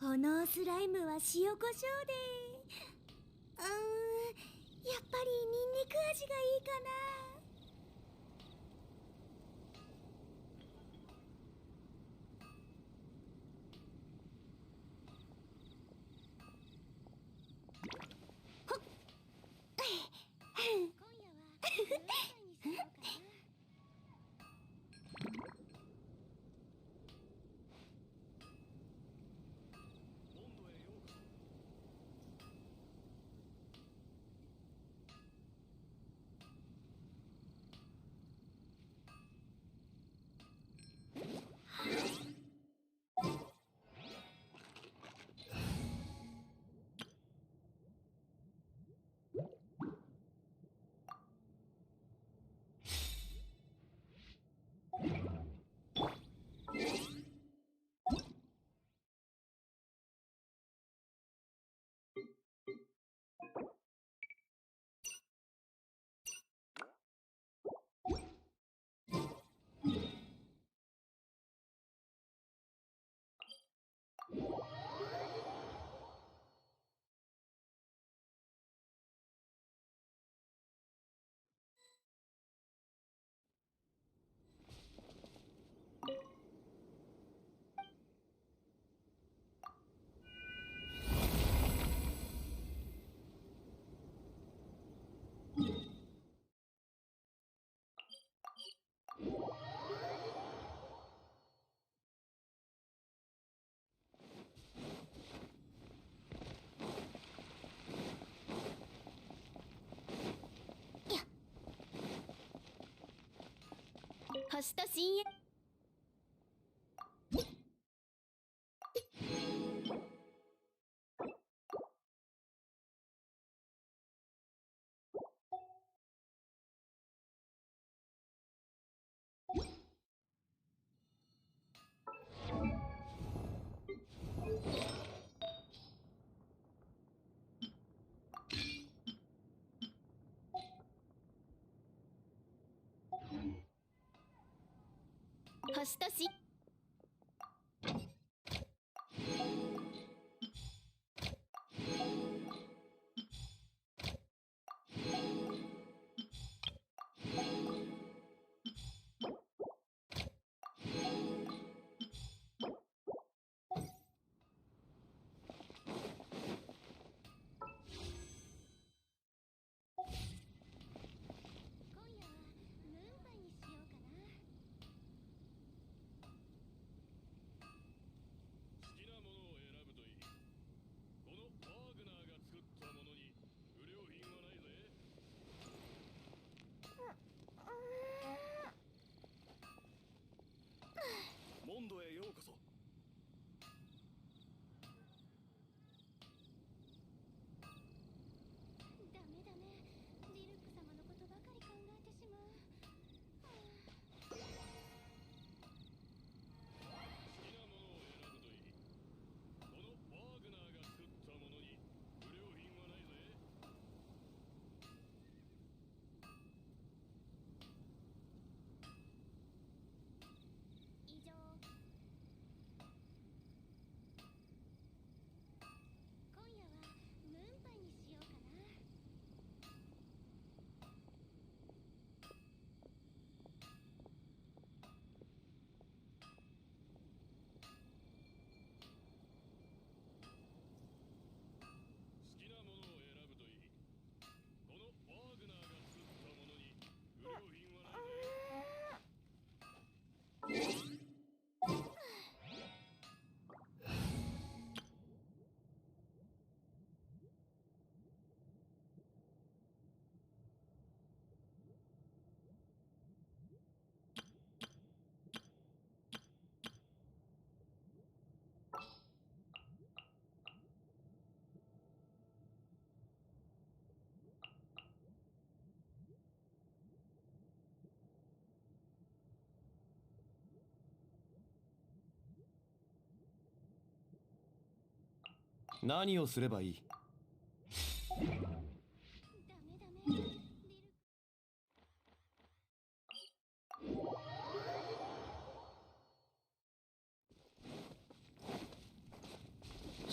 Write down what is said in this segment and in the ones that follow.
このスライムは塩コショウで、やっぱりニンニク味がいいかな。星と深淵。星としモンドへようこそ。ダメダメ、リルク様のことばかり考えてしまう。好きなものを選ぶといい。このワーグナーが作ったものに不良品はないぜ。以上。今夜はムーンパイにしようかな。好きなものを選ぶといい。このワーグナーが作ったものに不良品はないぜ。何をすればいい？ダメダメ、リル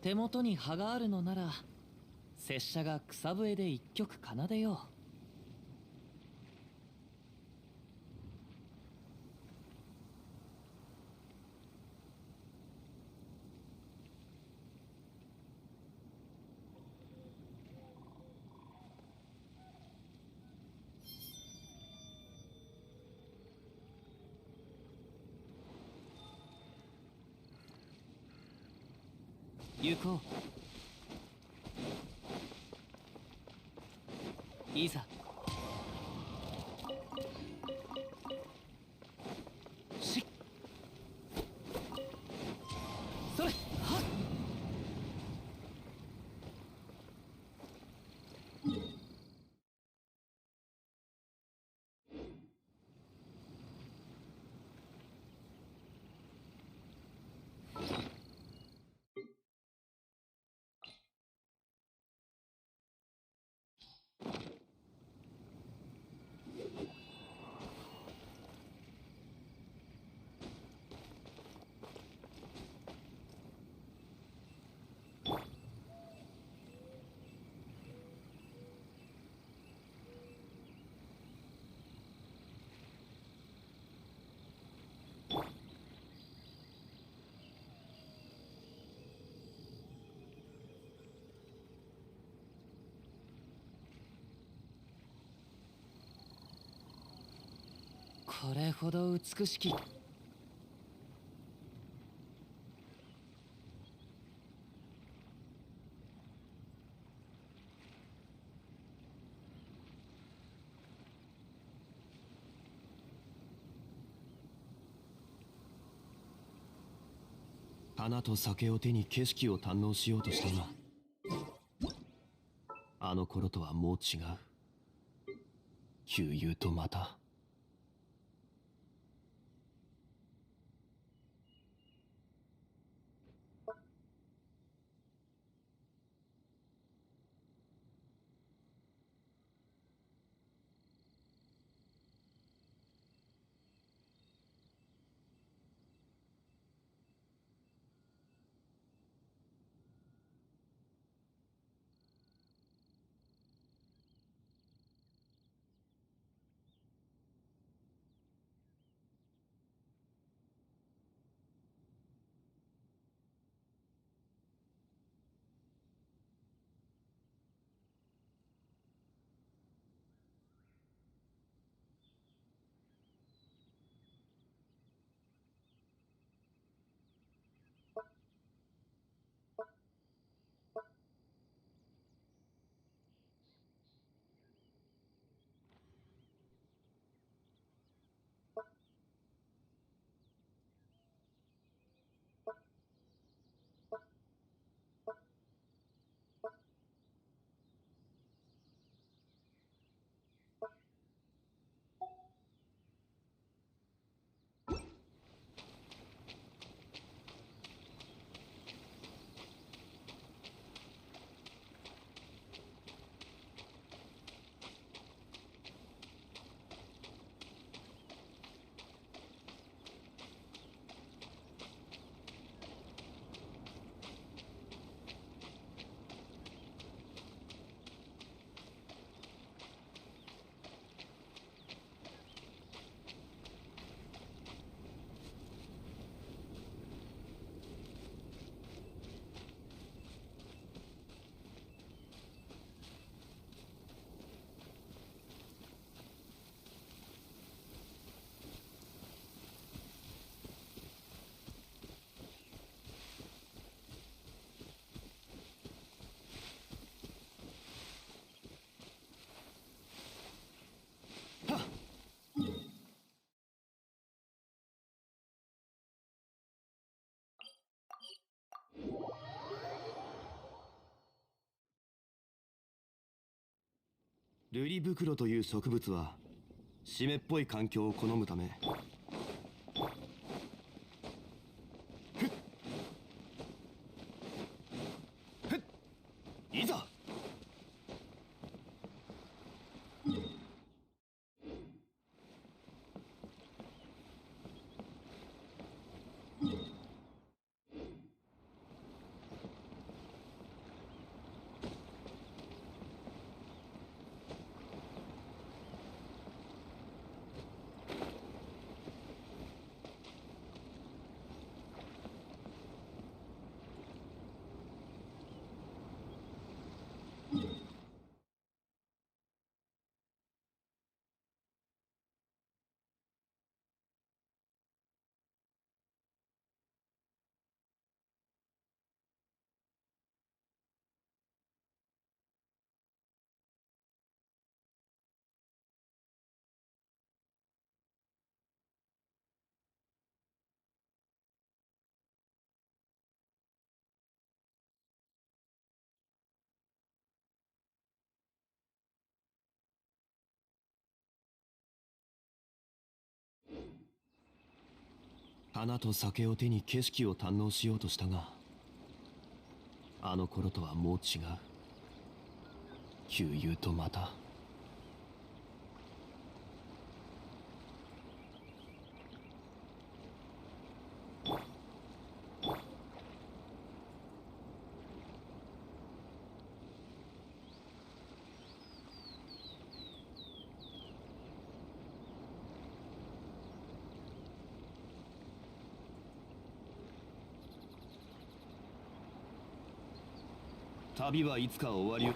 手元に葉があるのなら拙者が草笛で一曲奏でよう。行こう。いざ。しそれはっ。これほど美しき。花と酒を手に景色を堪能しようとしたが、あの頃とはもう違う。悠々とまた。瑠璃袋という植物は湿っぽい環境を好むため、いざ。花と酒を手に景色を堪能しようとしたが、あの頃とはもう違う。旧友とまた。旅はいつか終わりよ。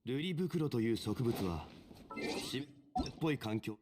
瑠璃袋という植物は湿っぽい環境。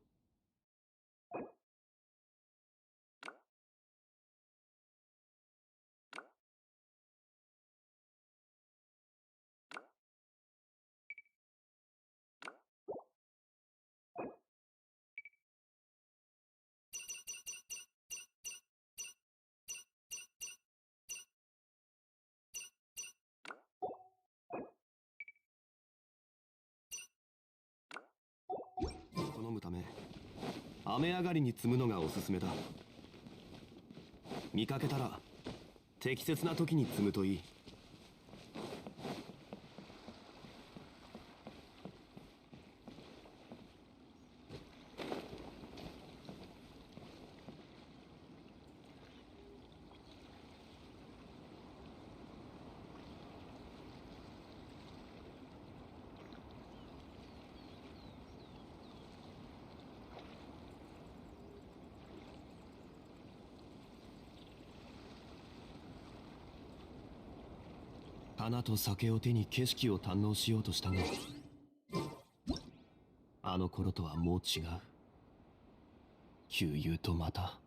好むため雨上がりに摘むのがおすすめだ。見かけたら適切な時に摘むといい。花と酒を手に景色を堪能しようとしたが、あの頃とはもう違う。旧友とまた。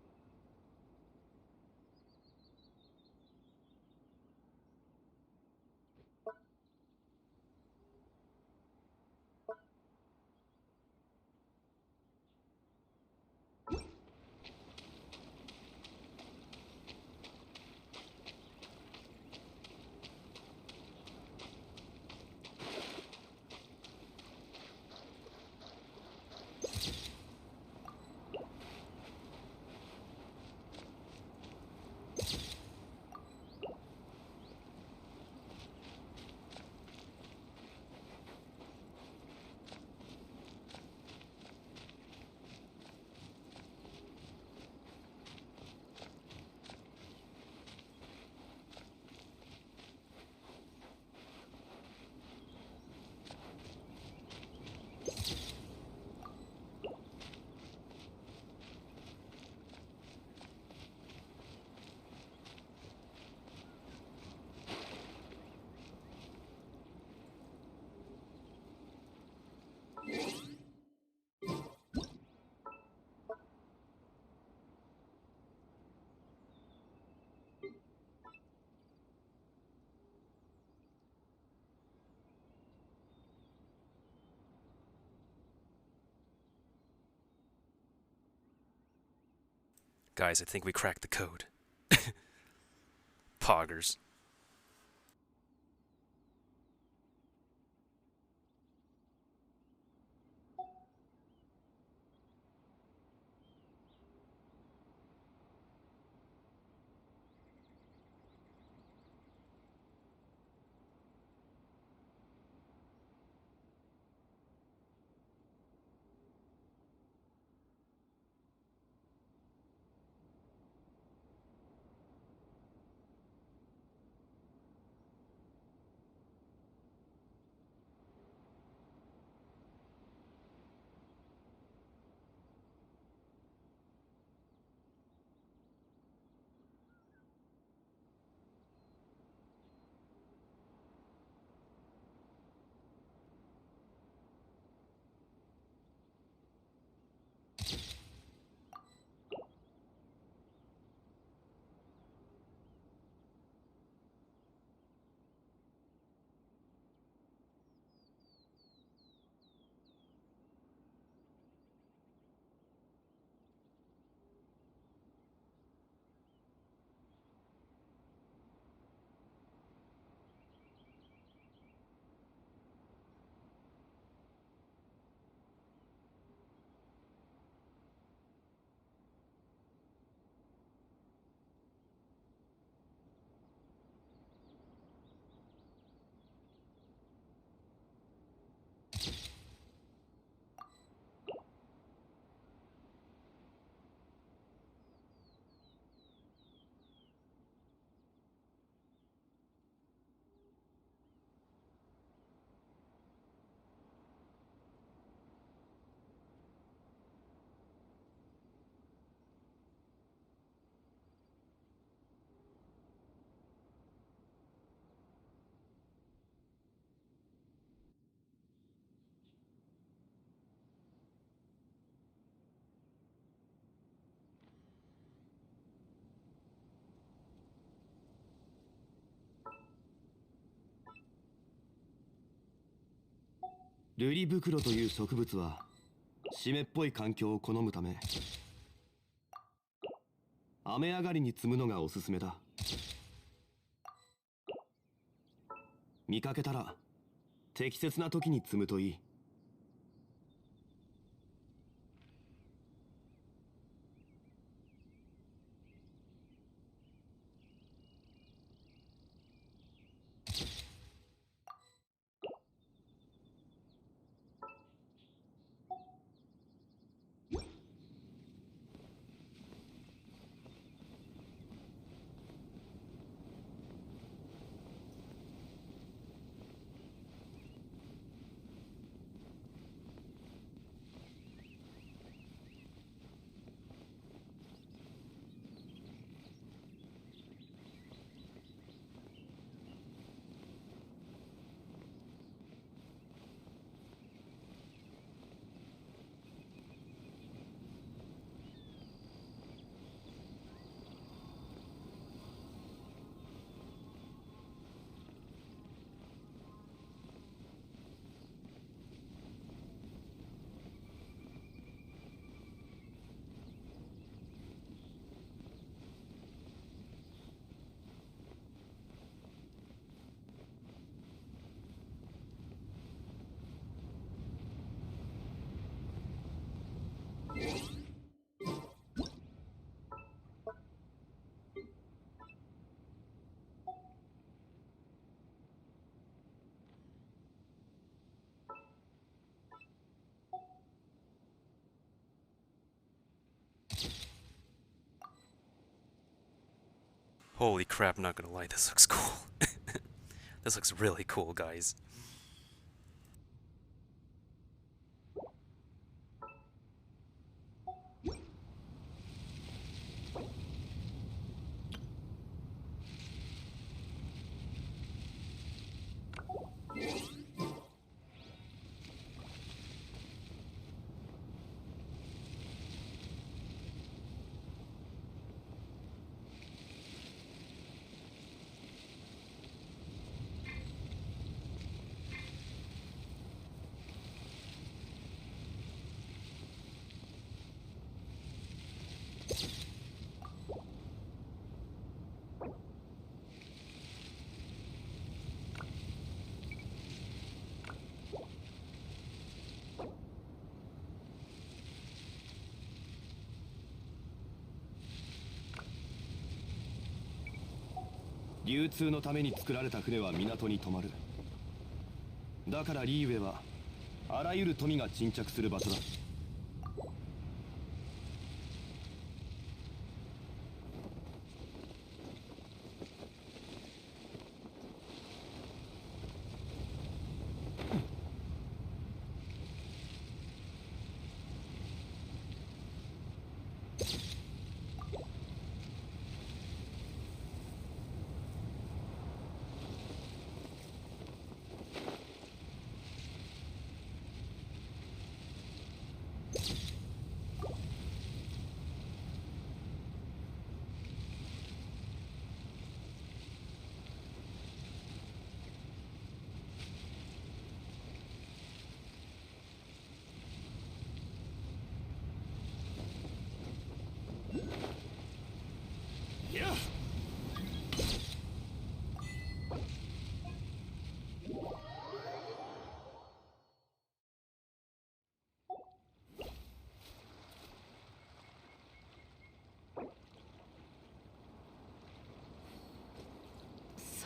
Guys, I think we cracked the code. Poggers.瑠璃袋という植物は湿っぽい環境を好むため、雨上がりに摘むのがおすすめだ。見かけたら適切な時に摘むといい。Holy crap, not gonna lie, this looks cool. This looks really cool, guys.流通のために作られた船は港に止まる。だからリーウェはあらゆる富が沈着する場所だ。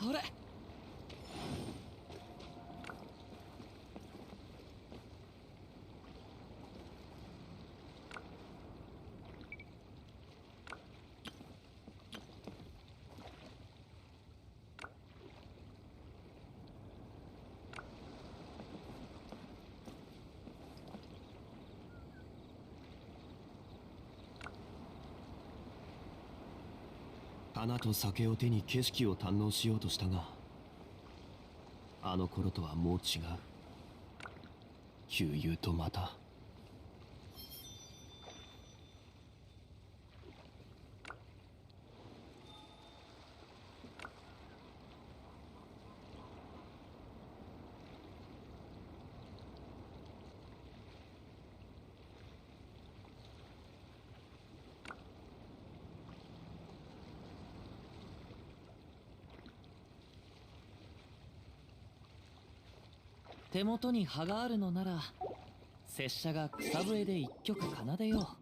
それ。花と酒を手に景色を堪能しようとしたが、あの頃とはもう違う。旧友とまた。手元に葉があるのなら拙者が草笛で一曲奏でよう。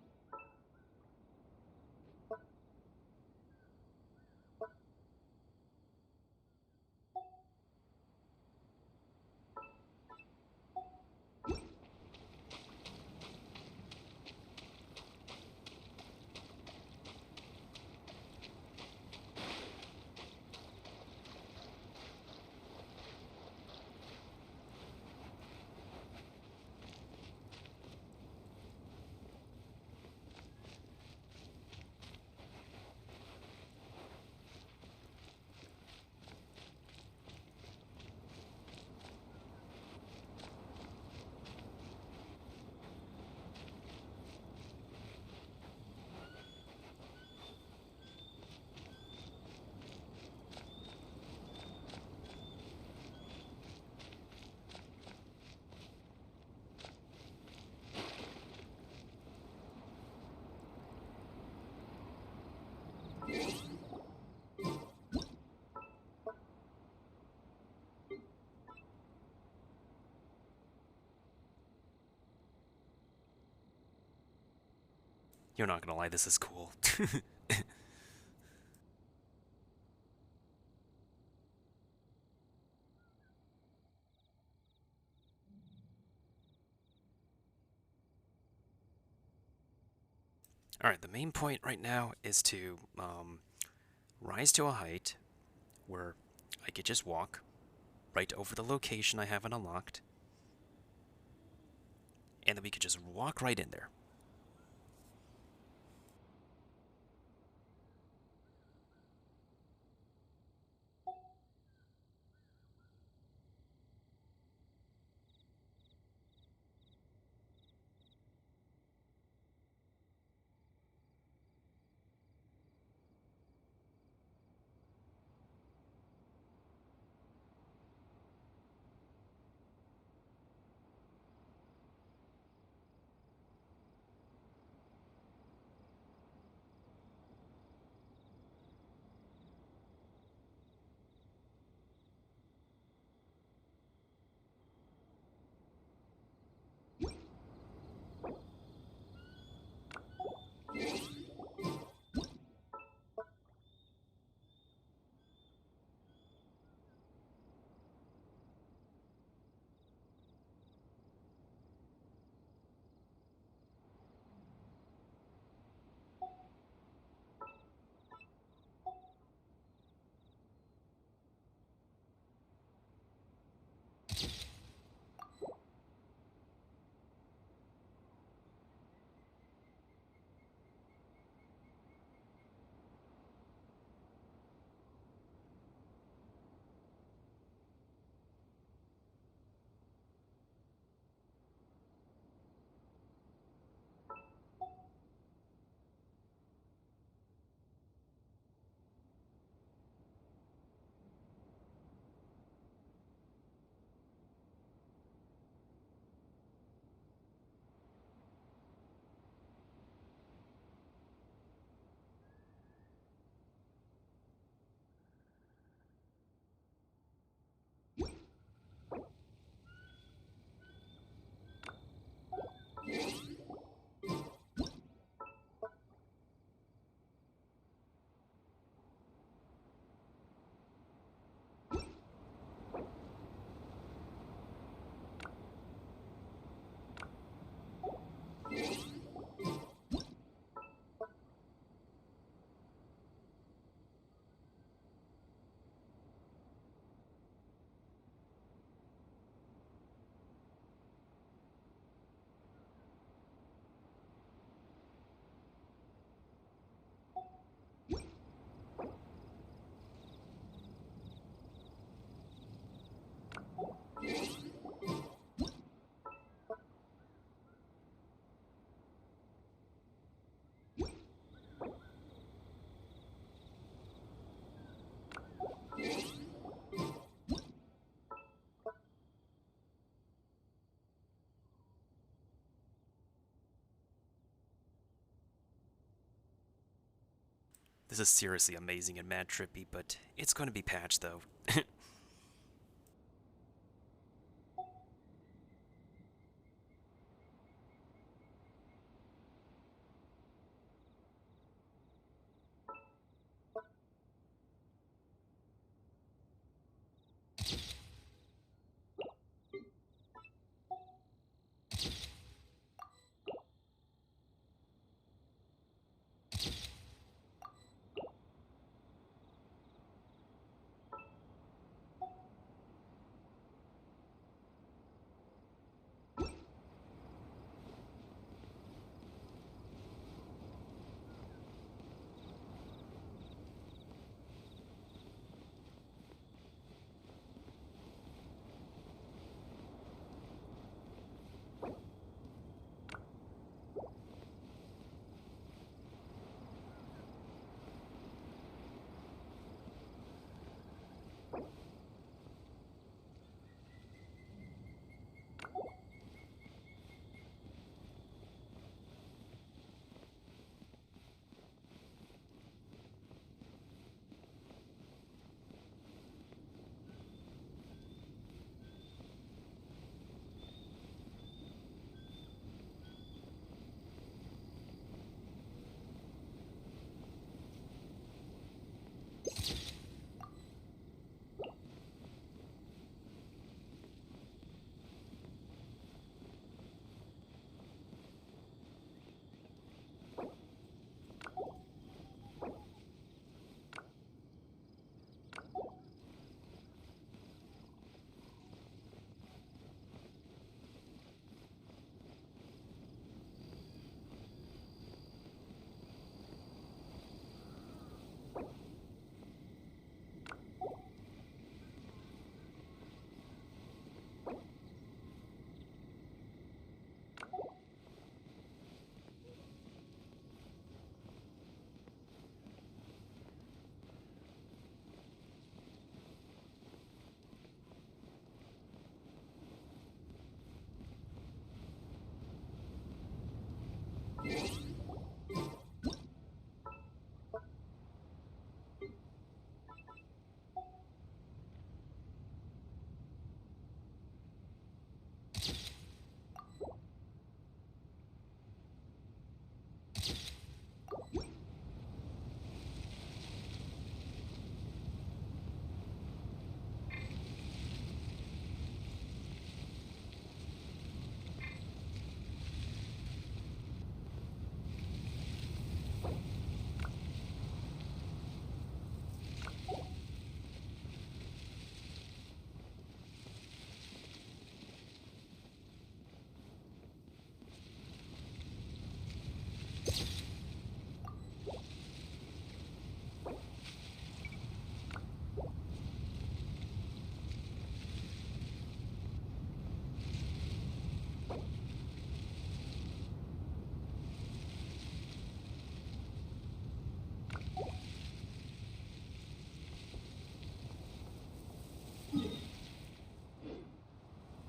You're not gonna lie, this is cool. Alright, the main point right now is to rise to a height where I could just walk right over the location I haven't unlocked, and then we could just walk right in there. This is seriously amazing and mad trippy, but it's going to be patched though.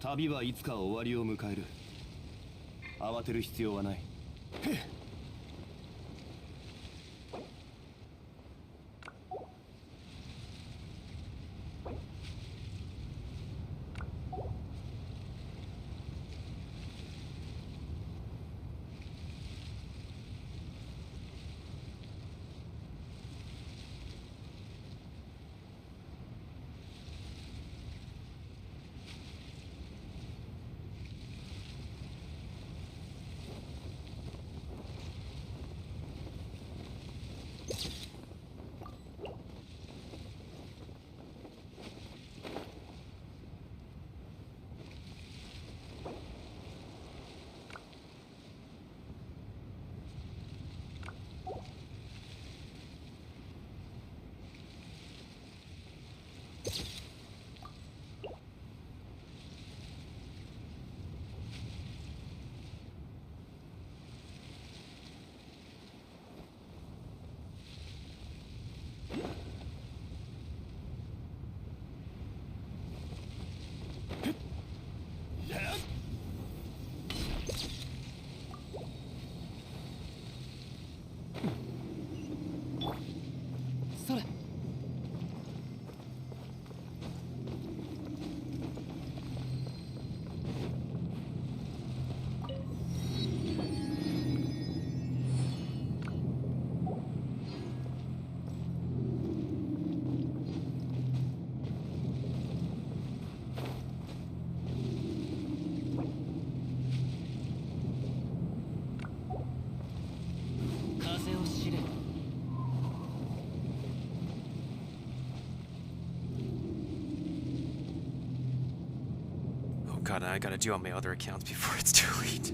旅はいつか終わりを迎える。慌てる必要はない。へっ。それ。風を知れ。Oh god, I gotta do on my other accounts before it's too late.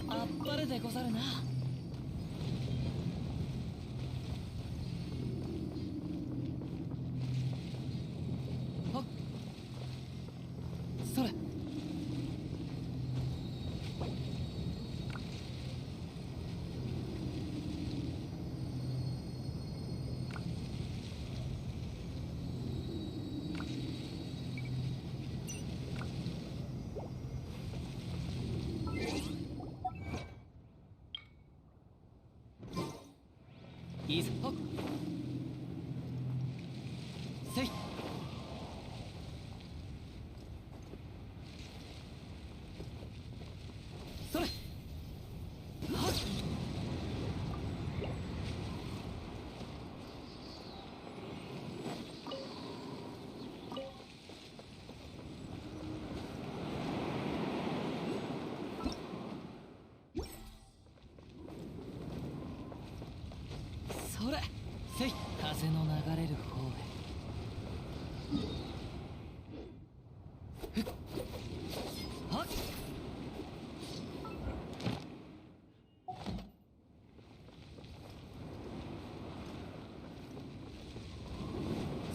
あっぱれでござるな。はっ。それ。いいぞ。はっ。せい。それ。はっ。それ。せい。風の流れる方へ。ふっ。はっ。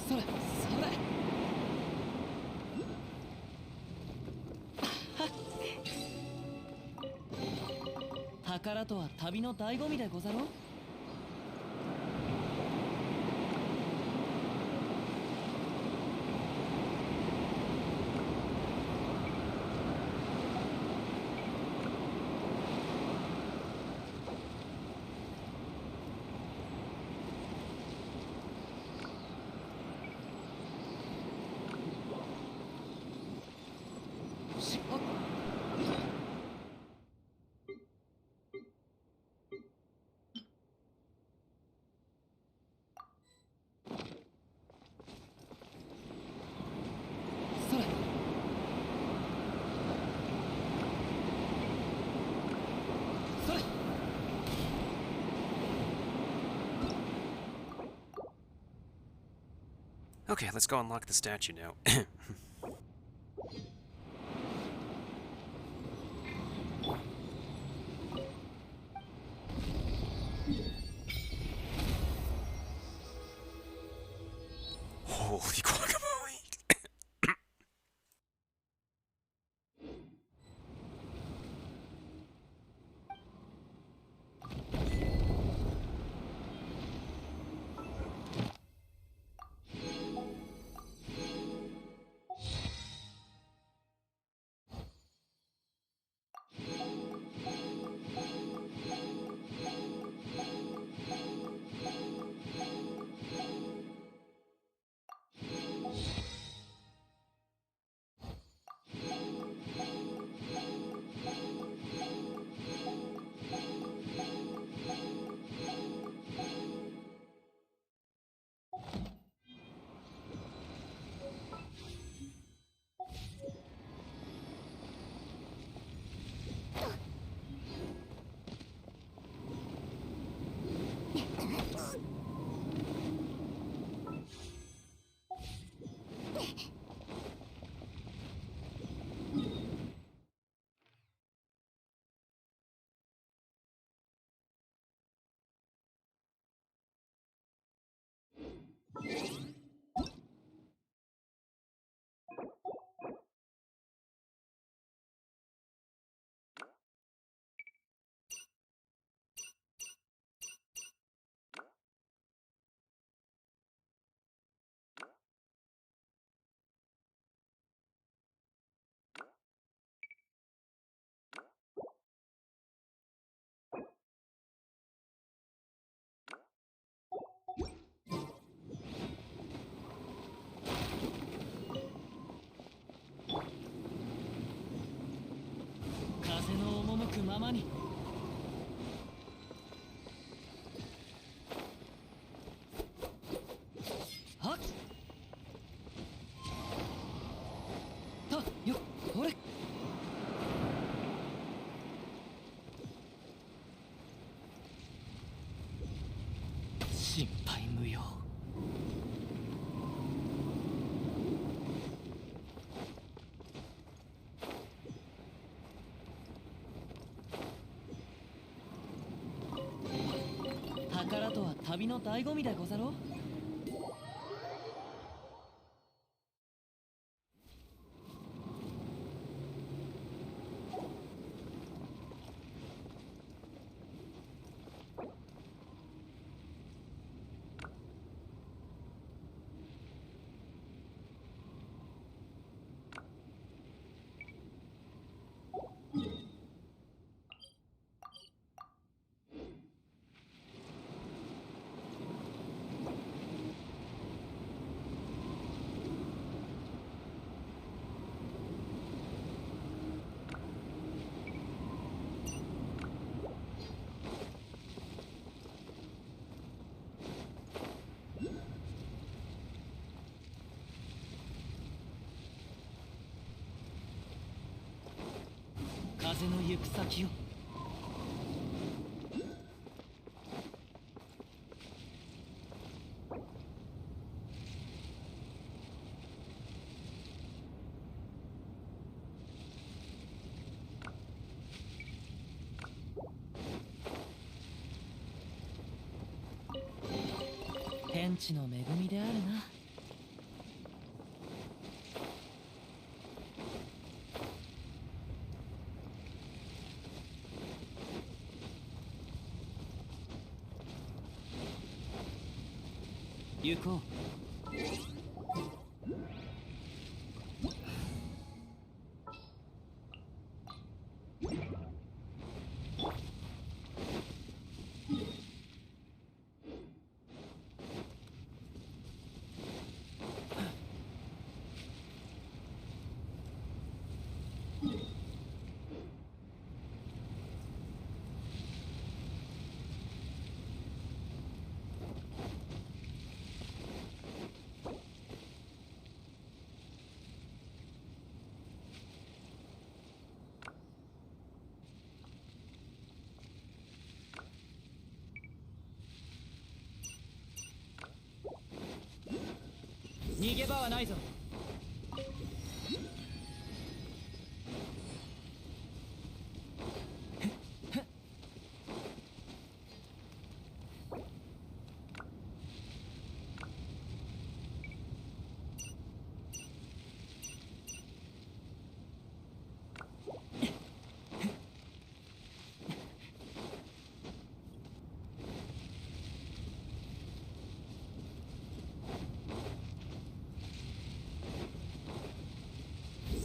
それ。それ。宝とは旅の醍醐味でござろう。しっ。Okay, let's go unlock the statue now. Holy guacamole!風の赴くままに。はったよほれ。心配無用。宝とは旅の醍醐味でござろう。風の行く先を。天地の恵みであるな。行こう。逃げ場はないぞ。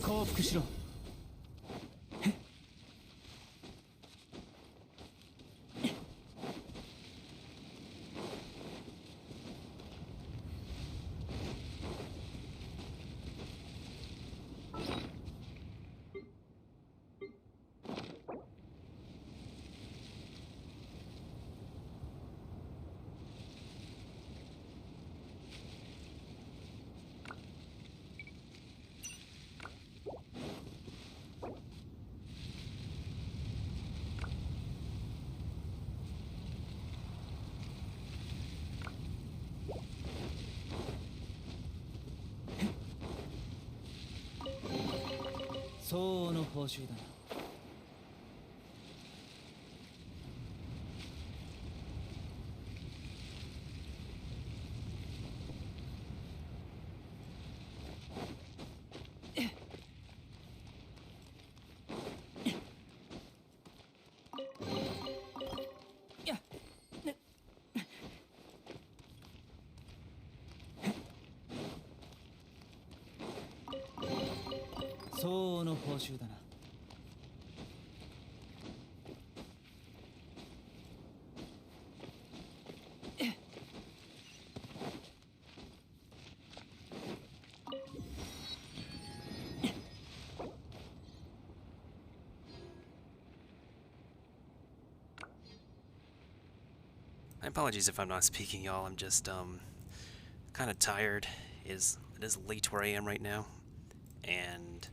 降伏しろ。相応の報酬だな。相応の報酬だな。My apologies if I'm not speaking, y'all. I'm just kind of tired. It is late where I am right now, and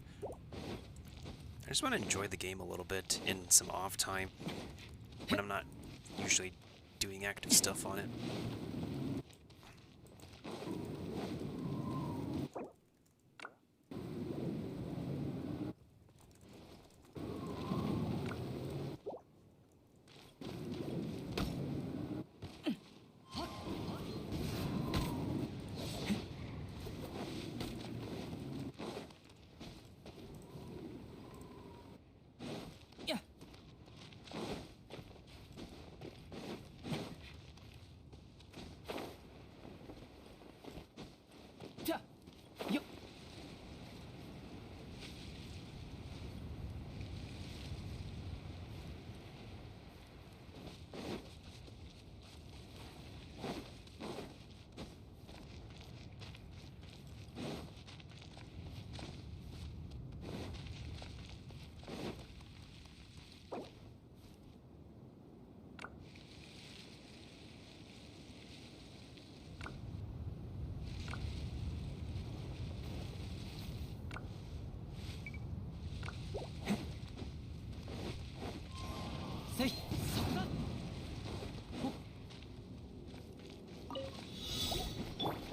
I just want to enjoy the game a little bit in some off time when I'm not usually doing active stuff on it.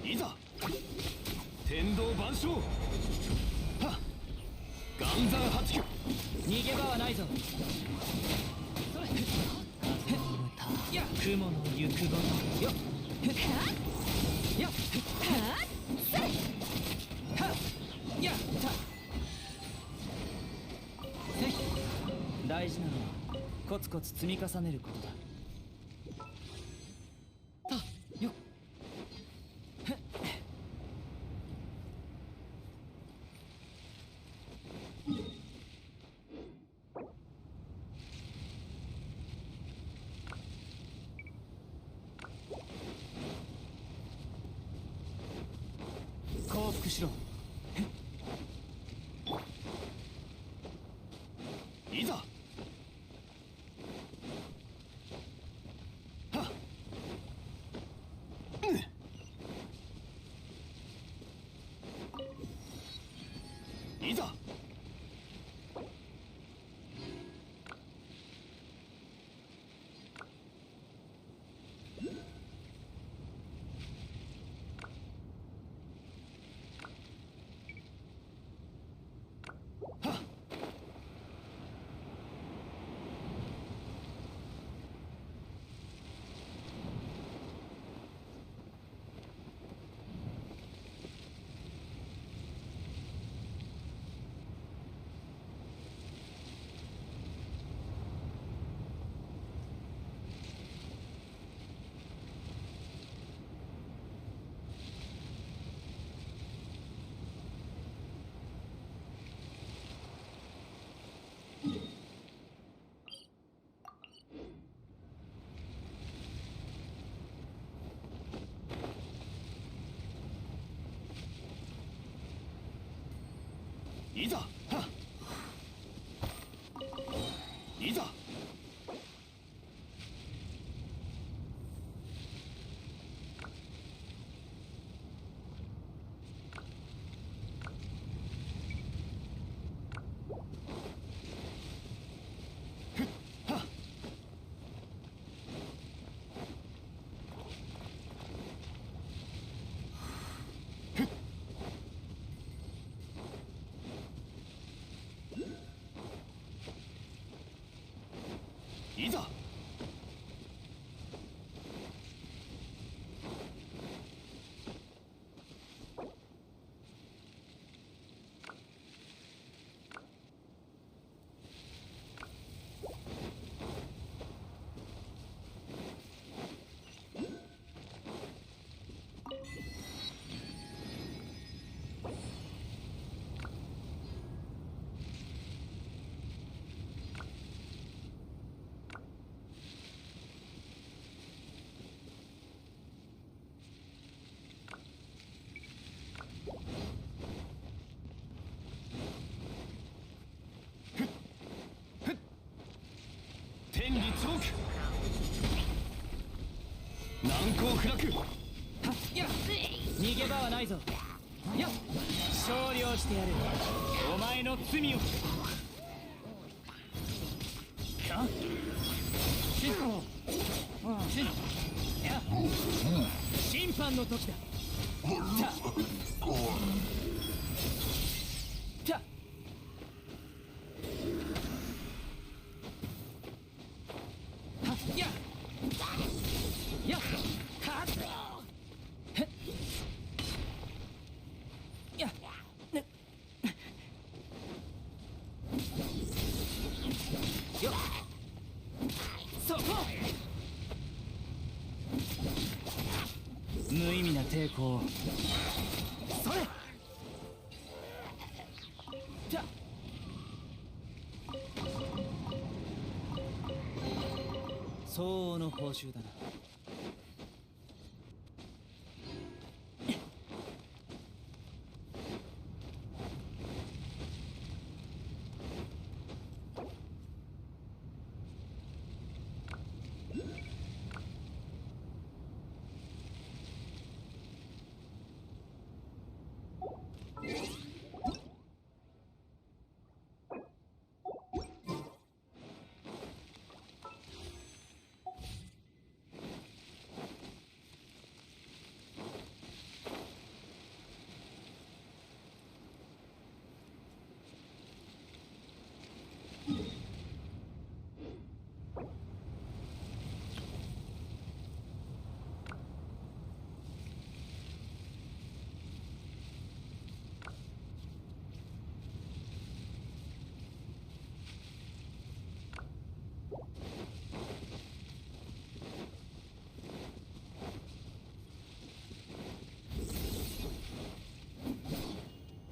いざ天道万象。はっ岩山八九。逃げ場はないぞ。それ風の歌雲の行くごとよっよっそれはっやった大事なのはコツコツ積み重ねることだ。よっ降伏しろ。いざ。はっいざ。いざ。いざ。いざ。天理チョーク。難攻不落。はっやっ逃げ場はないぞ。やっ勝利をしてやる。お前の罪を。かしんしんや審判の時だ。たややはっへっやねよっそこ無意味な抵抗をそれじゃ相応の報酬だな。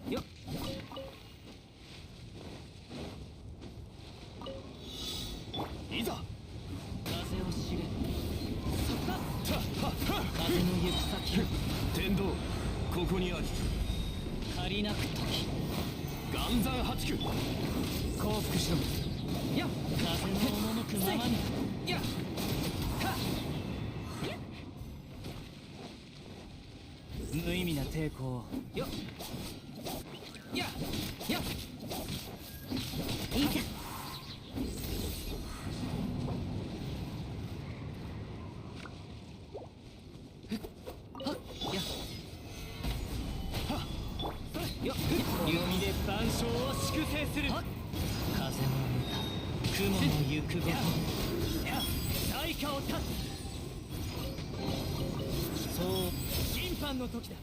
よっいざ。風を知れ。風の行く先を天道ここにあり。借りなく時岩山八九。降伏しろ。やっ風の赴くままに。やっはっ無意味な抵抗をよっやっやっいいじゃん。はっやっはっよっ弓で万象を粛清する。風の歌雲の行くごと大化を立つ。そう審判の時だ。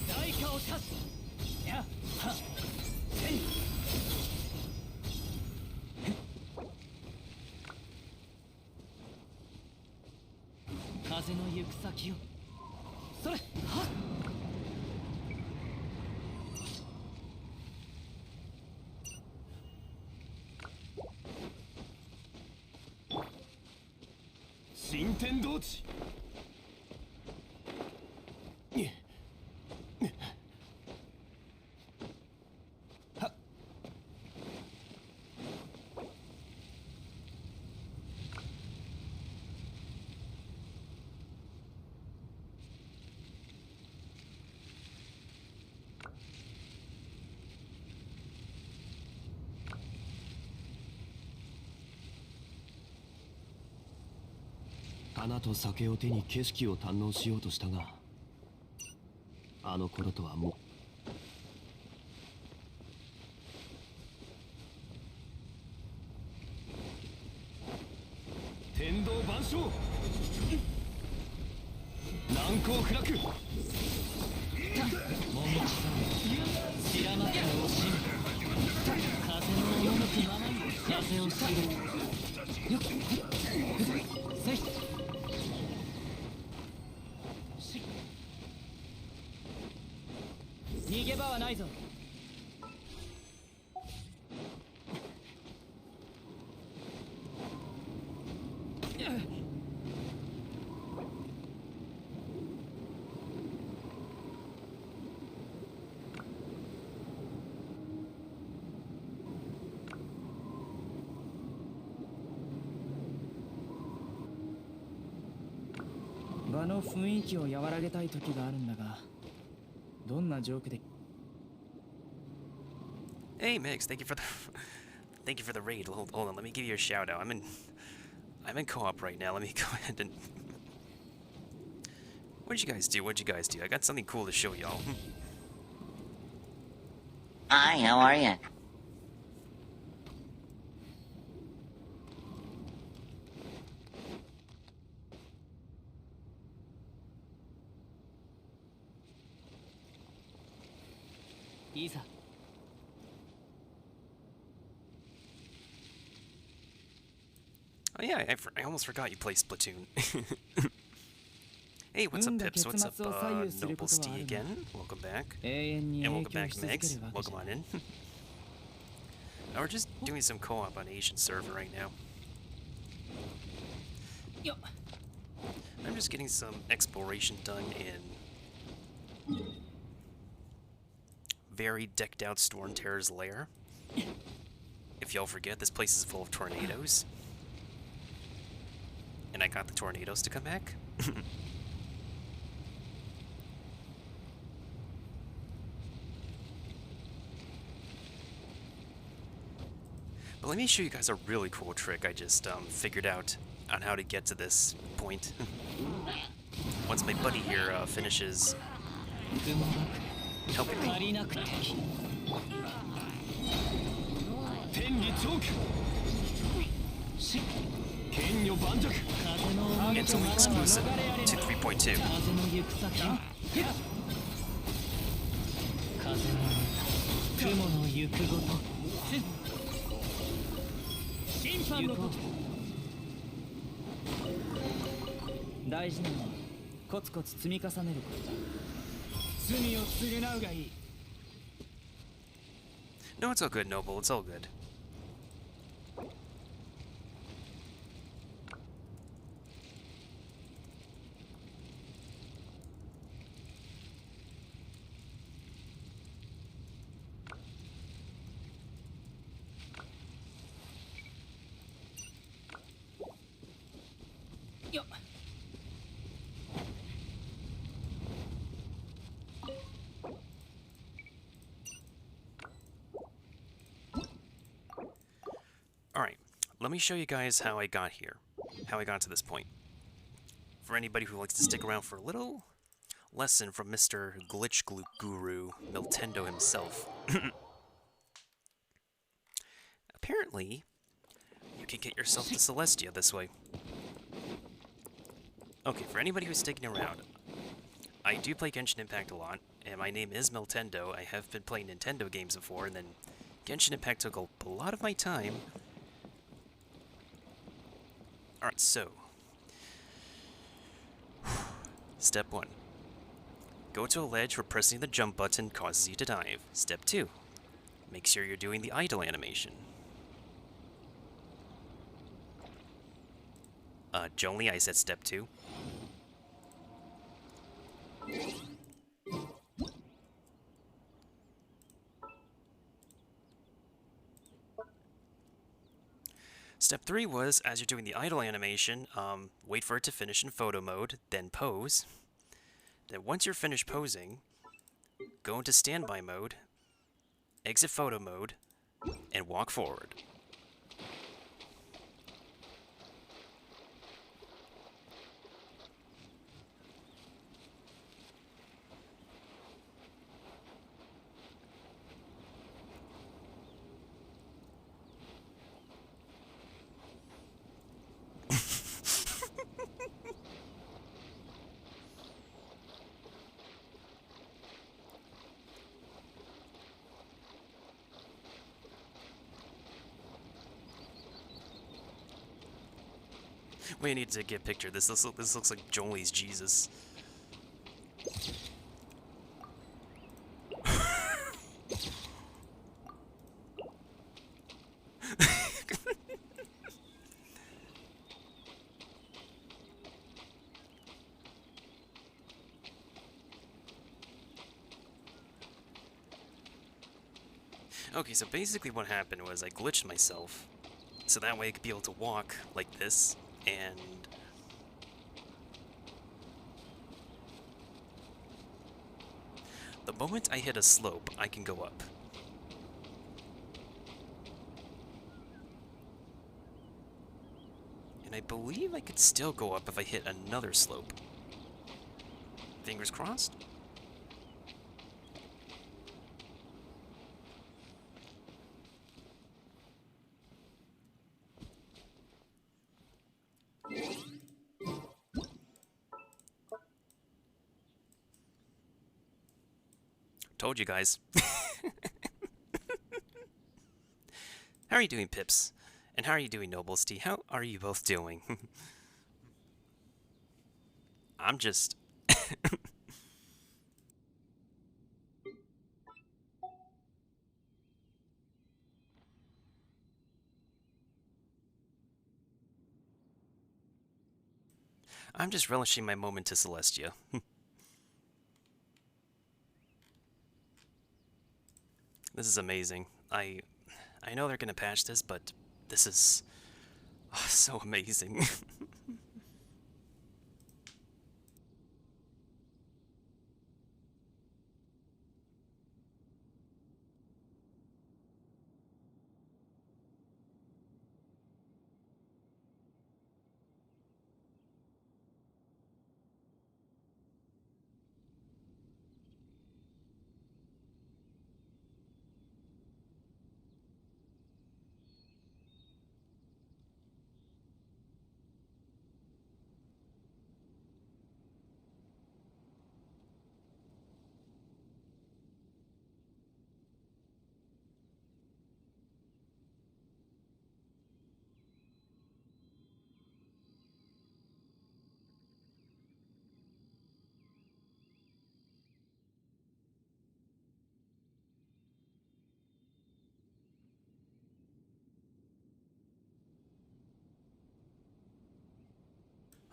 大化を立つ。やはっせい風の行く先をそれはっ新天道地。花と酒を手に景色を堪能しようとしたが、あの頃とはもう。天道万象、難攻不落。もみちさん白幕を惜しむ風の赴くままに風を知るよっせい逃げ場はないぞ。場の雰囲気を和らげたい時があるんだが、どんなジョークで。 Hey Mix, thank you for the thank you for the raid. Hold on, let me give you a shout out. I'm in co-op right now. Let me go ahead and What'd you guys do? I got something cool to show y'all. Hi, how are you? Isa. Oh yeah, I almost forgot you play Splatoon. Hey, what's up, Pips? What's up, Noble Stee again? Welcome back. And welcome back, Megs. Welcome on in. We're just doing some co-op on Asian server right now. I'm just getting some exploration done in very decked out Storm Terror's lair. If y'all forget, this place is full of tornadoes. And I got the tornadoes to come back. But let me show you guys a really cool trick I just figured out on how to get to this point. Once my buddy here finishes helping me. It's only exclusive to 3.2. No, it's all good, Noble. It's all good. Alright, let me show you guys how I got here. How I got to this point. For anybody who likes to stick around for a little lesson from Mr. Glitch Guru, Nintendo himself. Apparently, you can get yourself to Celestia this way. Okay, for anybody who's sticking around, I do play Genshin Impact a lot, and my name is Nintendo. I have been playing Nintendo games before, and then Genshin Impact took a lot of my time. Alright, so Step 1. Go to a ledge where pressing the jump button causes you to dive. Step 2. Make sure you're doing the idle animation. Jonely, I said step 2. Step 3 was, as you're doing the idle animation, wait for it to finish in photo mode, then pose. Then once you're finished posing, go into standby mode, exit photo mode, and walk forward. We need to get a picture. This looks like Jolie's Jesus. Okay, so basically what happened was I glitched myself, so that way I could be able to walk like this, and the moment I hit a slope, I can go up. And I believe I could still go up if I hit another slope. Fingers crossed? Told you guys. How are you doing, Pips? And how are you doing, Nobles T? How are you both doing? I'm just... I'm just relishing my moment to Celestia. This is amazing. I know they're gonna patch this, but this is so amazing.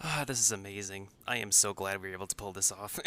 Ah, this is amazing. I am so glad we were able to pull this off.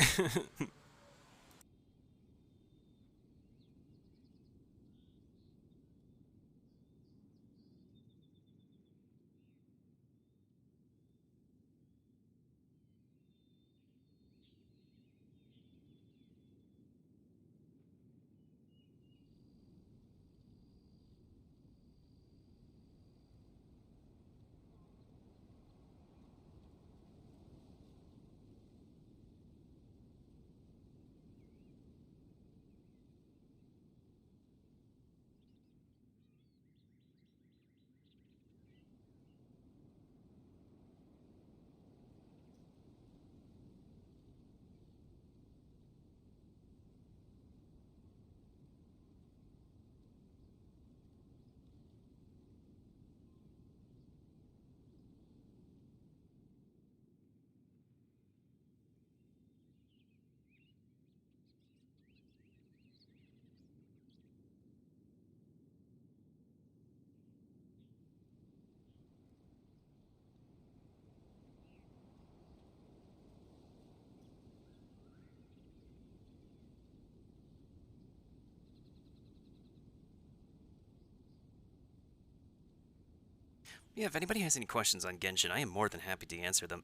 Yeah, if anybody has any questions on Genshin, I am more than happy to answer them.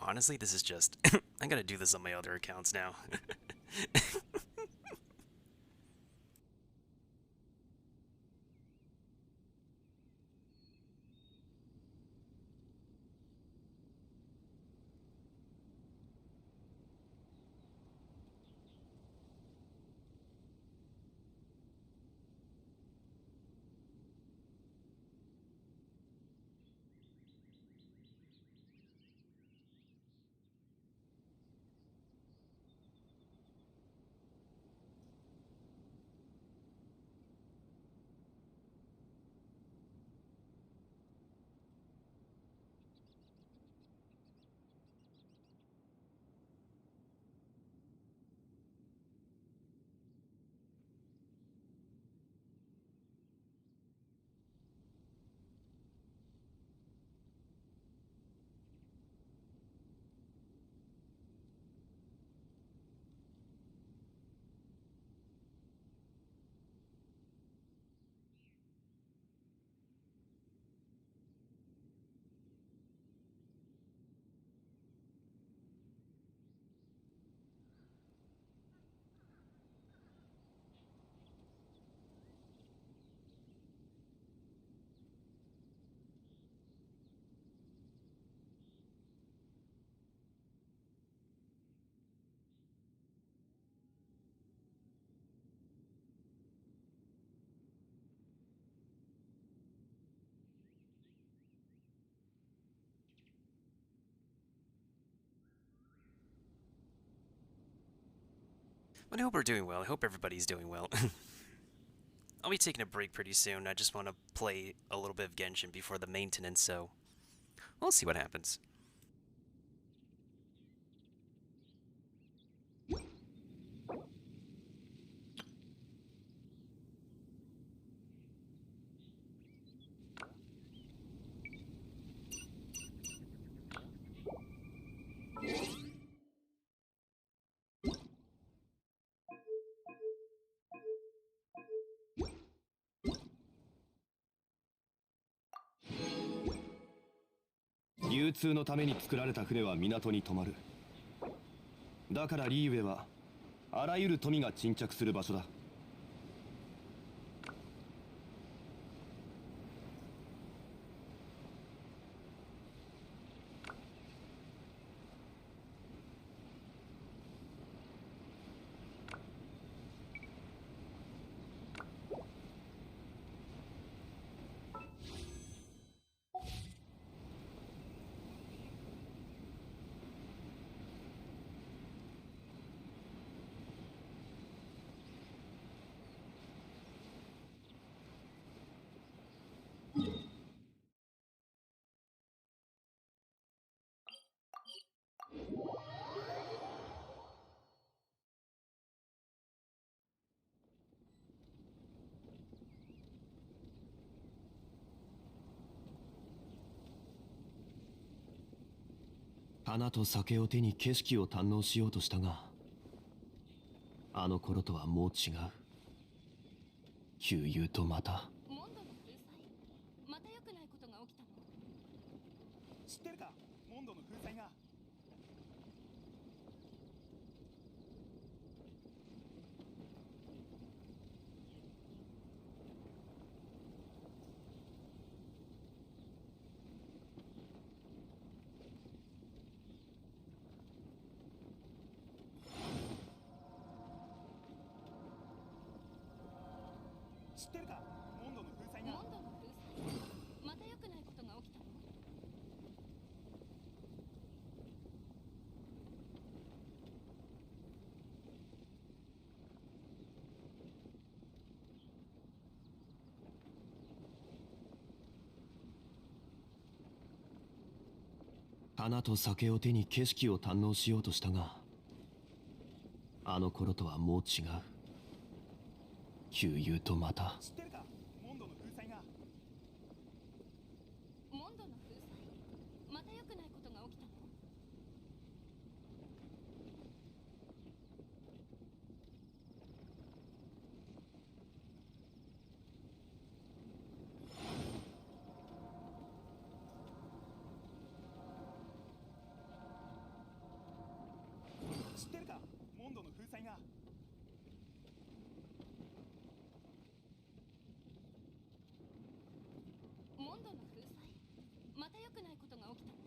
Honestly, this is just... I gotta do this on my other accounts now. 'But I hope we're doing well. I hope everybody's doing well. I'll be taking a break pretty soon. I just want to play a little bit of Genshin before the maintenance, so we'll see what happens.流通のために作られた船は港に止まる。だからリーウェはあらゆる富が沈着する場所だ。花と酒を手に景色を堪能しようとしたが、あの頃とはもう違う。旧友とまた。モンドの封鎖、また良くないことが起きたの？知ってるか、モンドの封鎖が。知ってるか、モンドの封鎖が。モンドの封鎖、また良くないことが起きたの？花と酒を手に景色を堪能しようとしたが、あの頃とはもう違う。旧友とまた。知ってるか、モンドの封鎖が。モンドの封鎖、また良くないことが起きたの？土の封鎖が。モンドの封鎖？また良くないことが起きたの？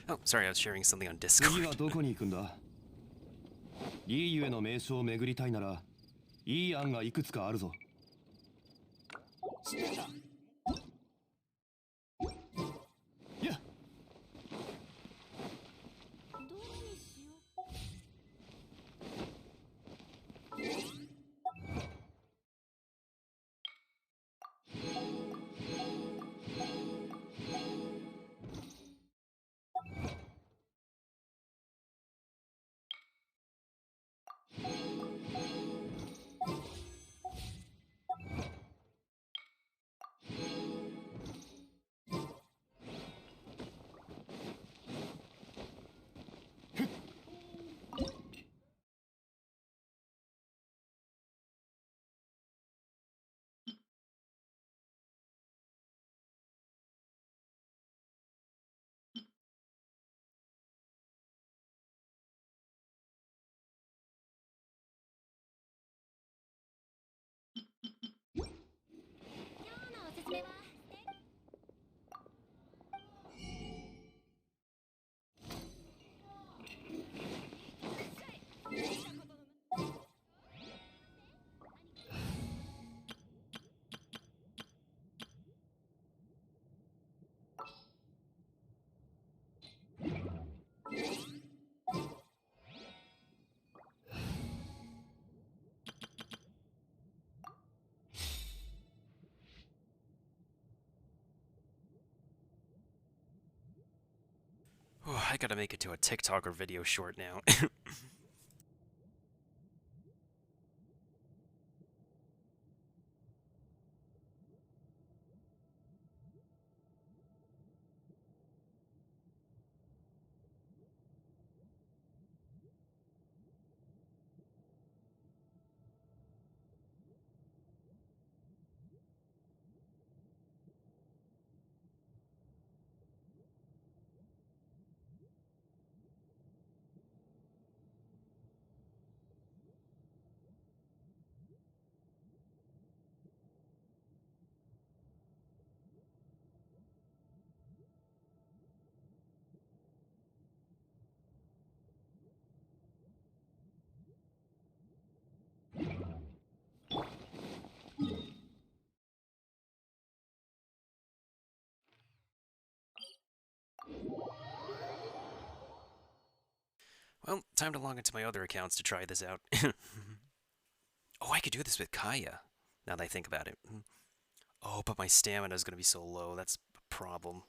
Oh, sorry, I was sharing something on Discord. 次はどこに行くんだ？リーユへの名所を巡りたいならいい案がいくつかあるぞ。知ってた。いや、どれにしよう？今日のおすすめはOh, I gotta make it to a TikTok or video short now. Well, time to log into my other accounts to try this out. Oh, I could do this with Kaya, now that I think about it. Oh, but my stamina is going to be so low. That's a problem.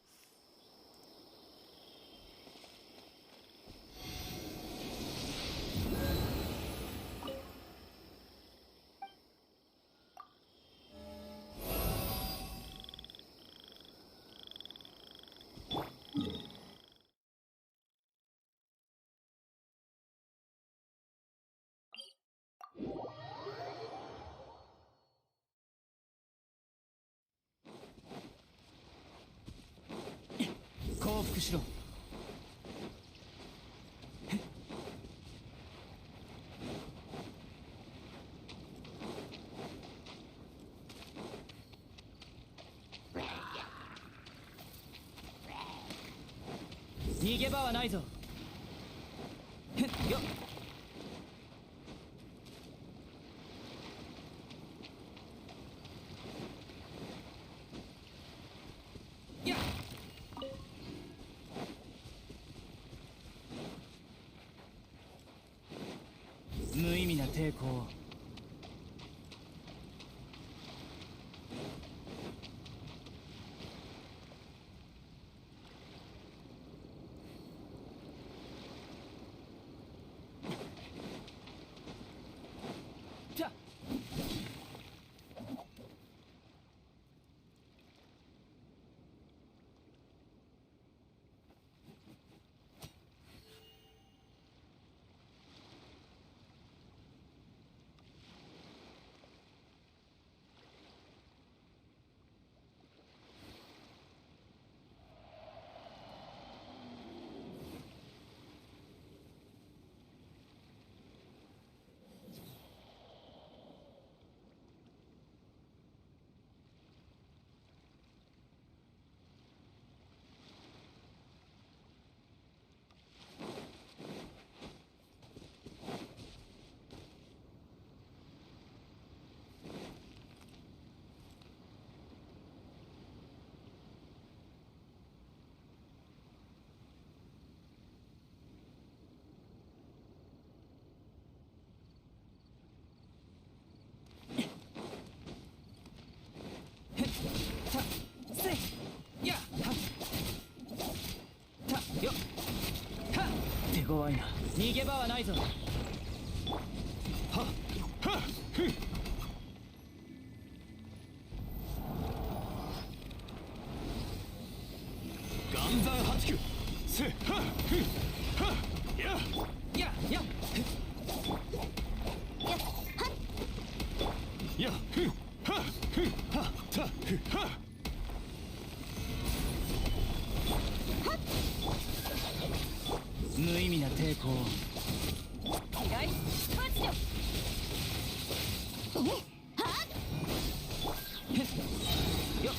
逃げ場はないぞ。はっはっふん岩山八九せっはっふんはっややややふんはっふんはったふはっ無意味な抵抗。はい発動。よっ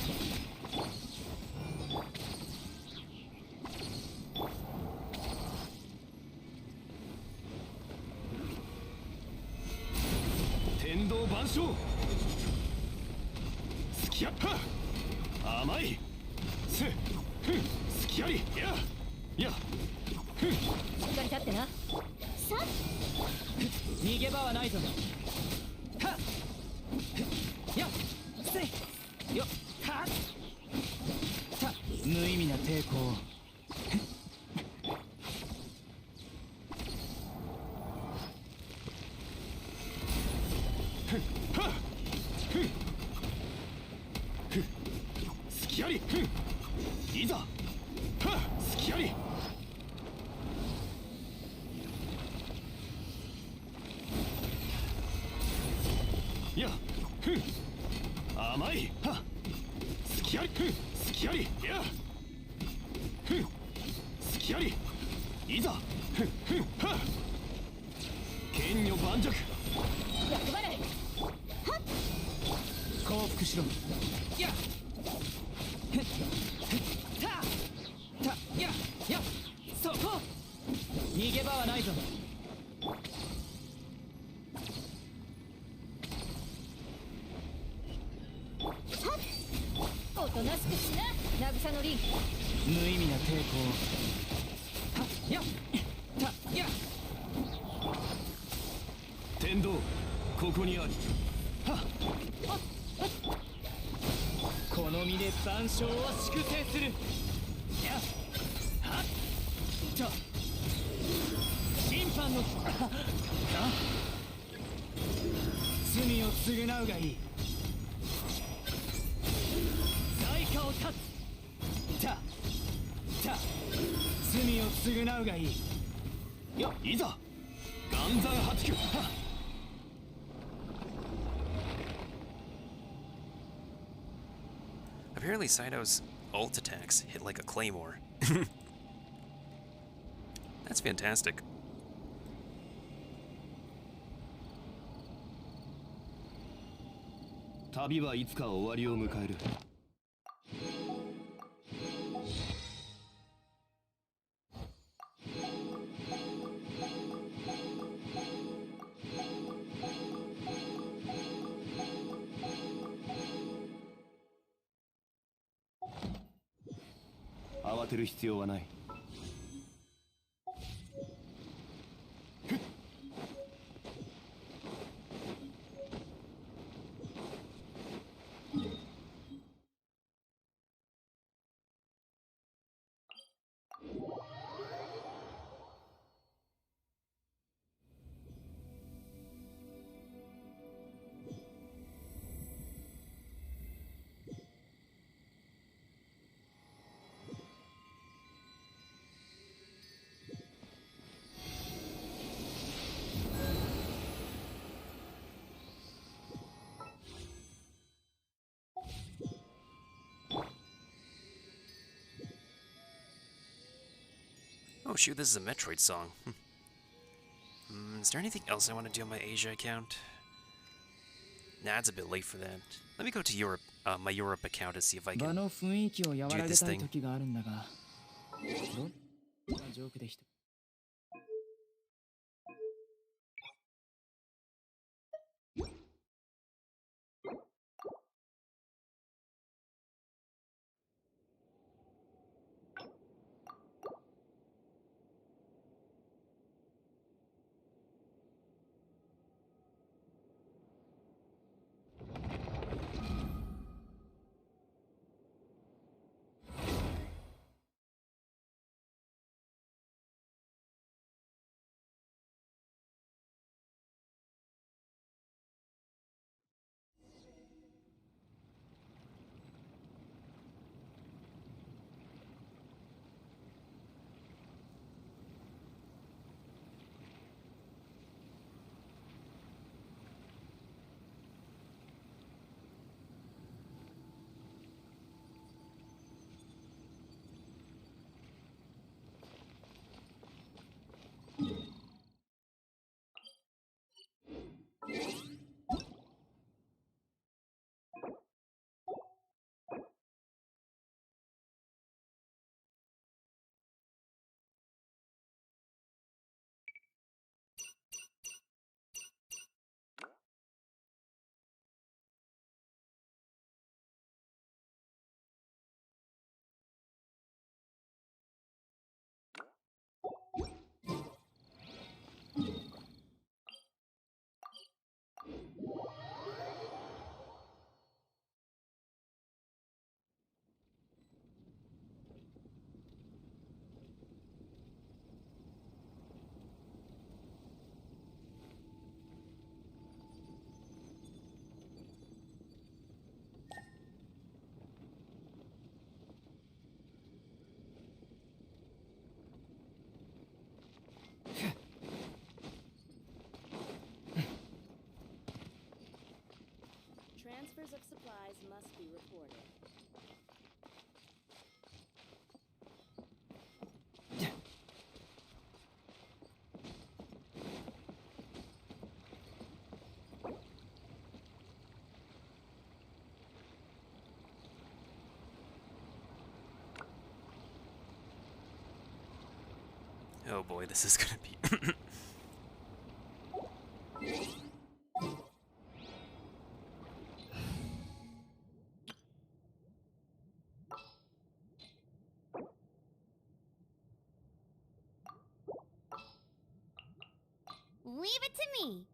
天道万象すきやはっ甘いせっふんすきやりやふんしっかり立ってな。さ逃げ場はないぞ。はっよっせいよっはった無意味な抵抗。はっふんふんすきやりふんいざはっすきやりやふん甘いはっすきやりふんすきやりやふんすきやりいざふんふんはっ剣女盤石役払い。降伏しろ。やへっへったたややそこ逃げ場はないぞ。おとなしくしな渚のリン。無意味な抵抗。はっやたや天道ここにありはっこの身で万象を粛清する。やはっじゃ審判の罪を償うがいい。代価を断つ。じゃ罪を償うがいい。やいざ岩山八九はっApparently Saito's ult attacks hit like a claymore. That's fantastic. 旅はいつか終わりを迎える慌てる必要はないOh shoot, this is a Metroid song. Is there anything else I want to do on my Asia account? Nah, it's a bit late for that. Let me go to Europe, my Europe account to see if I 場 can の雰囲気を和ら do げ this たい thing. 時があるんだが、どんなジョークでした Transfers of supplies must be reported. Oh boy, this is gonna be. Leave it to me.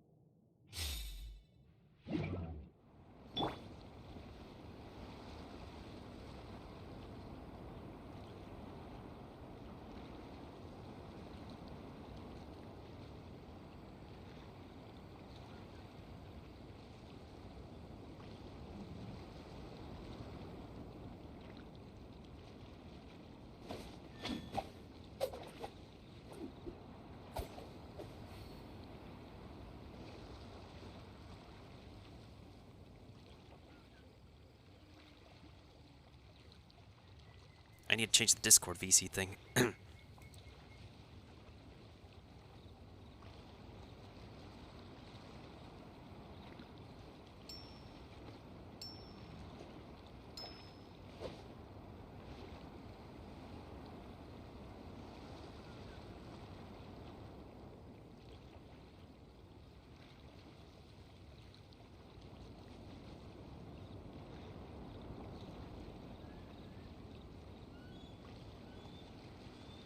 I need to change the Discord VC thing.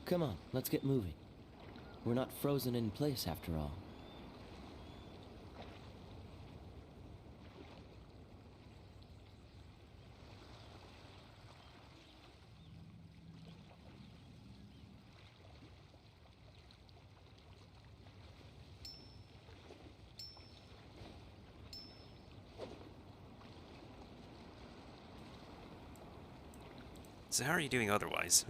Come on, let's get moving. We're not frozen in place after all. So how are you doing otherwise?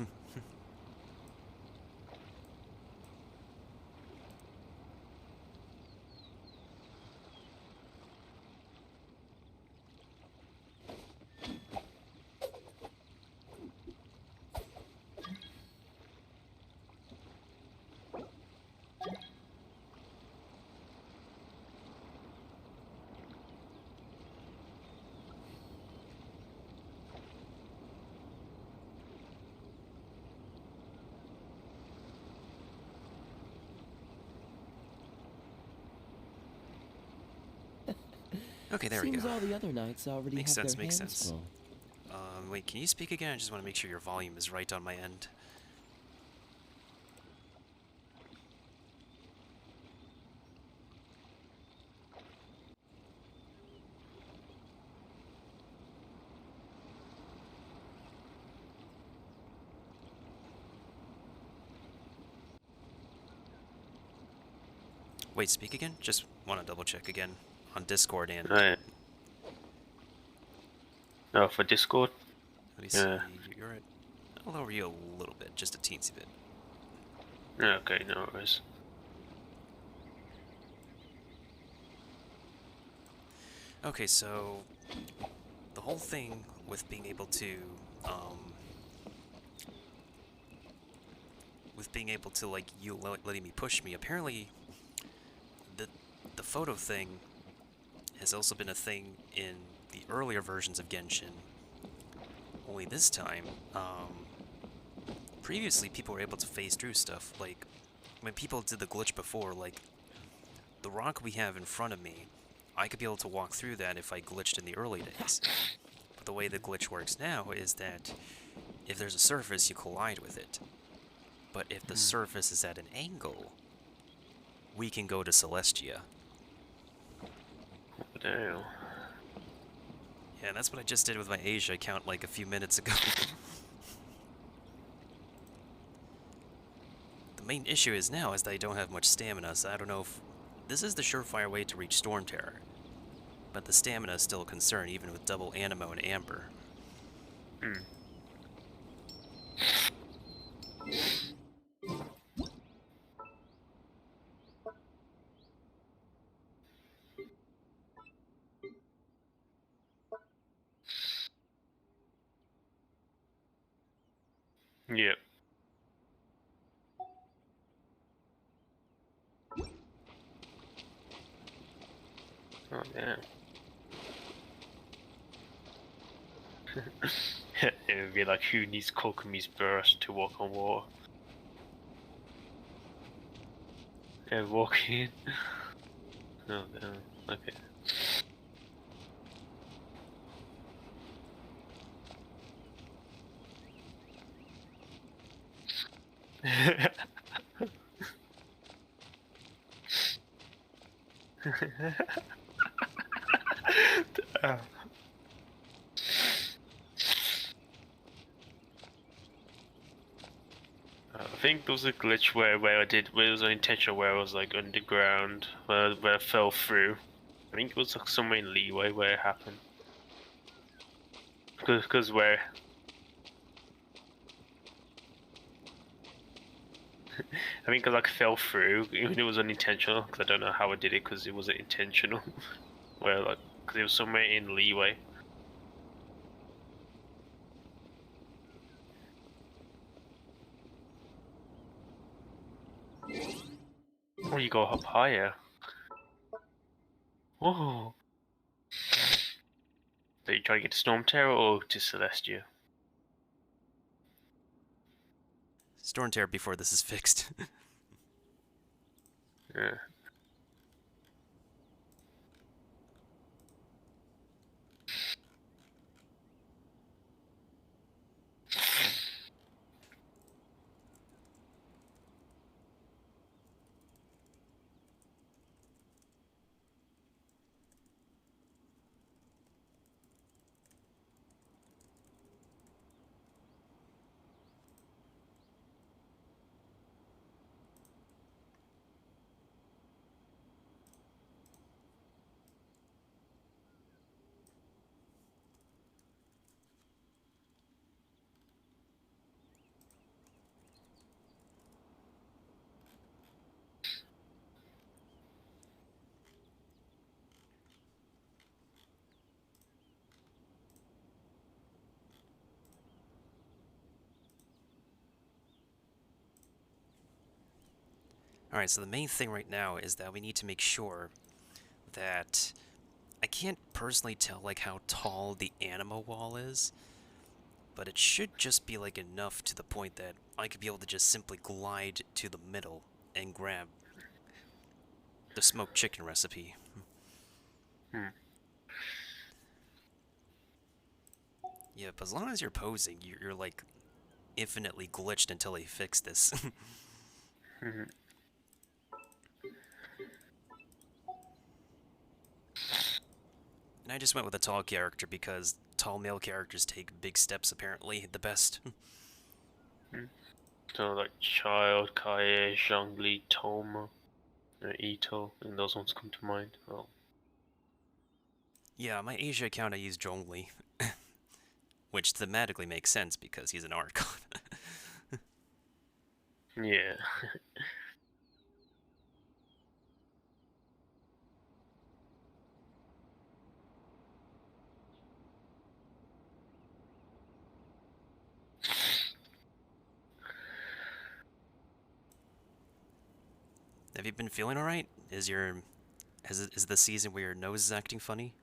Okay, there we Seems go. all the other knights already Makes have sense, their makes hands sense. full. Wait, can you speak again? I just want to make sure your volume is right on my end. Wait, speak again? Just want to double check again on Discord and. Right. Oh, for Discord? Let me see. Yeah. You're at. I'll lower you a little bit, just a teensy bit. Yeah, okay, no worries. Okay, so the whole thing with being able to, like you letting me push me, apparently the photo thing has also been a thing in the earlier versions of Genshin. Only this time, previously people were able to phase through stuff. Like when people did the glitch before, like the rock we have in front of me, I could be able to walk through that if I glitched in the early days. But the way the glitch works now is that if there's a surface, you collide with it. But if the surface is at an angle, we can go to Celestia. Damn. Yeah, that's what I just did with my Asia account like a few minutes ago. The main issue is now is that I don't have much stamina, so I don't know if... This is the surefire way to reach Storm Terror. But the stamina is still a concern, even with double Animo and Amber. Yep. Oh damn. It would be like, who needs Kokumi's burst to walk on water? And walk in. Oh damn. Okay. Damn. I think there was a glitch where it was unintentional, where I was like underground, where I fell through. I think it was like somewhere in Leeway where it happened. Because where I think I like fell through, even it was unintentional. Because I don't know how I did it, because it wasn't intentional. Where like, because it was somewhere in Leeway. Oh, you go up higher. Oh. So you try to get to Storm Terror or to Celestia? Storm Terror before this is fixed. Yeah. Alright, so the main thing right now is that we need to make sure that I can't personally tell like how tall the anima wall is, but it should just be like enough to the point that I could be able to just simply glide to the middle and grab the smoked chicken recipe. Hmm. Yeah, but as long as you're posing, you're like infinitely glitched until they fix this. Mhm. And I just went with a tall character because tall male characters take big steps apparently the best. So like Child, Kaie, Zhongli, Toma, Ito, and those ones come to mind. Oh. Yeah, my Asia account I use Zhongli, which thematically makes sense because he's an Archon. Yeah. Have you been feeling alright? Is the season where your nose is acting funny?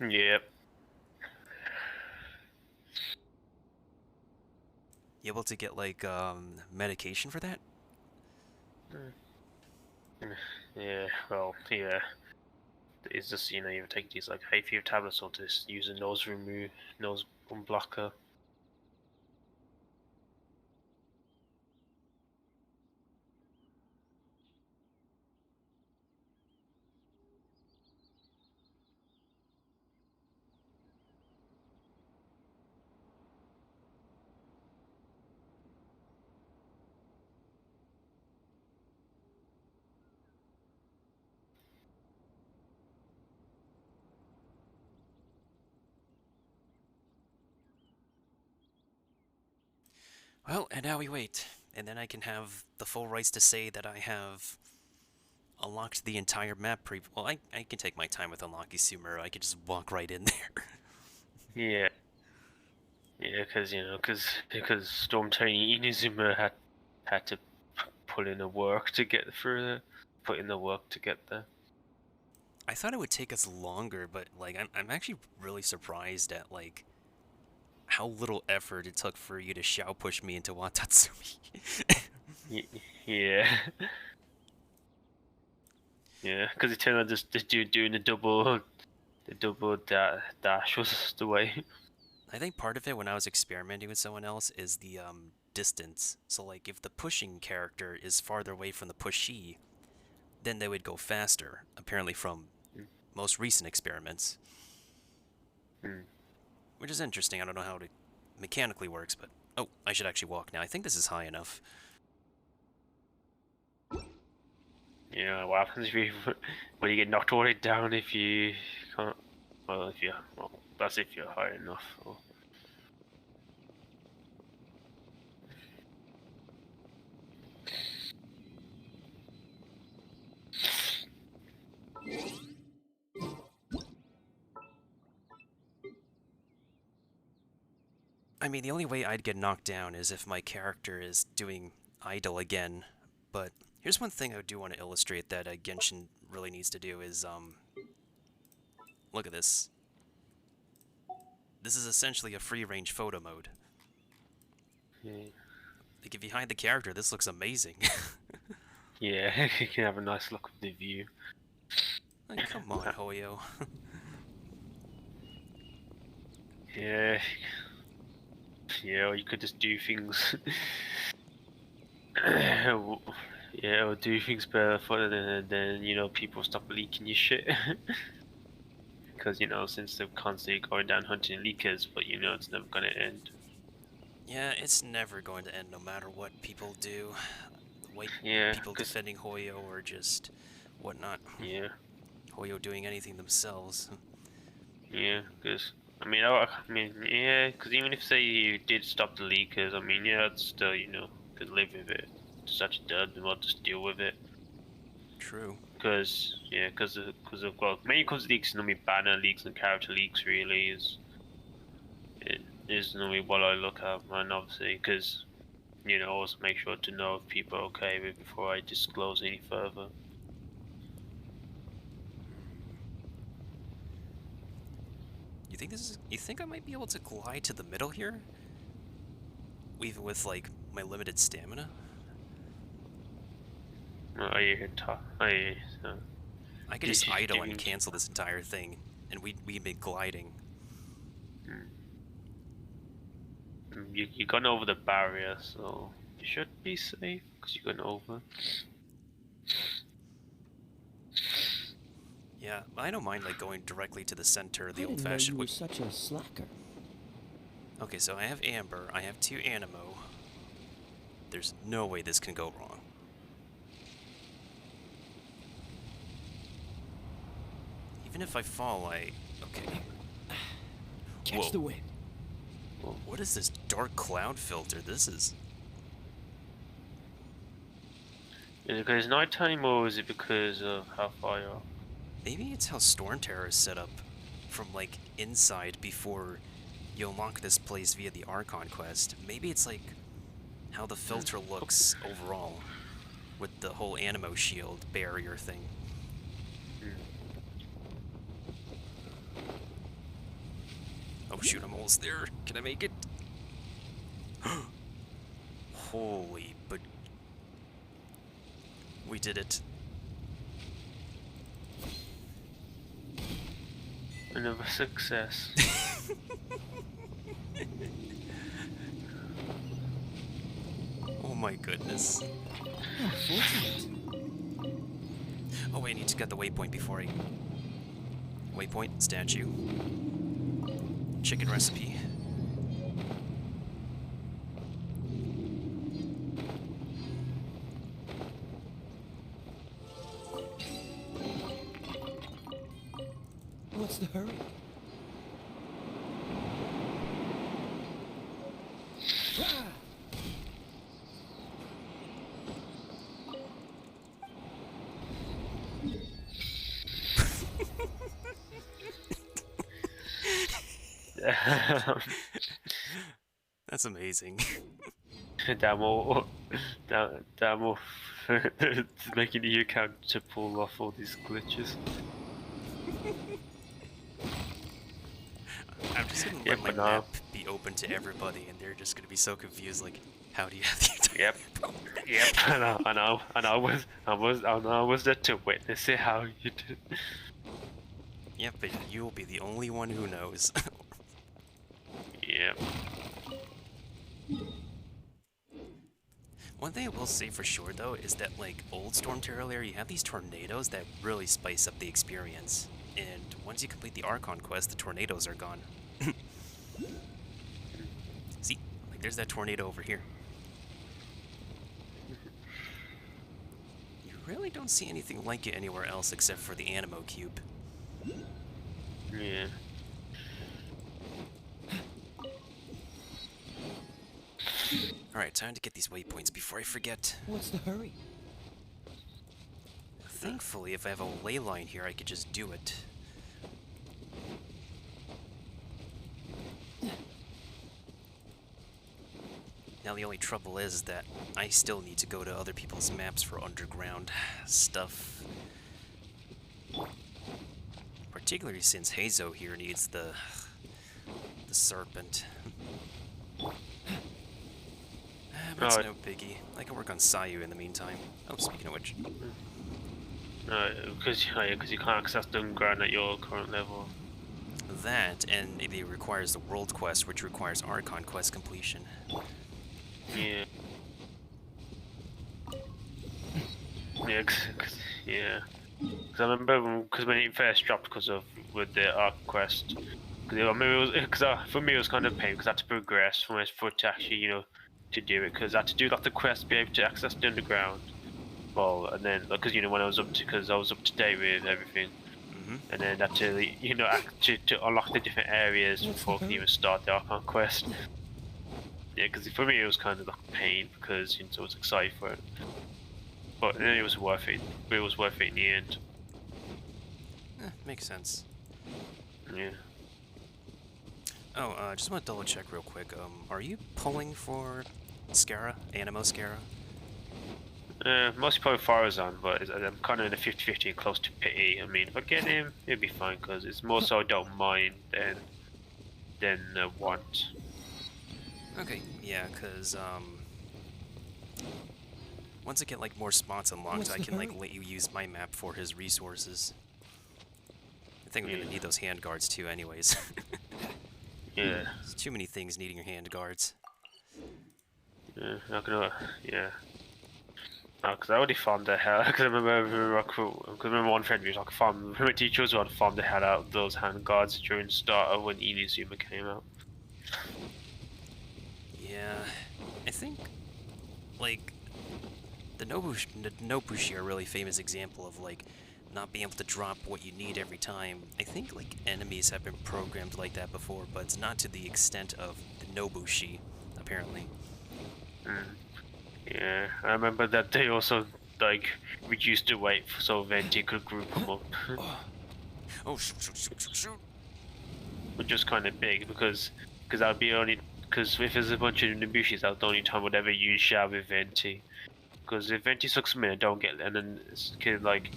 Yep. You able to get like medication for that? Yeah, well, yeah. It's just, you take these like hay fever tablets or just use a nose blocker. Well, and now we wait. And then I can have the full rights to say that I have unlocked the entire map well, I can take my time with unlocking Sumer. I can just walk right in there. Yeah. Yeah, because because Storm Tony Inazuma had to put in the work to get through there, put in the work to get there. I thought it would take us longer, but like I'm actually really surprised at like how little effort it took for you to Shao push me into Watatsumi. Yeah. Yeah, because it turned out just doing the double dash was the way. I think part of it when I was experimenting with someone else is the distance. So like if the pushing character is farther away from the pushee, then they would go faster, apparently from most recent experiments. Which is interesting. I don't know how it mechanically works, but oh, I should actually walk now. I think this is high enough. Yeah, what happens if you when you get knocked all the way down if you can't? Well, that's if you're high enough. Or... I mean, the only way I'd get knocked down is if my character is doing idle again. But here's one thing I do want to illustrate that Genshin really needs to do is, look at this. This is essentially a free-range photo mode. Yeah. Like, if you hide the character, this looks amazing. Yeah, you can have a nice look of the view. Like, come on, Hoyo. Yeah. Yeah, or you could just do things. Yeah, or do things better for then people stop leaking your shit. Because since they're constantly going down hunting leakers, but it's never gonna end. Yeah, it's never going to end no matter what people do. White people defending Hoyo or just whatnot. Yeah. Hoyo doing anything themselves. Yeah, because yeah, because even if say you did stop the leakers, it's still could live with it. It's such a dud, and we'll just deal with it. True. Because of many cause leaks, normally banner leaks and character leaks really is normally what I look at, and obviously because also make sure to know if people are okay with it before I disclose any further. You think I might be able to glide to the middle here? Even with like my limited stamina? I could just idle and cancel this entire thing, and we'd be gliding. You've gone over the barrier, so you should be safe because you've gone over. Yeah, I don't mind like going directly to the center the old-fashioned way. Such a slacker. Okay, so I have Amber, I have 2 Animo. There's no way this can go wrong. Even if I fall, okay. Catch the wind. What is this dark cloud filter? This is... Is it because nighttime or is it because of how far you are? Maybe it's how Storm Terror is set up from like inside before you unlock this place via the Archon quest. Maybe it's like how the filter looks overall with the whole Animo shield barrier thing. Oh shoot, I'm almost there. Can I make it? Holy, but... We did it. Another success. Oh my goodness. Oh wait, I need to get the waypoint before I... Waypoint, statue. Chicken recipe. What's the hurry? That's amazing. Damn all, damn all, making the account to pull off all these glitches. I'm just gonna Yep, let my I know. map be open to everybody, and they're just gonna be so confused. Like, how do you have the entire Yep. map open? Yep, I was there to witness it how you did. Yep, but you will be the only one who knows. Yep. One thing I will say for sure, though, is that, like, old Storm Terror, you have these tornadoes that really spice up the experience. And once you complete the Archon quest, the tornadoes are gone. See? Like, there's that tornado over here. You really don't see anything like it anywhere else except for the Animo Cube. Yeah. Alright, time to get these waypoints before I forget. What's the hurry? Thankfully, if I have a ley line here, I could just do it. Now the only trouble is that I still need to go to other people's maps for underground stuff. Particularly since Hazo here needs the serpent. But it's no biggie. I can work on Sayu in the meantime. Oh, speaking of which. Because you can't access the underground at your current level. That, and it requires the World Quest, which requires Archon Quest completion. Yeah. Yeah, yeah. Because I remember when it first dropped because of with the Arc Quest. For me it was kind of pain because I had to progress from it for it to actually to do it because I had to do like the quest to be able to access the underground. Well, and then because when I was up to date with everything, and then had to to unlock the different areas before I could even start the Archon Quest. Yeah, because for me it was kind of like a pain because I was excited for it, but then it was worth it. It was worth it in the end. Makes sense. Yeah. Oh, I just want to double check real quick. Are you pulling for Scara? Animo Scara? Mostly probably Farazan, but I'm kind of in a 50-50 close to Pity. I mean, if I get him, it'll be fine because it's more so I don't mind than want. Okay, yeah, because once I get like more spots unlocked, I can like let you use my map for his resources. I think we're gonna need those hand guards too, anyways. Yeah. There's too many things needing your hand guards. Yeah, not gonna. Yeah. Because I already farmed the hell. Because I remember one friend was like, my teacher was on farm the hell out of those hand guards during the start of when Inazuma came out. Yeah, I think like the Nobushi are a really famous example of like not being able to drop what you need every time. I think like enemies have been programmed like that before, but it's not to the extent of the Nobushi, apparently. Yeah, I remember that they also like reduced the weight so Venti could group them up. Oh, shoot. Which was kind of big because that'd be only because if there's a bunch of Nobushis, that's the only time I'd ever use Shao with Venti. Because if Venti sucks me and don't get, and then can like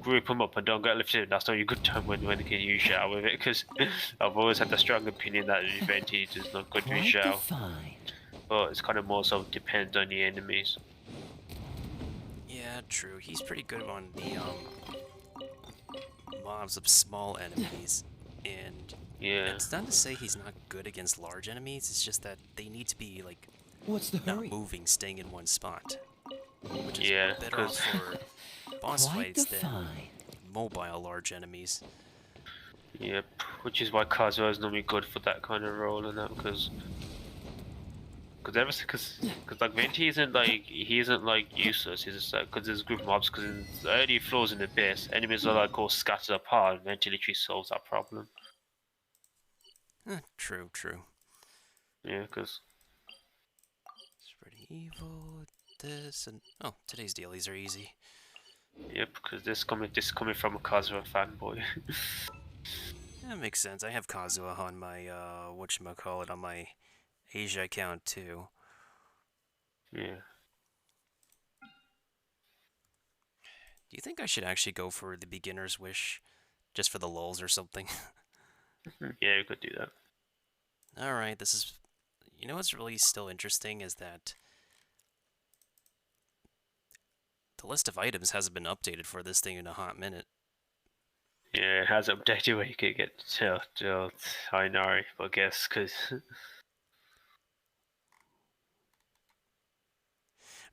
group them up and don't get lifted, that's the only good time when they can use Shao with it. Because I've always had the strong opinion that Venti is not good with Shao. But it's kind of more so depends on the enemies. Yeah, true. He's pretty good on the mobs of small enemies, and yeah, it's not to say he's not good against large enemies. It's just that they need to be like not moving, staying in one spot, which is better off for boss fights than mobile large enemies. Yep, which is why Kazuha is normally good for that kind of role and that because like Venti isn't like useless. He's just like because there's group mobs because in the early floors in the base, enemies are like all scattered apart. And Venti literally solves that problem. True. Yeah, because it's pretty evil. This and today's dailies are easy. Yep, because this coming from a Kazuha fanboy. That makes sense. I have Kazuha on my, whatchamacallit, on my Asia account too. Yeah. Do you think I should actually go for the beginner's wish? Just for the lulz or something? Yeah, you could do that. Alright, this is... You know what's really still interesting is that the list of items hasn't been updated for this thing in a hot minute. Yeah, it has updated where you could get to Inari, I guess, because...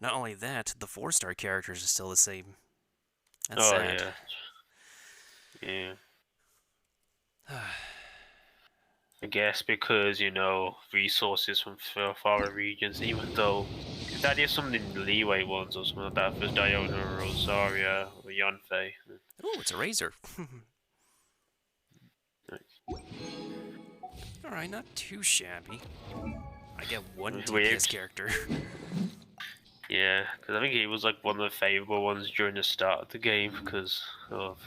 Not only that, the 4-star characters are still the same. That's Oh, sad. yeah. I guess because, you know, resources from far regions, even though if that is some of the leeway ones or something like that, for Diona or Rosaria or Yanfei. Oh, it's a razor. Alright, not too shabby. I get one DPS character. Yeah, because I think he was like one of the favorable ones during the start of the game because of,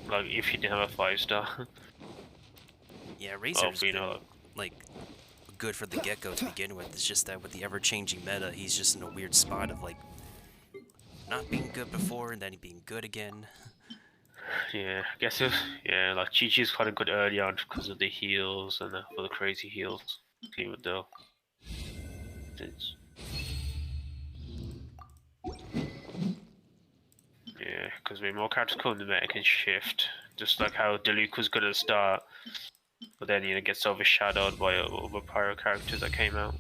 like, if you didn't have a 5-star. Yeah, Razor's been, like, good for the get-go to begin with. It's just that with the ever-changing meta, he's just in a weird spot of, like, not being good before and then being good again. Yeah, I guess yeah, like Chi-Chi's quite good early on because of the heals and for the crazy heals, even though it's... Yeah, because when more characters come, the meta can shift, just like how Diluc was good at the start. But then, you know, gets overshadowed by other pyro characters that came out.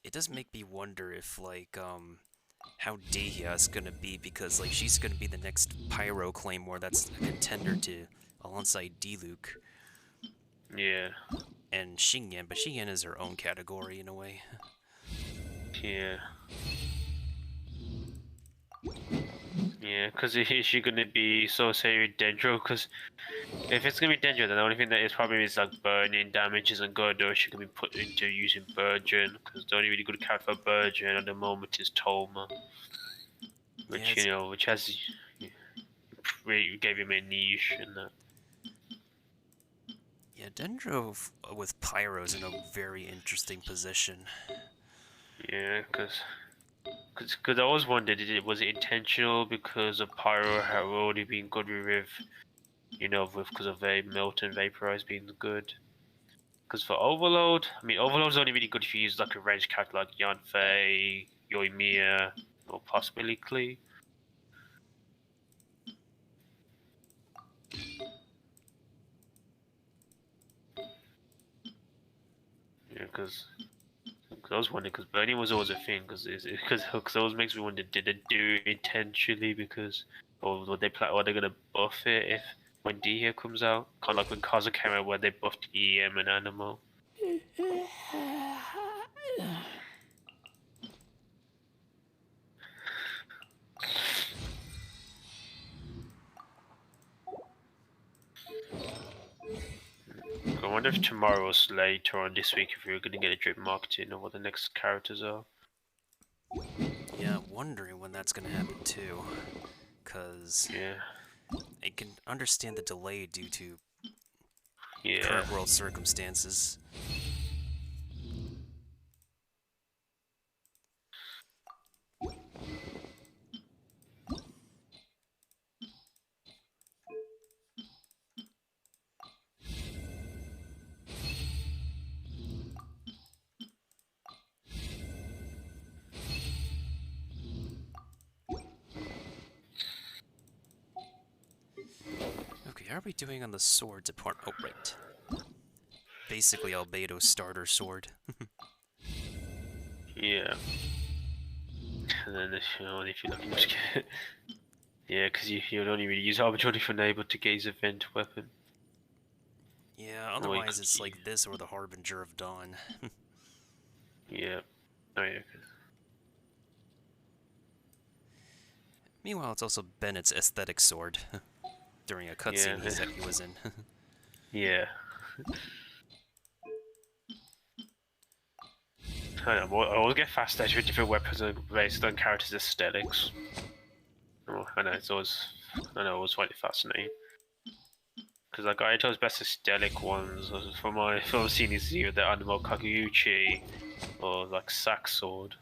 It does make me wonder if, like, how Dehya is gonna be, because, like, she's gonna be the next pyro claymore that's a contender to alongside Diluc. Yeah. And Xingyan, but Xingyan is her own category in a way. Yeah. Yeah, because is she gonna be so say Dendro? Because if it's gonna be Dendro, then the only thing that is probably is like burning damage isn't good, or she can be put into using Burgeon. Because the only really good character for Burgeon at the moment is Toma, which you know, which has really gave him a niche in that. Yeah, Dendro with Pyro's in a very interesting position. Yeah, because I always wondered, was it intentional because of Pyro had already been good with, you know, because of Melt and Vaporize being good. Because for Overload, I mean, Overload's only really good if you use like a ranged character like Yanfei, Yoimiya, or possibly Klee. Yeah, because I was wondering, because burning was always a thing, because it always makes me wonder, did they do it intentionally because, or would they are they gonna buff it if when Dehya comes out, kind of like when Kaza came out, where they buffed EM and Animal. I wonder if tomorrow or later on this week if we're gonna get a drip marketing or what the next characters are. Yeah, wondering when that's gonna happen too, cause I can understand the delay due to current world circumstances. Okay, how are we doing on the sword department? Oh, right. Basically, Albedo's starter sword. Yeah. And then if you look into it, yeah, because you'd only really use Arbitrary for Neighbor to get his event weapon. Yeah, otherwise it's like this or the Harbinger of Dawn. Yeah. Oh yeah. Meanwhile, it's also Bennett's aesthetic sword during a cutscene he was in. Yeah. I always get fascinated with different weapons based on characters' aesthetics. Oh, I know, it was quite fascinating. Because like Aito's best aesthetic ones, from what I've seen, is either the Animo Kaguchi or like Sax Sword.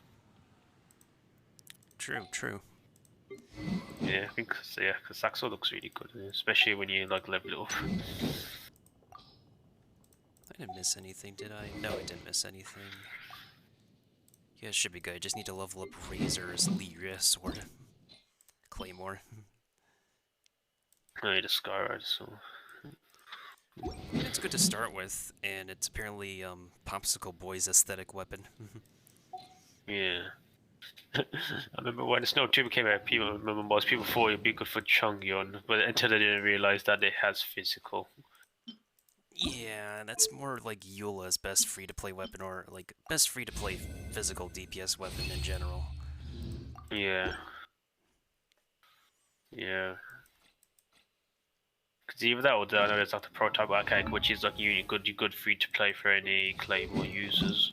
True, true. Yeah, I think because Sax Sword looks really good, especially when you like level it up. I didn't miss anything, did I? No, I didn't miss anything. Yeah, it should be good. I just need to level up Razor's Lyria sword. Claymore. I need a Skyride, so... It's good to start with, and it's apparently Popsicle Boy's aesthetic weapon. Yeah. I remember when Snow 2 came out, most people thought it'd be good for Chongyun, but until they didn't realize that it has physical. Yeah, that's more like Eula's best free-to-play weapon, or like best free-to-play physical DPS weapon in general. Yeah. Yeah. Because either that or I know there's like the prototype arcade, which is like good free to play for any Claymore users.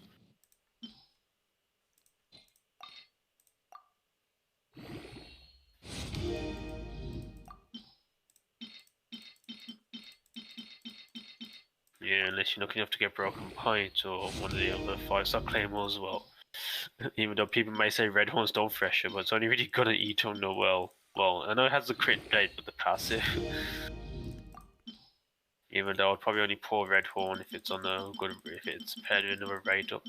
Yeah, unless you're lucky enough to get Broken Pint or one of the other 5-star Claymores as well. Even though people may say Red Horns don't fresher, but it's only really good at Ito Noel. Well, I know it has the crit blade, but the passive. Even though I'd probably only pour Red Horn if it's on a good, if it's paired with another raid up.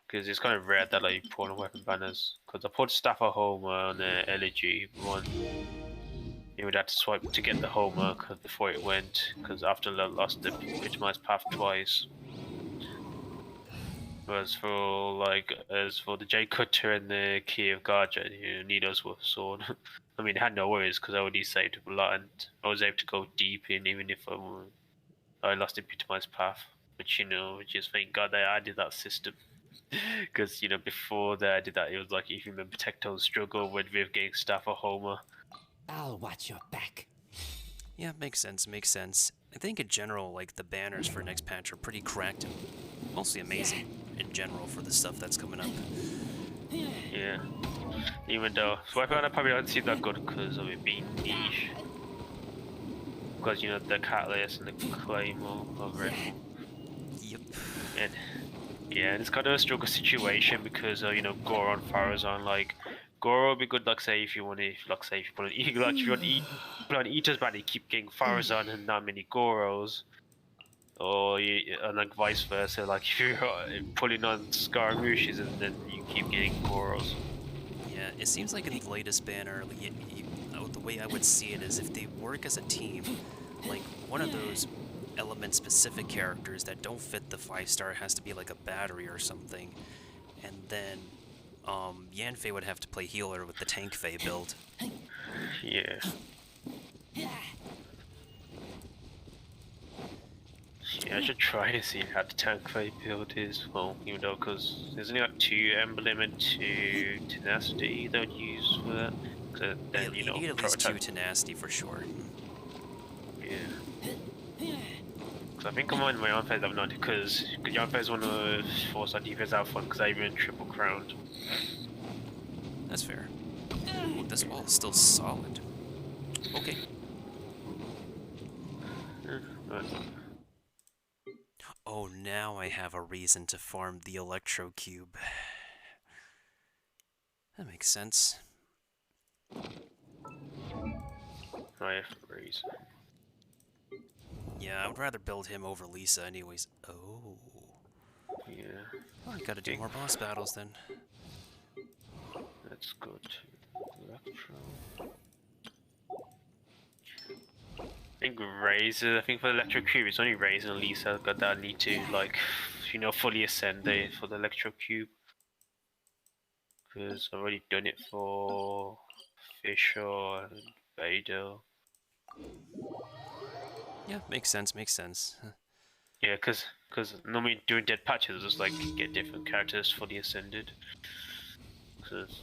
Because it's kind of rare that like you pour on weapon banners. Because I put Staff of Homer on the Elegy one. You would have to swipe to get the Homer before it went. Because after I lost the Epitomized Path twice. Whereas for the J Cutter and the Key of Garja, you need us with sword. I mean, I had no worries because I already saved a lot and I was able to go deep in even if I lost Epitomized Path. Which just thank God they added that system. Because before they did that, it was like if you remember Tecto's struggle with getting Staff of Homer. I'll watch your back. Yeah, makes sense, makes sense. I think in general, like, the banners for next patch are pretty cracked and mostly amazing in general for the stuff that's coming up. Yeah. Even though Swipe Out I probably don't see that good because of it being niche. Because the Catalyst and the Claymore of it. Yep. And yeah, and it's kind of a struggle situation because Goron, Farazan, like Goro would be good, like say if you want to, like say if you put an eagle, like if you want to put on Eater's body, keep getting Farazan and not many Goros, or and like vice versa, like if you're pulling on Scaramouches and then you keep getting Goros. Yeah, it seems like in the latest banner, the way I would see it is if they work as a team, like one of those element-specific characters that don't fit the 5-star has to be like a battery or something, and then Yanfei would have to play healer with the Tank Fei build. Yeah. Yeah, I should try and see how the Tank Fei build is. Well, even though, because there's only like 2 Emblem and 2 Tenacity they would use for that. Then, you need at least 2 Tenacity for sure. Yeah. Because I think I'm on my Yanfei level 90 because Yanfei is one of the 4-star defense alpha because I even triple crowned. That's fair. Ooh, this wall is still solid. Okay. Right. Oh, now I have a reason to farm the Electro Cube. That makes sense. I have a reason. Yeah, I would rather build him over Lisa anyways. Oh. Yeah. Oh, I gotta do more boss battles then. Let's go to Electro. I think Razor, I think for the Electro Cube, it's only Razor and Lisa that need to, like, fully ascend for the Electro Cube. Because I've already done it for Fisher and Vader. Yeah, makes sense, makes sense. Yeah, because normally during dead patches, just like get different characters fully ascended. Because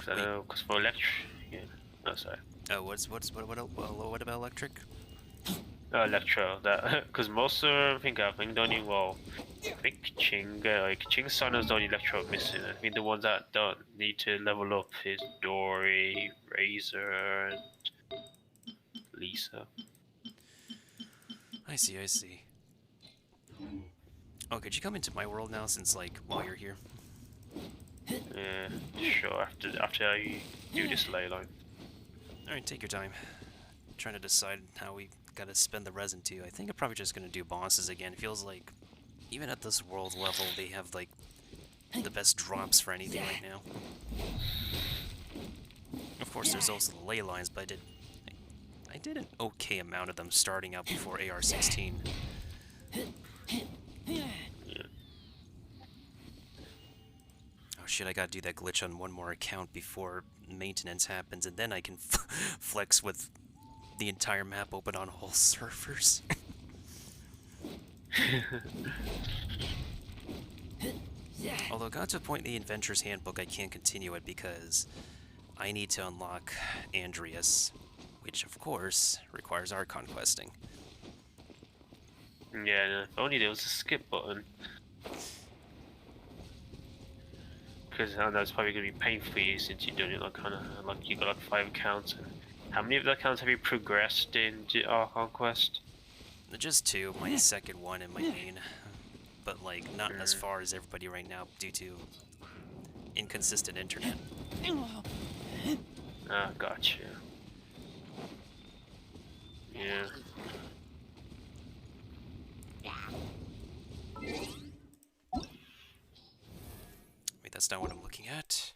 I know, because for Electro, yeah, no, sorry. Oh, what about Electric? Electro, that, because most of them, I think the only, well, I think Ching Sun is the only Electro missing. I think the ones that don't need to level up is Dory, Razor, and Lisa. I see, I see. Oh, could you come into my world now, since, like, while you're here? Yeah, sure. After I do this ley line. Alright, take your time. Trying to decide how we gotta spend the resin too. I think I'm probably just gonna do bosses again. It feels like, even at this world level, they have, like, the best drops for anything right now. Of course, there's also the ley lines, but I did an okay amount of them starting out before AR16. Oh shit, I gotta do that glitch on one more account before maintenance happens, and then I can flex with the entire map open on all servers. Although, got to a point in the Adventurer's Handbook, I can't continue it because I need to unlock Andreas, which, of course, requires Archon questing. Yeah, no, if only there was a skip button. Because I know it's probably going to be painful for you since you're doing it like kind of like you got like 5 accounts. And how many of the accounts have you progressed in Archon Quest? Just 2, my second one and my main. But, like, not as far as everybody right now due to inconsistent internet. Ah, gotcha. Yeah. Wait, that's not what I'm looking at.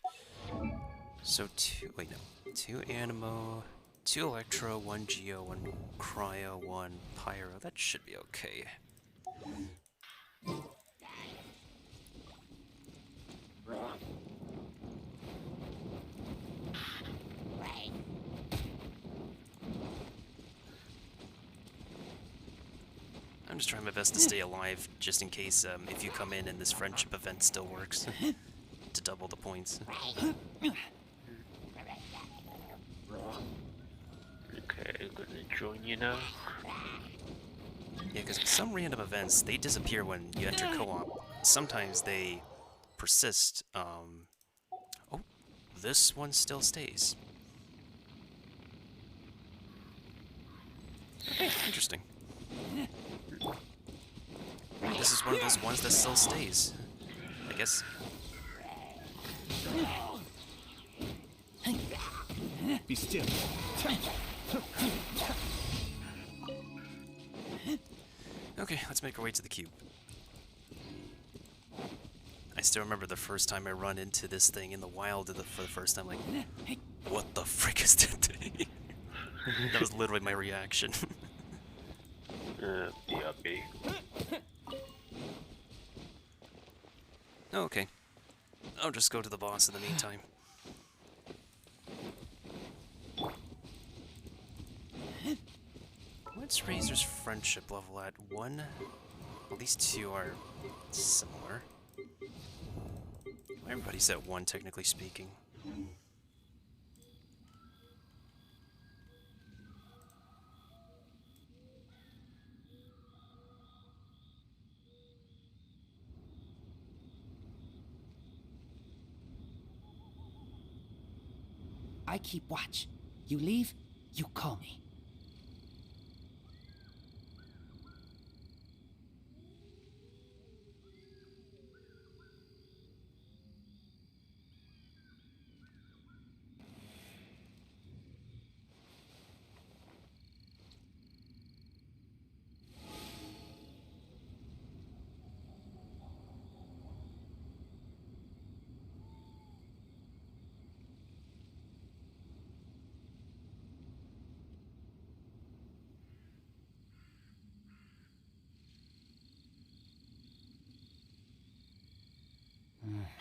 So 2, wait, no. 2 Animo, 2 Electro, 1 Geo, 1 Cryo, 1 Pyro. That should be okay. I'm just trying my best to stay alive, just in case if you come in and this friendship event still works, to double the points. Okay, I'm gonna join you now. Yeah, because some random events, they disappear when you enter co-op. Sometimes they persist. Oh, this one still stays. Okay, interesting. This is one of those ones that still stays. I guess. Be still. Okay, let's make our way to the cube. I still remember the first time I run into this thing in the wild for the first time, like, what the frick is that thing? That was literally my reaction. BRB. Oh, okay. I'll just go to the boss in the meantime. What's Razor's friendship level at? 1? Well, these two are similar. Everybody's at 1, technically speaking. I keep watch. You leave, you call me.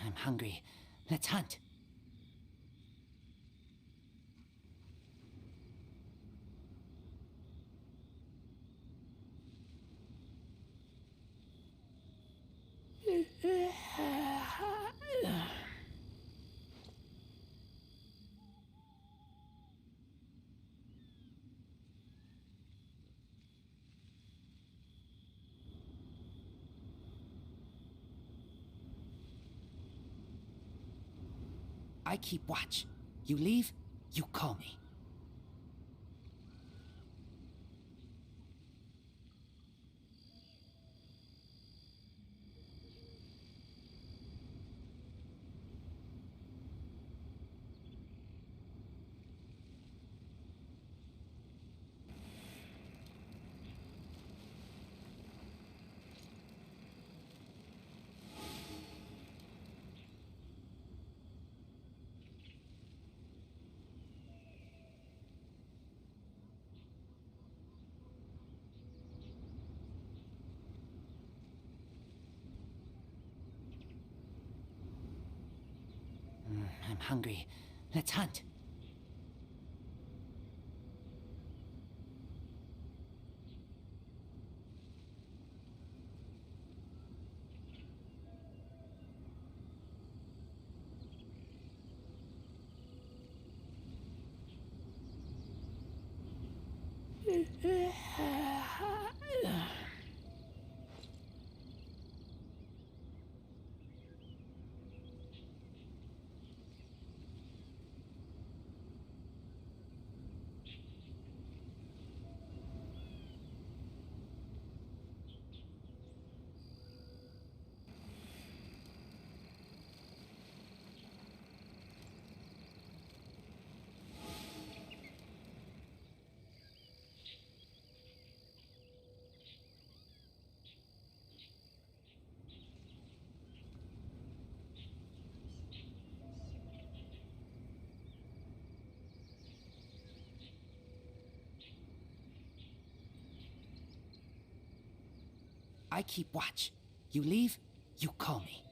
I'm hungry. Let's hunt. I keep watch. You leave, you call me. I'm hungry. Let's hunt. I keep watch. You leave, you call me.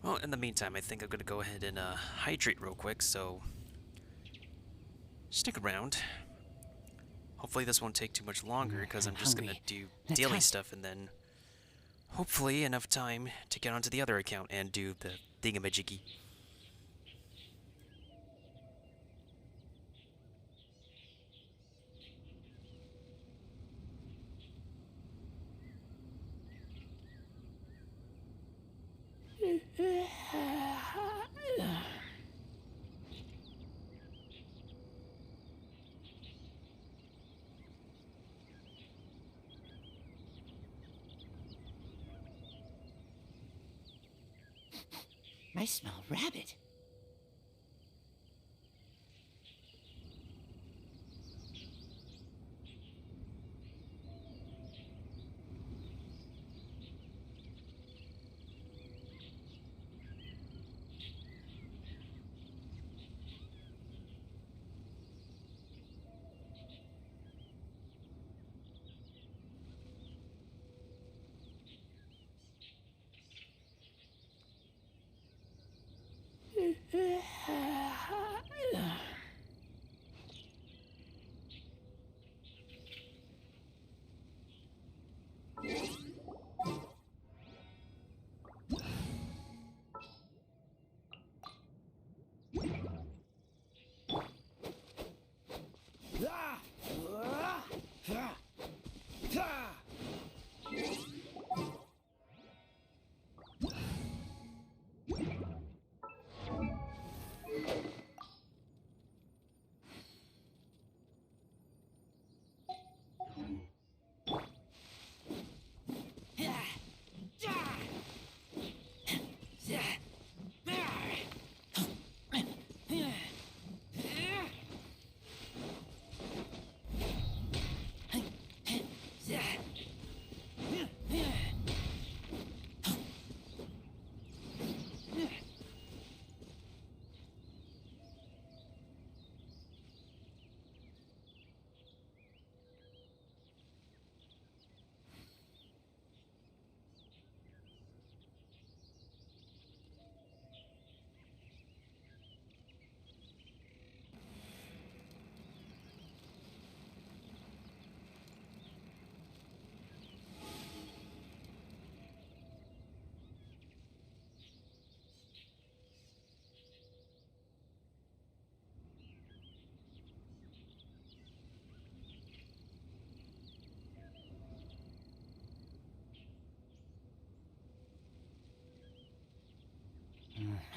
Well, in the meantime, I think I'm gonna go ahead and hydrate real quick, so stick around. Hopefully this won't take too much longer, because I'm just gonna do daily stuff and then hopefully enough time to get onto the other account and do the thingamajiggy. I smell rabbit.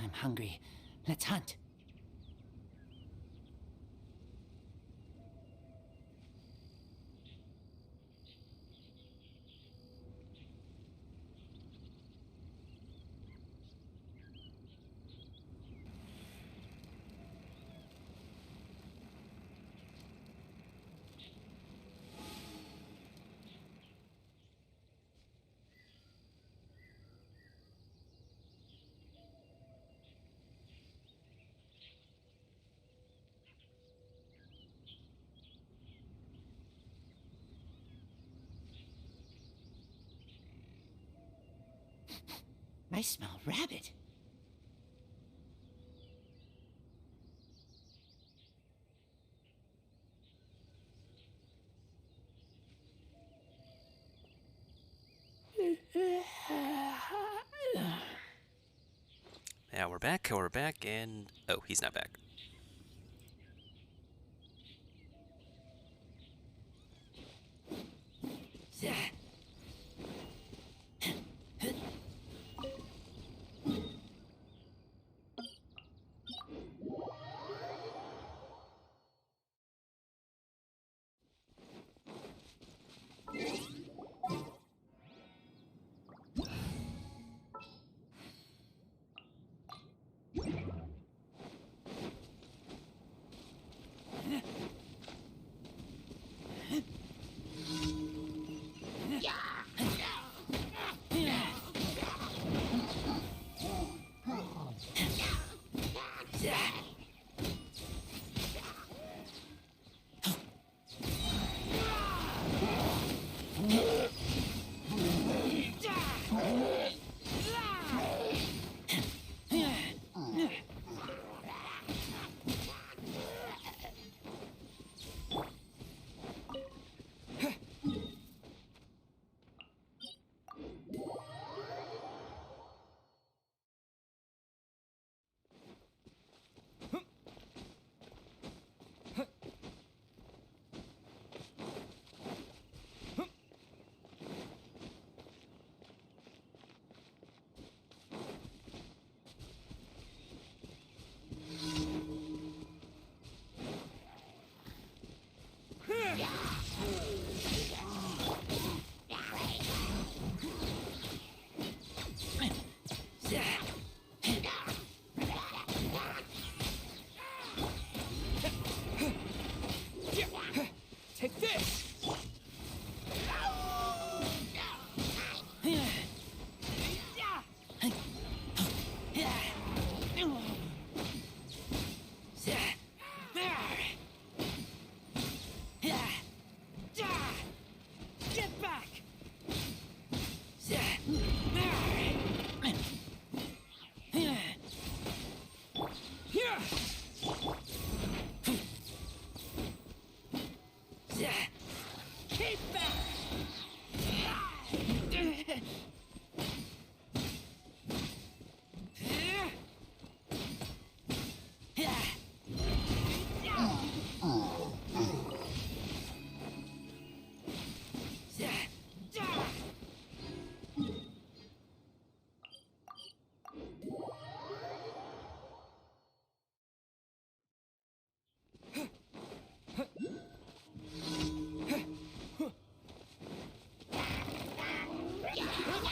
I'm hungry. Let's hunt. I smell rabbit. Yeah, we're back, and... Oh, he's not back. Take this! Get back! Keep back!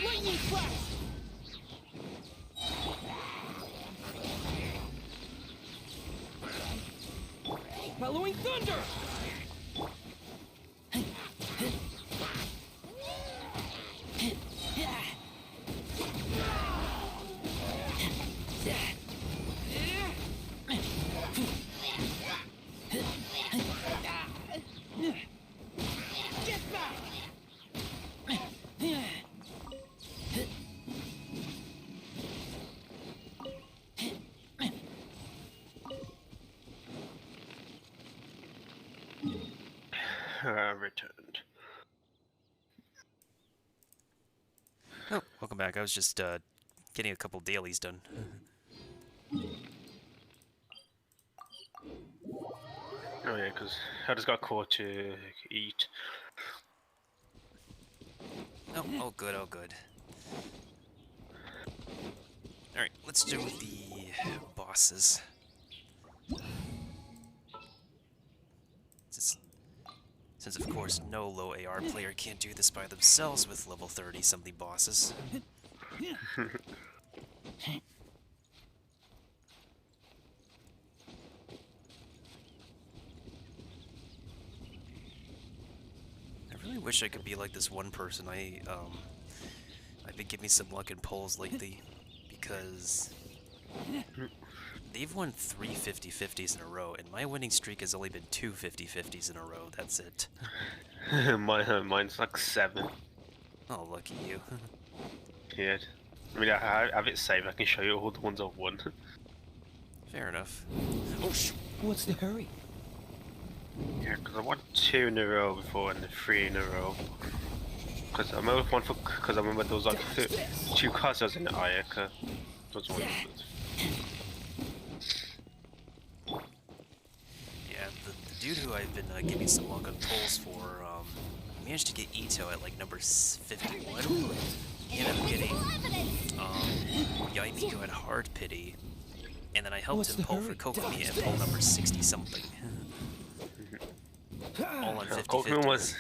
Lightning flash! Following thunder! Get back! Returned. Oh, welcome back. I was just, getting a couple dailies done. Oh yeah, because I just got caught to eat. Oh, good, oh, good. Alright, let's do the bosses. Since of course no low AR player can't do this by themselves with level 30 something bosses. I really wish I could be like this one person. I've been giving some luck in polls lately because they've won 3 50-50s in a row, and my winning streak has only been 2 50-50s in a row. That's it. Mine's like 7. Oh, lucky you. Yeah. I mean, I have it saved. I can show you all the ones I've won. Fair enough. Oh, What's the hurry? Yeah, because I won 2 in a row before and 3 in a row. Because I remember because I remember there was like 2 cars I was in the Ayaka. That's one of those. Yeah, the dude who I've been giving some luck on pulls for, managed to get Ito at like number 51. He ended up getting Yaimiko at Hard Pity, and then I helped him pull for Kokomi at pull number 60 something. All on 50. Kokomi was.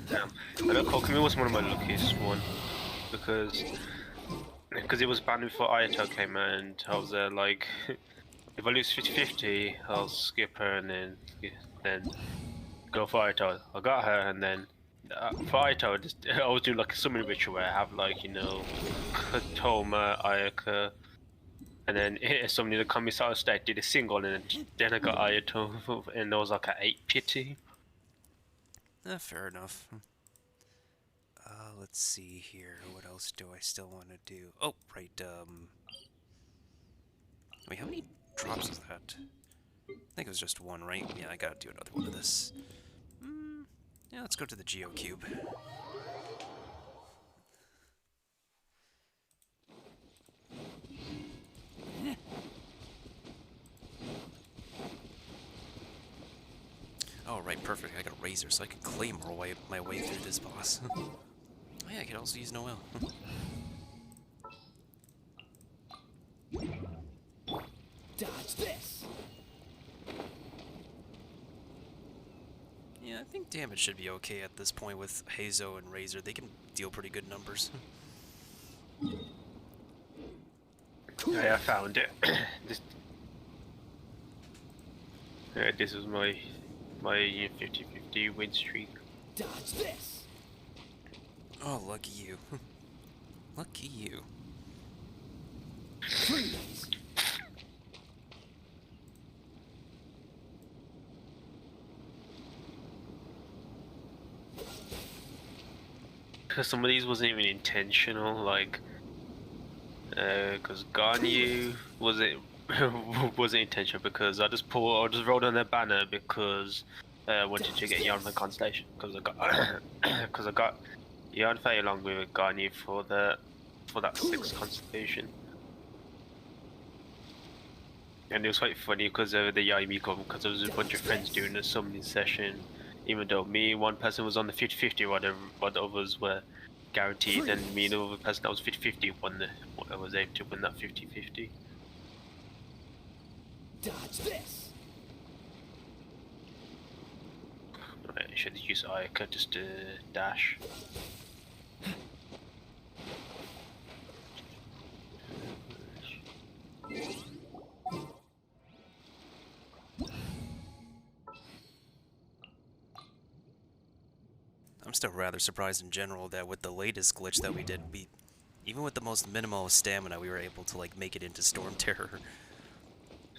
Damn. I know Kokomi was one of my luckiest one because it was banned before Ayato came out, and I was there like, if I lose 50-50, I'll skip her and then go for Ayato. I got her, and then for Ayato, I always do like a summon ritual where I have like, you know, Katoma, Ayaka, and then somebody in the Kamisawa state did a single, and then I got Ayato, and there was like an 8 pity. Fair enough. Let's see here. What else do I still want to do? Oh, right. Wait, how many drops is that? I think it was just one, right? Yeah, I gotta do another one of this. Yeah, let's go to the Geo Cube. Oh, right, perfect. I got a razor, so I can claymore my way through this boss. Oh yeah, I could also use Noel. Dodge this. Yeah, I think damage should be okay at this point with Hazo and Razor. They can deal pretty good numbers. Yeah, I found it. This was my 50-50 win streak. Dodge this. Oh, lucky you. Lucky you. Freeze. Because some of these wasn't even intentional, like, because Ganyu wasn't intentional because I just rolled on their banner because I wanted to get Yarn from Constellation because I got Yarn Fei along with Ganyu for that 6th Constellation. And it was quite funny because of the Yaimiko, because there was a bunch of friends doing a summoning session, even though one person was on the 50-50 while the others were guaranteed, and me and the other person that was 50-50 was able to win that 50-50. Dodge this. Right, I should use Ayaka just to dash. I'm still rather surprised in general that with the latest glitch that we did, even with the most minimal stamina, we were able to like make it into Storm Terror.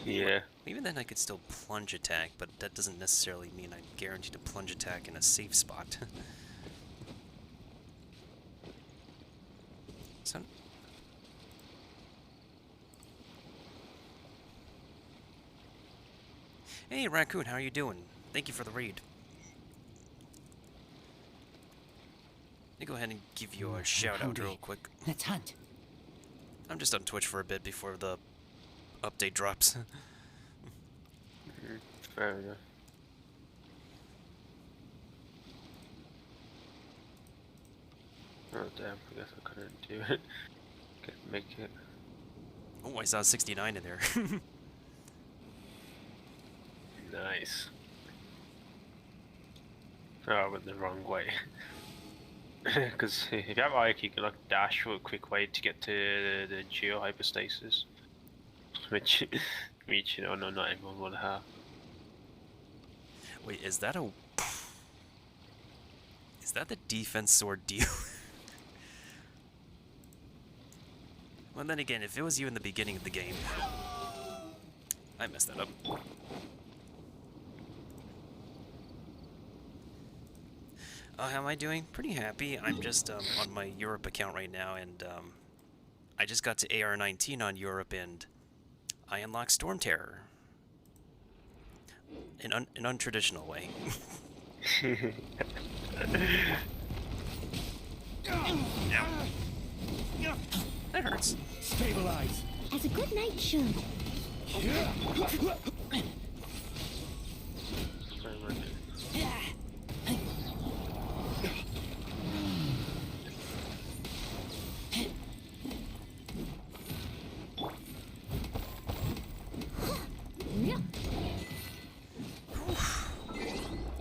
Yeah. Even then I could still plunge attack, but that doesn't necessarily mean I'm guaranteed to plunge attack in a safe spot. So... Hey Raccoon, how are you doing? Thank you for the raid. Let me go ahead and give you a shout out real quick. Let's hunt. I'm just on Twitch for a bit before the update drops. Fair enough. Oh damn, I guess I couldn't do it. Can't make it. Oh, I saw 69 in there. Nice. Oh, I went the wrong way. Because if you have Ike, you can like dash for a quick way to get to the Geo Hyperstasis. Which you know, not everyone will have. Wait, is that a... Is that the defense sword deal? Well, then again, if it was you in the beginning of the game... I messed that up. How am I doing? Pretty happy. I'm just on my Europe account right now, and I just got to AR19 on Europe and I unlocked Storm Terror. In an untraditional way. That hurts. Stabilize. As a good knight should.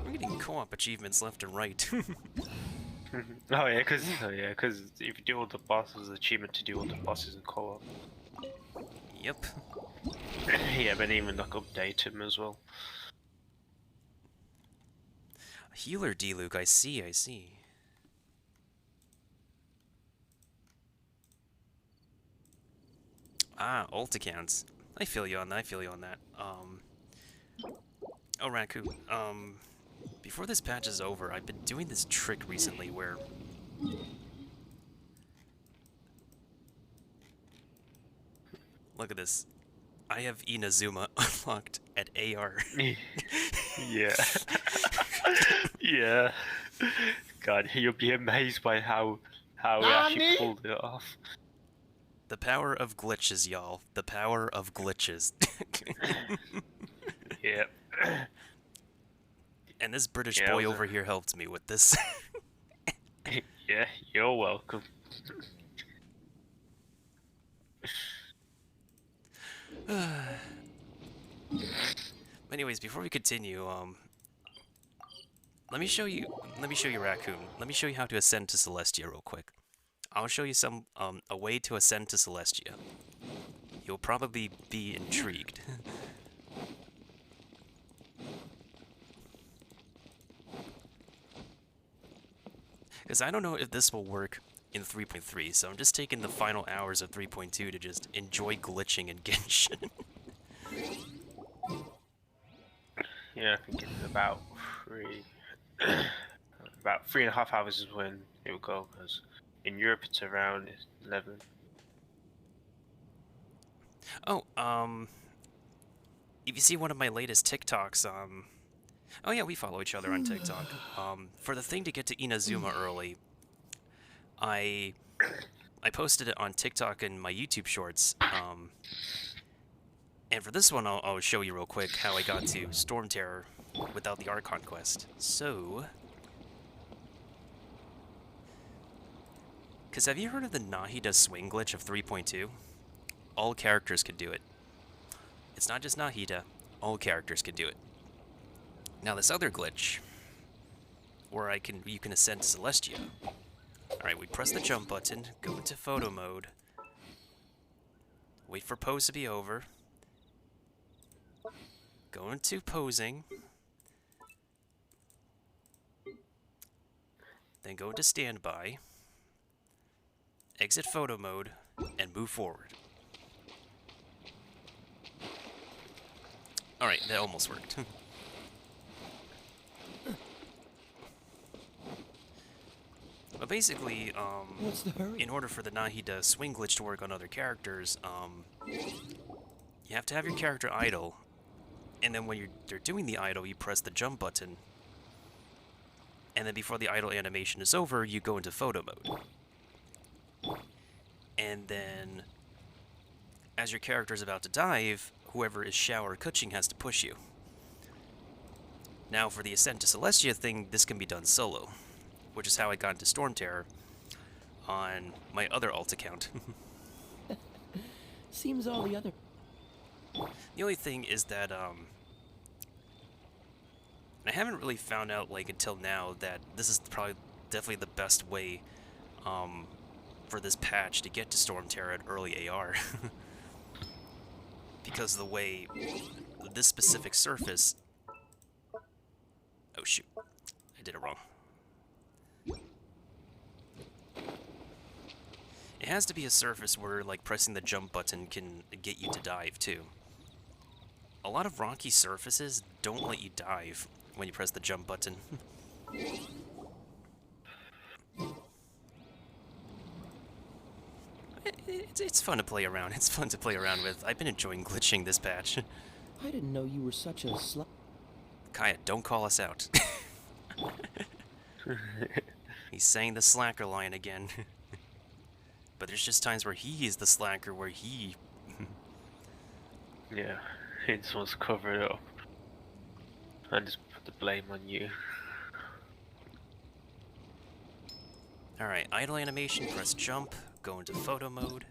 I'm getting co-op achievements left and right. Oh yeah, because if you do all the bosses, achievement to do all the bosses in co-op. Yep. Yeah, but even like update him as well. Healer D-Luke, I see, I see. Ah, ult accounts. I feel you on that, I feel you on that. Oh, Raku, before this patch is over, I've been doing this trick recently where... Look at this. I have Inazuma unlocked at AR. Yeah. Yeah. God, you'll be amazed by how he actually pulled it off. The power of glitches, y'all. The power of glitches. Yep. And this British boy over here helped me with this. Yeah, you're welcome. Anyways, before we continue, let me show you Raccoon. Let me show you how to ascend to Celestia real quick. I'll show you a way to ascend to Celestia. You'll probably be intrigued. Because I don't know if this will work in 3.3, so I'm just taking the final hours of 3.2 to just enjoy glitching in Genshin. Yeah, I think it's about about 3.5 hours is when it will go, because in Europe it's around 11. Oh, if you see one of my latest TikToks, oh yeah, we follow each other on TikTok. For the thing to get to Inazuma early, I posted it on TikTok and my YouTube shorts. And for this one, I'll show you real quick how I got to Storm Terror without the Archon quest. So, because have you heard of the Nahida swing glitch of 3.2? All characters can do it. It's not just Nahida, all characters can do it. Now this other glitch, where you can ascend to Celestia. Alright, we press the jump button, go into photo mode, wait for pose to be over, go into posing, then go into standby, exit photo mode, and move forward. Alright, that almost worked. But basically, What's the hurry? in order for the Nahida swing glitch to work on other characters, you have to have your character idle, and then when they're doing the idle, you press the jump button, and then before the idle animation is over, you go into photo mode. And then, as your character is about to dive, whoever is shower or Kuching has to push you. Now, for the Ascent to Celestia thing, this can be done solo, which is how I got into Storm Terror on my other alt account. Seems all the other... The only thing is that, I haven't really found out, like, until now that this is probably definitely the best way, for this patch to get to Storm Terror at early AR. Because of the way this specific surface... Oh shoot, I did it wrong. It has to be a surface where, like, pressing the jump button can get you to dive, too. A lot of rocky surfaces don't let you dive when you press the jump button. It's fun to play around. It's fun to play around with. I've been enjoying glitching this patch. I didn't know you were such a Kaya, don't call us out. He's saying the slacker line again. But there's just times where he is the slacker, where he... Yeah, he just wants to cover it up. And just put the blame on you. Alright, idle animation, press jump, go into photo mode,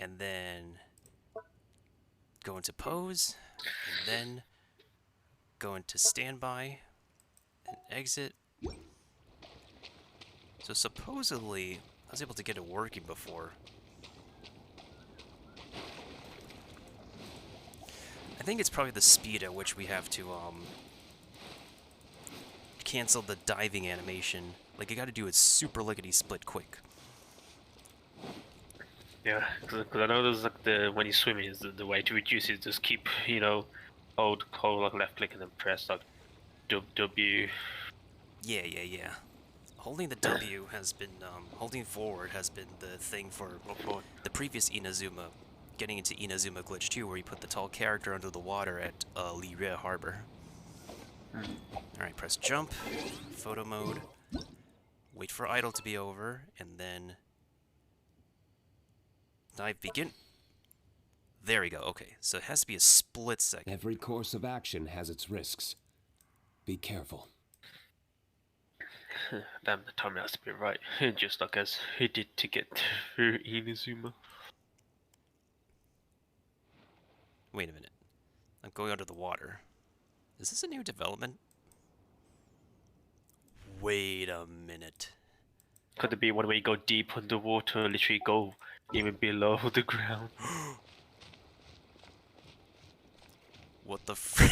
and then go into pose, and then go into standby, and exit. So supposedly, I was able to get it working before. I think it's probably the speed at which we have to, cancel the diving animation. Like, you gotta do it super lickety-split quick. Yeah, because I know there's like when you're swimming, is the way to reduce it, just keep, hold like left click and then press like W. Yeah. Holding the W has been, holding forward has been the thing for the previous Inazuma, getting into Inazuma Glitch 2, where you put the tall character under the water at Liyue Harbor. Alright, press jump, photo mode, wait for idle to be over, and then dive begin. There we go, okay. So it has to be a split second. Every course of action has its risks. Be careful. Damn, the timing has to be right, just like as he did to get through Inazuma. Wait a minute. I'm going under the water. Is this a new development? Wait a minute. Could it be one where you go deep underwater, literally go even below the ground? What the frick?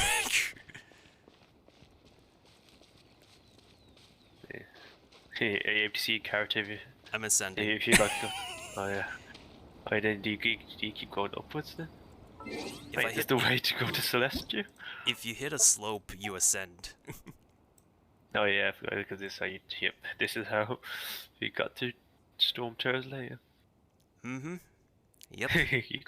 Are you able to see your character? I'm ascending. If you like the... Oh yeah. Oh, then do you keep going upwards then? Wait, is the way to go to Celestia? If you hit a slope, you ascend. Oh yeah, because this is how you... Yep, this is how we got to Storm Terror's lair. Mm-hmm. Yep. you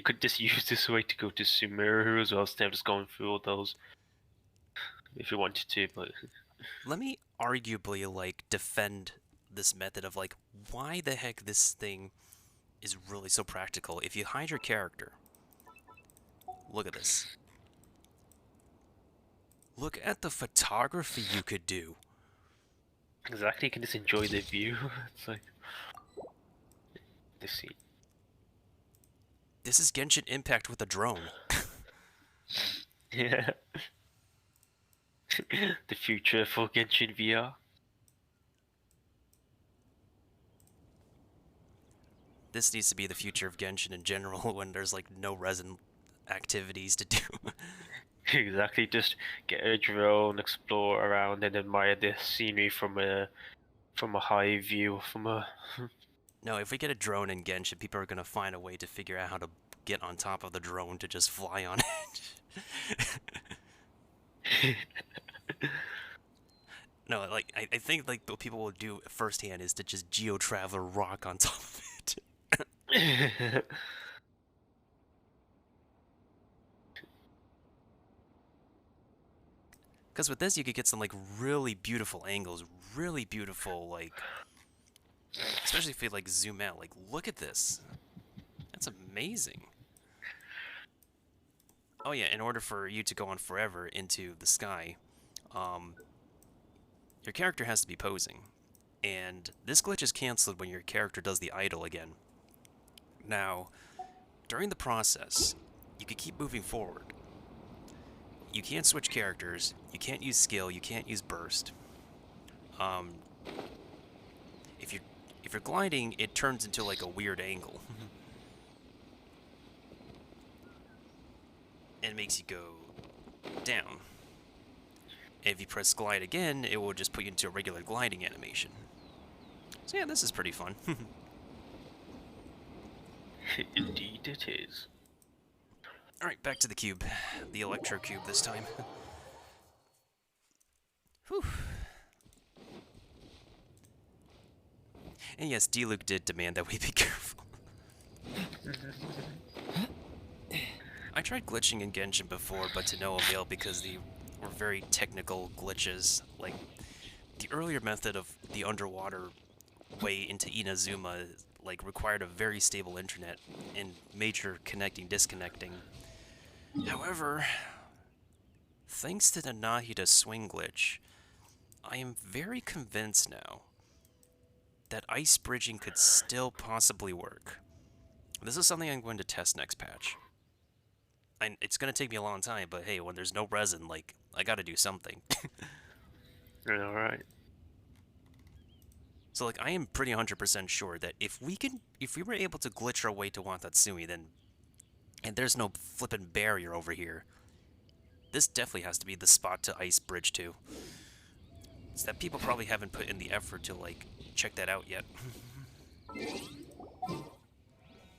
could just use this way to go to Sumeru as well, instead of just going through all those. If you wanted to, but... Let me arguably, like, defend this method of, like, why the heck this thing is really so practical. If you hide your character, look at this. Look at the photography you could do. Exactly, you can just enjoy the view. It's like... the scene. This is Genshin Impact with a drone. Yeah. The future for Genshin VR. This needs to be the future of Genshin in general when there's like no resin activities to do. Exactly, just get a drone, explore around, and admire the scenery from a high view. No, if we get a drone in Genshin, people are gonna find a way to figure out how to get on top of the drone to just fly on it. No, like I think like what people will do firsthand is to just geo-traveler rock on top of it. Because with this, you could get some like really beautiful angles, really beautiful like, especially if you like zoom out. Like, look at this. That's amazing. Oh yeah, in order for you to go on forever into the sky, your character has to be posing. And this glitch is cancelled when your character does the idle again. Now, during the process, you can keep moving forward. You can't switch characters, you can't use skill, you can't use burst. If you're gliding, it turns into like a weird angle. And it makes you go down. And if you press glide again, it will just put you into a regular gliding animation. So yeah, this is pretty fun. Indeed it is. Alright, back to the cube. The electro cube this time. Whew. And yes, D-Luke did demand that we be careful. I tried glitching in Genshin before, but to no avail because they were very technical glitches. Like, the earlier method of the underwater way into Inazuma like required a very stable internet and major connecting disconnecting. However, thanks to the Nahida swing glitch, I am very convinced now that ice bridging could still possibly work. This is something I'm going to test next patch. It's going to take me a long time, but hey, when there's no resin, like, I gotta do something. Alright. So, like, I am pretty 100% sure that if we were able to glitch our way to Watatsumi, then, and there's no flippin' barrier over here, this definitely has to be the spot to ice bridge to. It's that people probably haven't put in the effort to, like, check that out yet.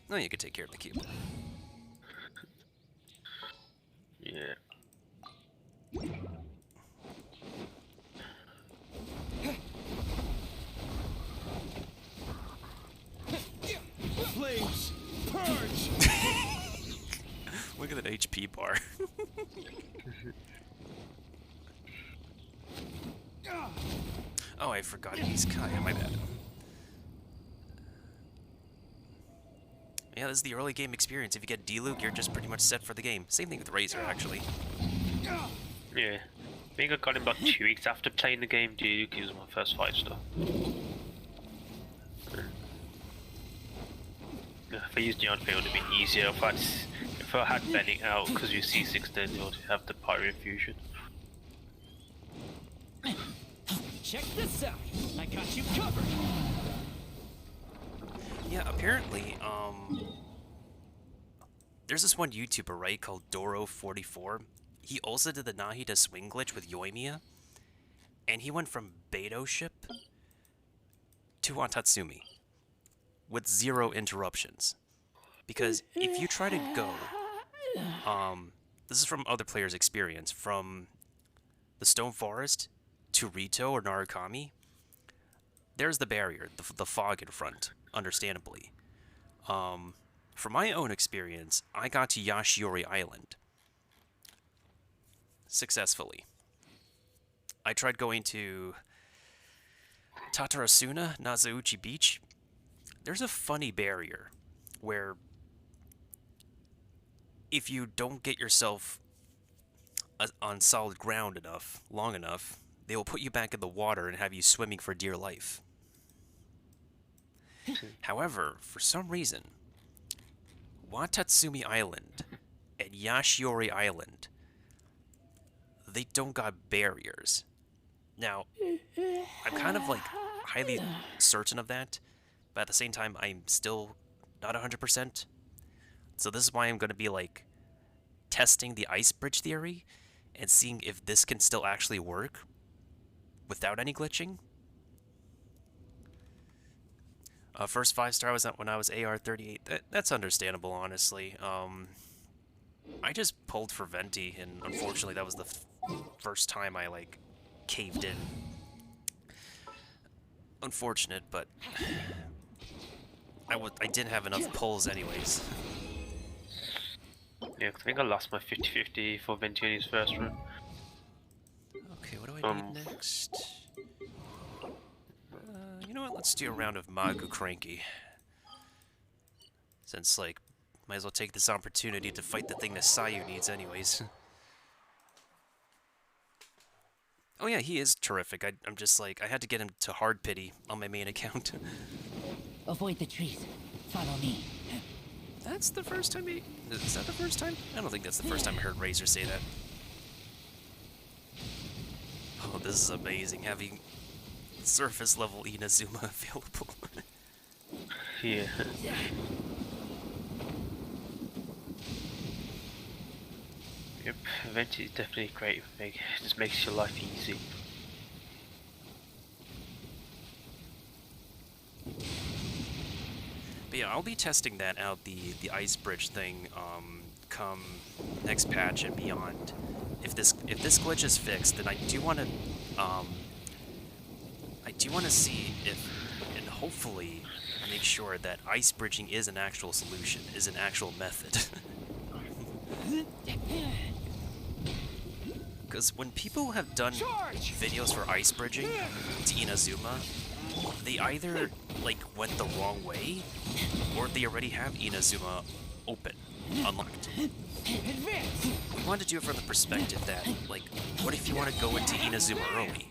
No, you could take care of the cube. Yeah. Flames! Purge! Look at that HP bar. Oh, I forgot he's Kaya, my bad. Yeah, this is the early game experience. If you get D-Luke, you're just pretty much set for the game. Same thing with Razor, actually. Yeah. I think I got him about 2 weeks after playing the game. Duke was my first 5-star. If I used Neon, it would have been easier. If I had Bending out, because you C6, then it would have the Pyro Infusion. Check this out. I got you covered. Yeah, apparently, there's this one YouTuber, right, called Doro44. He also did the Nahida swing glitch with Yoimiya, and he went from Beto ship to Watatsumi with 0 interruptions. Because if you try to go, this is from other players' experience, from the Stone Forest to Rito or Narukami, there's the barrier, the fog in front, understandably. From my own experience, I got to Yashiori Island successfully. I tried going to Tatarasuna, Nazauchi Beach. There's a funny barrier where if you don't get yourself on solid ground enough, long enough, they will put you back in the water and have you swimming for dear life. However, for some reason, Watatsumi Island and Yashiori Island, they don't got barriers. Now, I'm kind of like highly certain of that, but at the same time, I'm still not 100%. So this is why I'm going to be like testing the ice bridge theory and seeing if this can still actually work without any glitching. First 5-star was when I was AR38. That's understandable, honestly. I just pulled for Venti, and unfortunately that was the first time I, like, caved in. Unfortunate, but I didn't have enough pulls anyways. Yeah, I think I lost my 50-50 for Venti in his first run. Okay, what do I need next? You know what, let's do a round of Magu Cranky. Since, like, might as well take this opportunity to fight the thing that Sayu needs anyways. Oh yeah, he is terrific. I'm just like, I had to get him to hard pity on my main account. Avoid the trees. Follow me. That's the first time he... Is that the first time? I don't think that's the first time I heard Razor say that. Oh, this is amazing, having surface level Inazuma available. Yeah. Yep, Venti is definitely great. It just makes your life easy. But yeah, I'll be testing that out, the ice bridge thing, come next patch and beyond. If this glitch is fixed, then I do want to see if, and hopefully make sure that ice bridging is an actual solution, is an actual method. Because when people have done videos for ice bridging to Inazuma, they either like went the wrong way, or they already have Inazuma open, unlocked. We wanted to do it from the perspective that, like, what if you want to go into Inazuma early?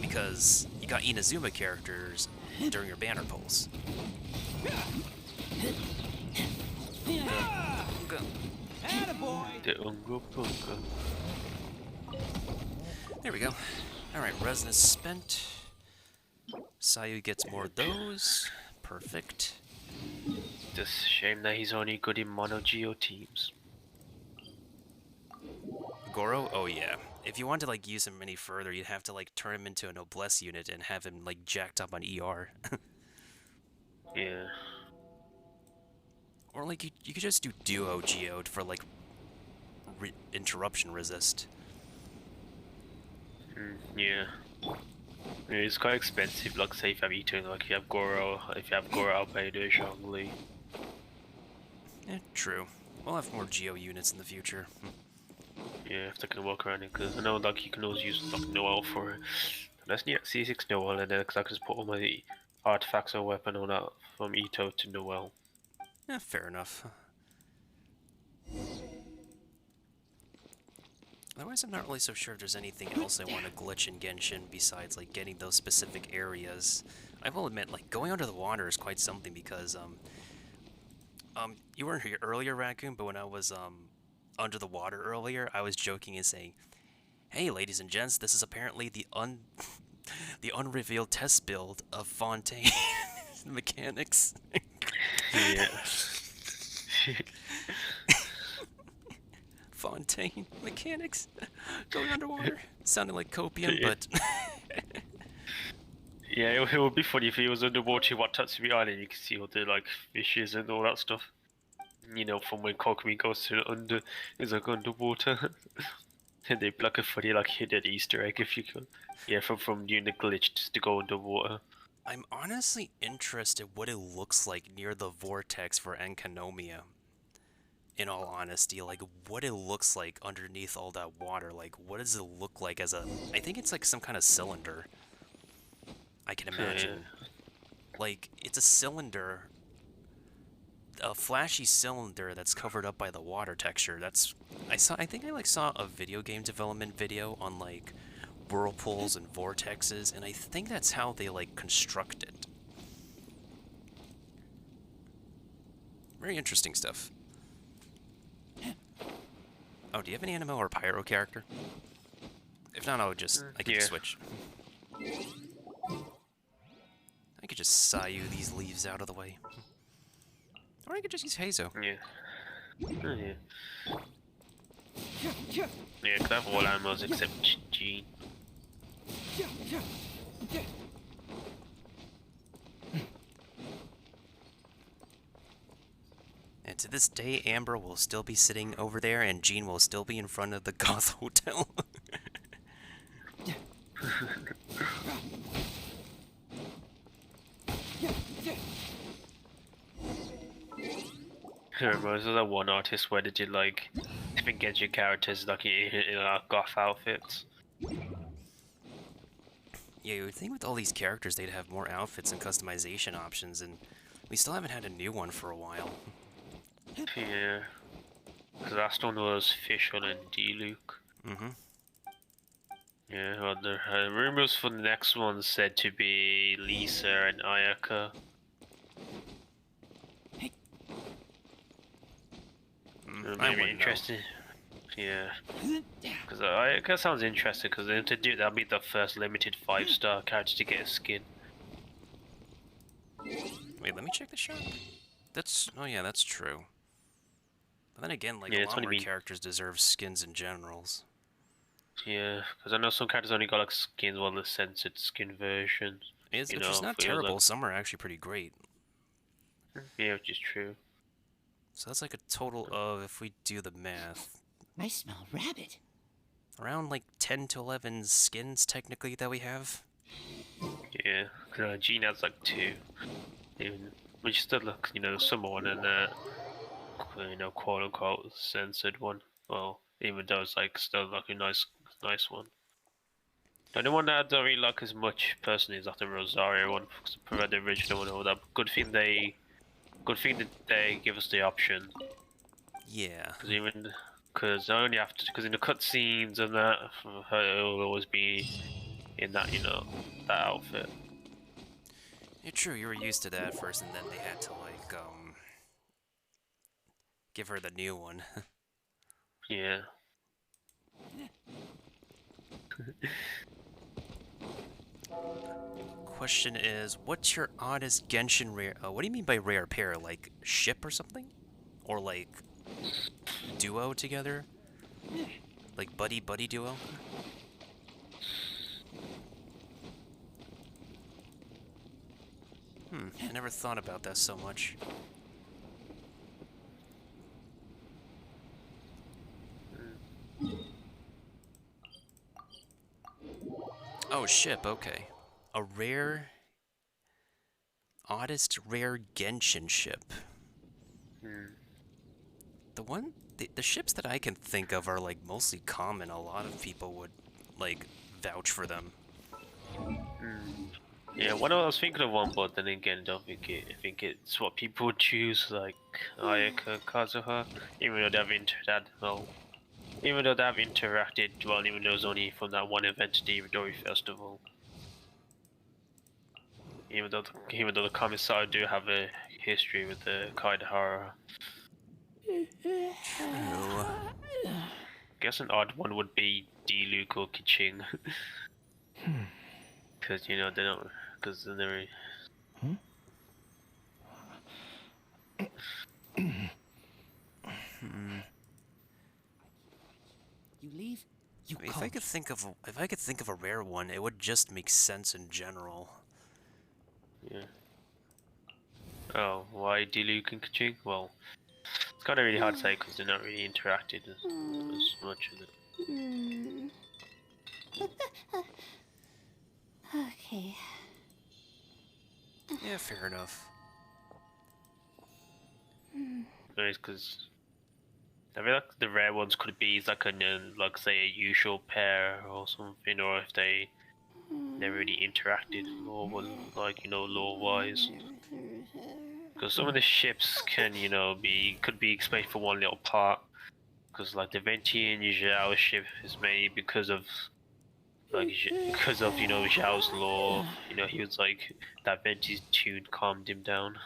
Because you got Inazuma characters during your banner pulls. There we go. Alright, resin is spent. Sayu gets more of those. Perfect. Just a shame that he's only good in mono Geo teams. Goro? Oh yeah. If you want to like use him any further, you'd have to like turn him into a noblesse unit and have him like jacked up on ER. Yeah. Or like you could just do duo Geode for like interruption resist. Yeah. Yeah, it's quite expensive, like say if you have Ito, like if you have Goro Albedo, Zhongli. Yeah, true. We'll have more Geo units in the future. Yeah, if they can walk around it, because I know like you can always use like Noel for it. Let's need C6 Noel, and then I can just put all my artifacts or weapon on that from Ito to Noel. Yeah, fair enough. Otherwise, I'm not really so sure if there's anything else I want to glitch in Genshin besides like getting those specific areas. I will admit, like going under the water is quite something because you weren't here earlier, Raccoon, but when I was under the water earlier, I was joking and saying, "Hey, ladies and gents, this is apparently the the unrevealed test build of Fontaine mechanics." Yeah. Fontaine mechanics going underwater. Sounded like copium, but yeah, it would be funny if he was underwater on Tatsumi Island. You can see all the like fishes and all that stuff. You know, from when Kokumi goes to the under, is like underwater. And they like a funny like hidden Easter egg if you could. Yeah, from doing the glitch just to go underwater. I'm honestly interested what it looks like near the vortex for Enkanomiya. In all honesty, like what it looks like underneath all that water. Like, what does it look like as a... I think it's like some kind of cylinder. I can imagine. Like, it's a cylinder... A flashy cylinder that's covered up by the water texture. That's... I think I like saw a video game development video on like whirlpools and vortexes, and I think that's how they like construct it. Very interesting stuff. Oh, do you have an Animo or Pyro character? If not, I could just switch. I could just Sayu these leaves out of the way. Or I could just use Heizo. Yeah. Yeah. Yeah, because I have all animals except G. And to this day, Amber will still be sitting over there, and Jean will still be in front of the Goth Hotel. I remember there was that one artist where they did like different gadget characters like in like goth outfits. Yeah, you would think with all these characters they'd have more outfits and customization options, and we still haven't had a new one for a while. Yeah. The last one was Fischl and D-Luke. Mm-hmm. Yeah, well, the rumors for the next one said to be Lisa and Ayaka. Maybe interesting. Yeah. Because Ayaka sounds interesting, because then to do that'll be the first limited 5-star character to get a skin. Wait, let me check the shop. That's... oh yeah, that's true. But then again, like, yeah, a lot more characters deserve skins in generals. Yeah, because I know some characters only got like skins, well, the censored skin versions. Which is not terrible, some are actually pretty great. Yeah, which is true. So that's like a total of, if we do the math... I smell rabbit. Around like 10 to 11 skins, technically, that we have. Yeah, because Gene has like 2, even, which still looks, you know, someone and you know, quote unquote censored one. Well, even though it's like still like a nice one. The only one that I don't really like as much personally is like the Rosario one, because I prefer the original one over that. Good thing that they give us the option. Yeah. Because I only have to, because in the cutscenes and that, it will always be in that, you know, that outfit. Yeah, true, you were used to that first, and then they had to, like, give her the new one. Yeah. Question is, what's your oddest Genshin rare? What do you mean by rare pair? Like ship or something, or like duo together? Like buddy duo? I never thought about that so much. Oh, ship. Okay, a rare. Oddest rare Genshin ship. The ships that I can think of are like mostly common. A lot of people would like vouch for them. Yeah, one I was thinking of one, but then again, don't think it. I think it's what people would choose, like Ayaka, Kazuha, even though even though they've interacted, well, even though it was only from that one event, the Iridori Festival. Even though the Kamisai do have a history with the Kaidahara. True. I guess an odd one would be Diluc or Kiching. Because, you know, they don't. Because they're. You leave, you If come. I could think of a rare one, it would just make sense in general. Yeah. Oh, why Diluc and Kiching? Well, it's kind of really hard to say because they're not really interacted as much as it. Okay. Yeah, fair enough. Anyways, because I feel like the rare ones could be like like say a usual pair or something, or if they never really interacted or was like, you know, lore wise. Because some of the ships can, you know, could be explained for one little part. Because like the Ventian Zhao ship is made because of you know, Zhao's lore. You know, he was like that Venti's tune calmed him down.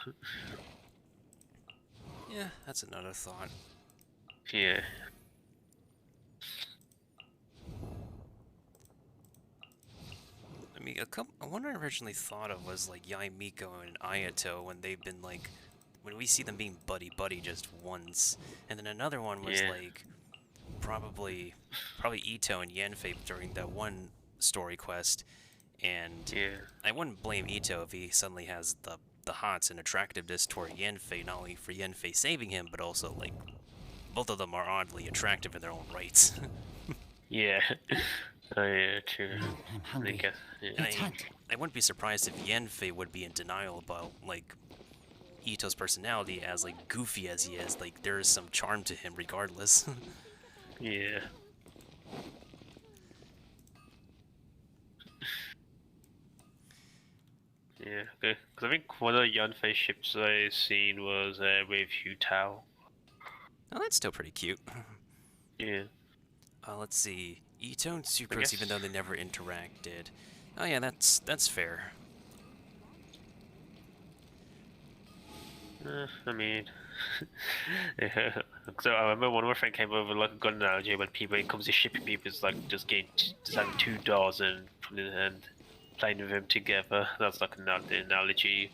Yeah, that's another thought. Yeah. I mean, one I originally thought of was like Yai Miko and Ayato when they've been like, when we see them being buddy just once, and then another one was like, probably Ito and Yanfei during that one story quest, and I wouldn't blame Ito if he suddenly has the hots and attractiveness toward Yanfei, not only for Yanfei saving him, but also like both of them are oddly attractive in their own rights. Yeah. Oh yeah, true. I'm hungry. I wouldn't be surprised if Yanfei would be in denial about like Ito's personality, as like goofy as he is. Like there is some charm to him regardless. Yeah. Yeah, okay. Because I think one of the Yanfei ships I seen was with Hu Tao. Oh, that's still pretty cute. Yeah. Let's see. Ito and Sucrose, even though they never interacted. Oh yeah, that's fair. I mean, yeah. So I remember one of my friends came over like a gun analogy when it comes to shipping people, it's like just having 2 doors and playing with them together. That's like an analogy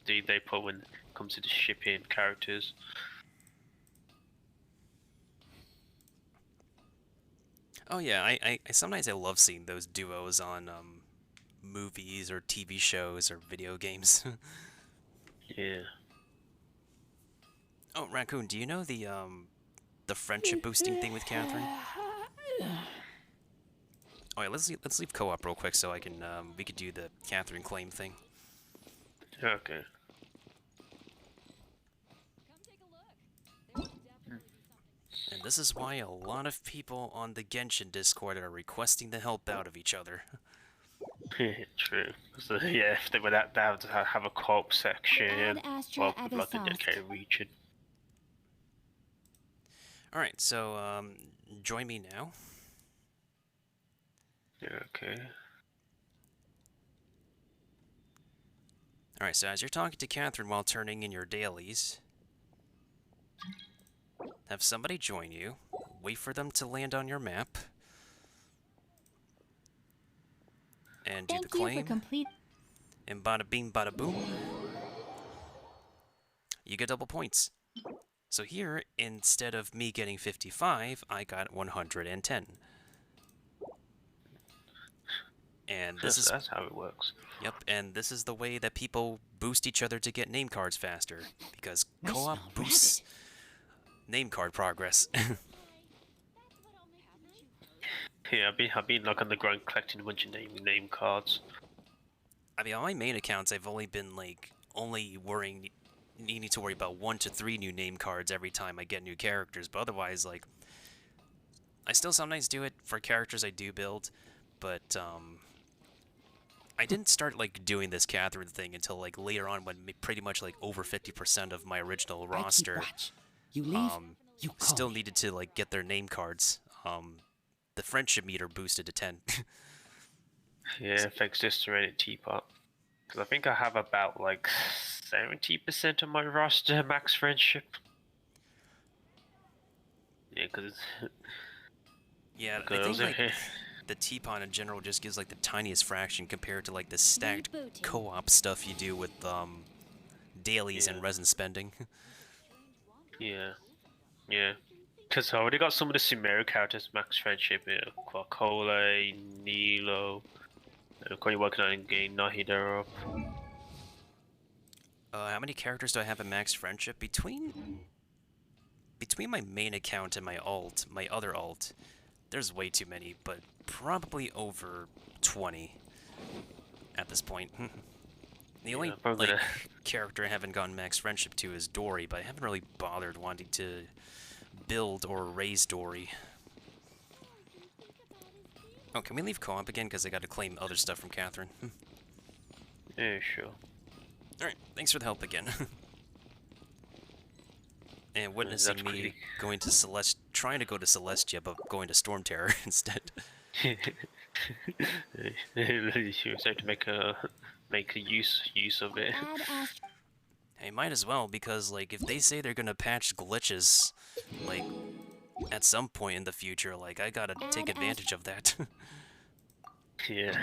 they put when it comes to the shipping characters. Oh yeah, I sometimes I love seeing those duos on movies or TV shows or video games. Yeah. Oh, Raccoon, do you know the friendship boosting thing with Catherine? Oh yeah, let's leave co-op real quick so I can we could do the Catherine claim thing. Okay. And this is why a lot of people on the Genshin Discord are requesting the help out of each other. True. So yeah, if they were that bad to have a co-op section, Ad Astra well, with like a Abyssast. dedicated region. Alright, so join me now. Yeah, okay. Alright, so as you're talking to Catherine while turning in your dailies, have somebody join you, wait for them to land on your map, and do the claim, and bada bing bada boom, you get double points. So here, instead of me getting 55, I got 110. And That's how it works. Yep, and this is the way that people boost each other to get name cards faster, because co-op boosts name card progress. Yeah, I've been like on the ground collecting a bunch of name cards. I mean, on my main accounts, I've only been like needing to worry about 1 to 3 new name cards every time I get new characters, but otherwise, like, I still sometimes do it for characters I do build, but I didn't start like doing this Catherine thing until like later on when pretty much like over 50% of my original roster still needed to like get their name cards. The friendship meter boosted to 10. Yeah, thanks just to Reddit Teapot. Because I think I have about like 70% of my roster max friendship. Yeah, because yeah, I think like the Teapot in general just gives like the tiniest fraction compared to like the stacked co-op stuff you do with dailies and resin spending. Yeah. Because I already got some of the Sumeru characters max friendship, you know, Quacola, Nilo. I'm currently working on getting Nahida up. How many characters do I have in max friendship? Between my main account and my other alt, there's way too many, but probably over 20 at this point. The only character I haven't gotten max friendship to is Dory, but I haven't really bothered wanting to build or raise Dory. Oh, can we leave co-op again? Because I gotta claim other stuff from Catherine. Yeah, sure. Alright, thanks for the help again. And witnessing me going to trying to go to Celestia, but going to Storm Terror instead. You have to make a use of it. Hey, might as well, because like if they say they're gonna patch glitches, like at some point in the future, like I gotta take advantage of that. Yeah.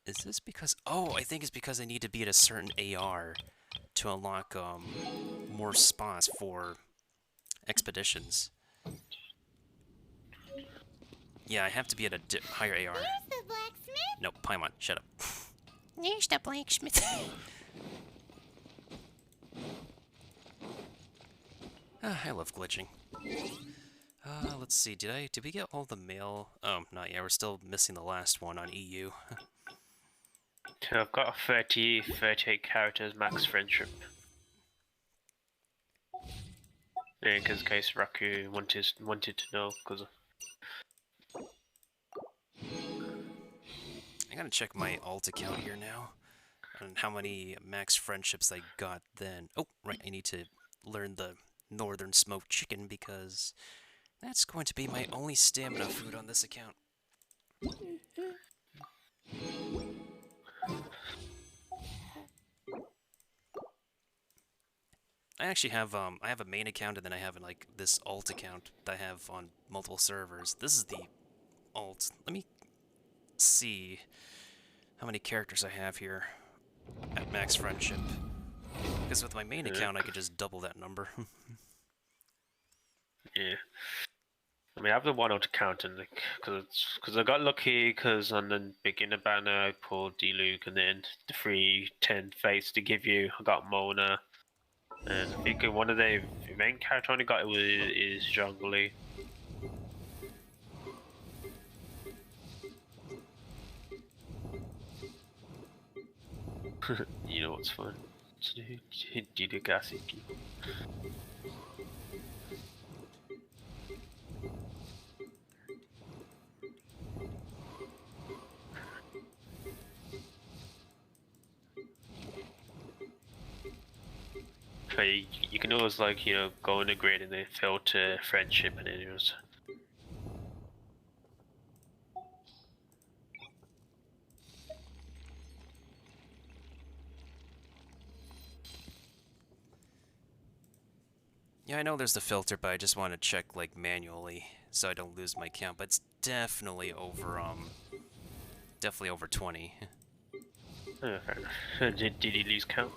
Is this because... Oh, I think it's because I need to be at a certain AR to unlock more spots for expeditions. Yeah, I have to be at a higher AR. There's the blacksmith. Nope, Paimon, shut up. There's the blacksmith. I love glitching. Let's see, did we get all the mail? Oh, not yet, we're still missing the last one on EU. So I've got 38 characters max friendship. Yeah, in case Raku wanted to know, because I gotta check my alt account here now, and how many max friendships I got then. Oh, right, I need to learn the Northern Smoked Chicken, because that's going to be my only stamina food on this account. I actually have I have a main account, and then I have like this alt account that I have on multiple servers. This is the alt. Let me see how many characters I have here at max friendship. Because with my main account, I could just double that number. yeah. I mean, I have the one alt account, and because I got lucky, because on the beginner banner I pulled D-Luke, and then the free 10 fates to give you. I got Mona. And I think one of the main character only got it is Zhongli. You know what's fun? Jidegasiki. You can always like go in the grid and then filter friendship and then just. Yeah, I know there's the filter, but I just want to check like manually so I don't lose my count. But it's definitely over definitely over 20. Fair enough. Did he lose count?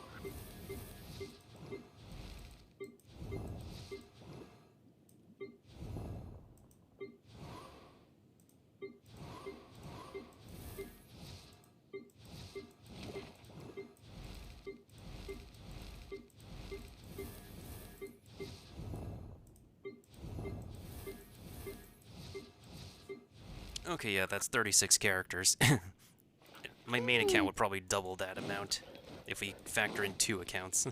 Okay, yeah, that's 36 characters. My main account would probably double that amount if we factor in 2 accounts.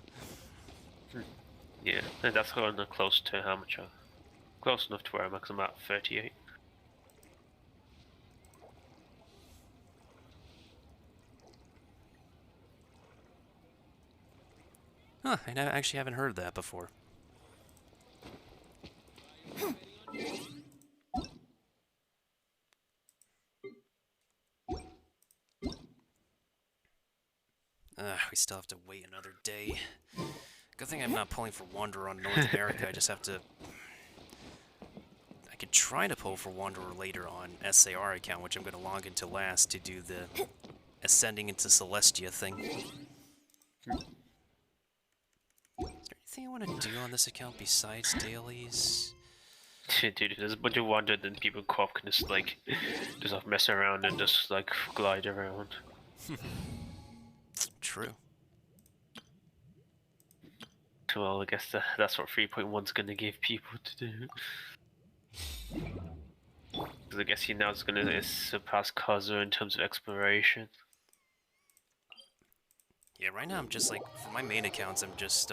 Yeah, that's going close to how much? Close enough to where I'm at, 'cause I'm at 38. Huh, I actually haven't heard that before. We still have to wait another day. Good thing I'm not pulling for Wanderer on North America. I just have to... I could try to pull for Wanderer later on SAR account, which I'm going to log into last to do the Ascending into Celestia thing. Is there anything I want to do on this account besides dailies? Dude, there's a bunch of Wanderer, then people co-op can just like, just mess around and just like glide around. True. Well, I guess that's what 3.1's gonna give people to do. Because I guess now it's gonna surpass Kazuha in terms of exploration. Yeah, right now I'm just like, for my main accounts, I'm just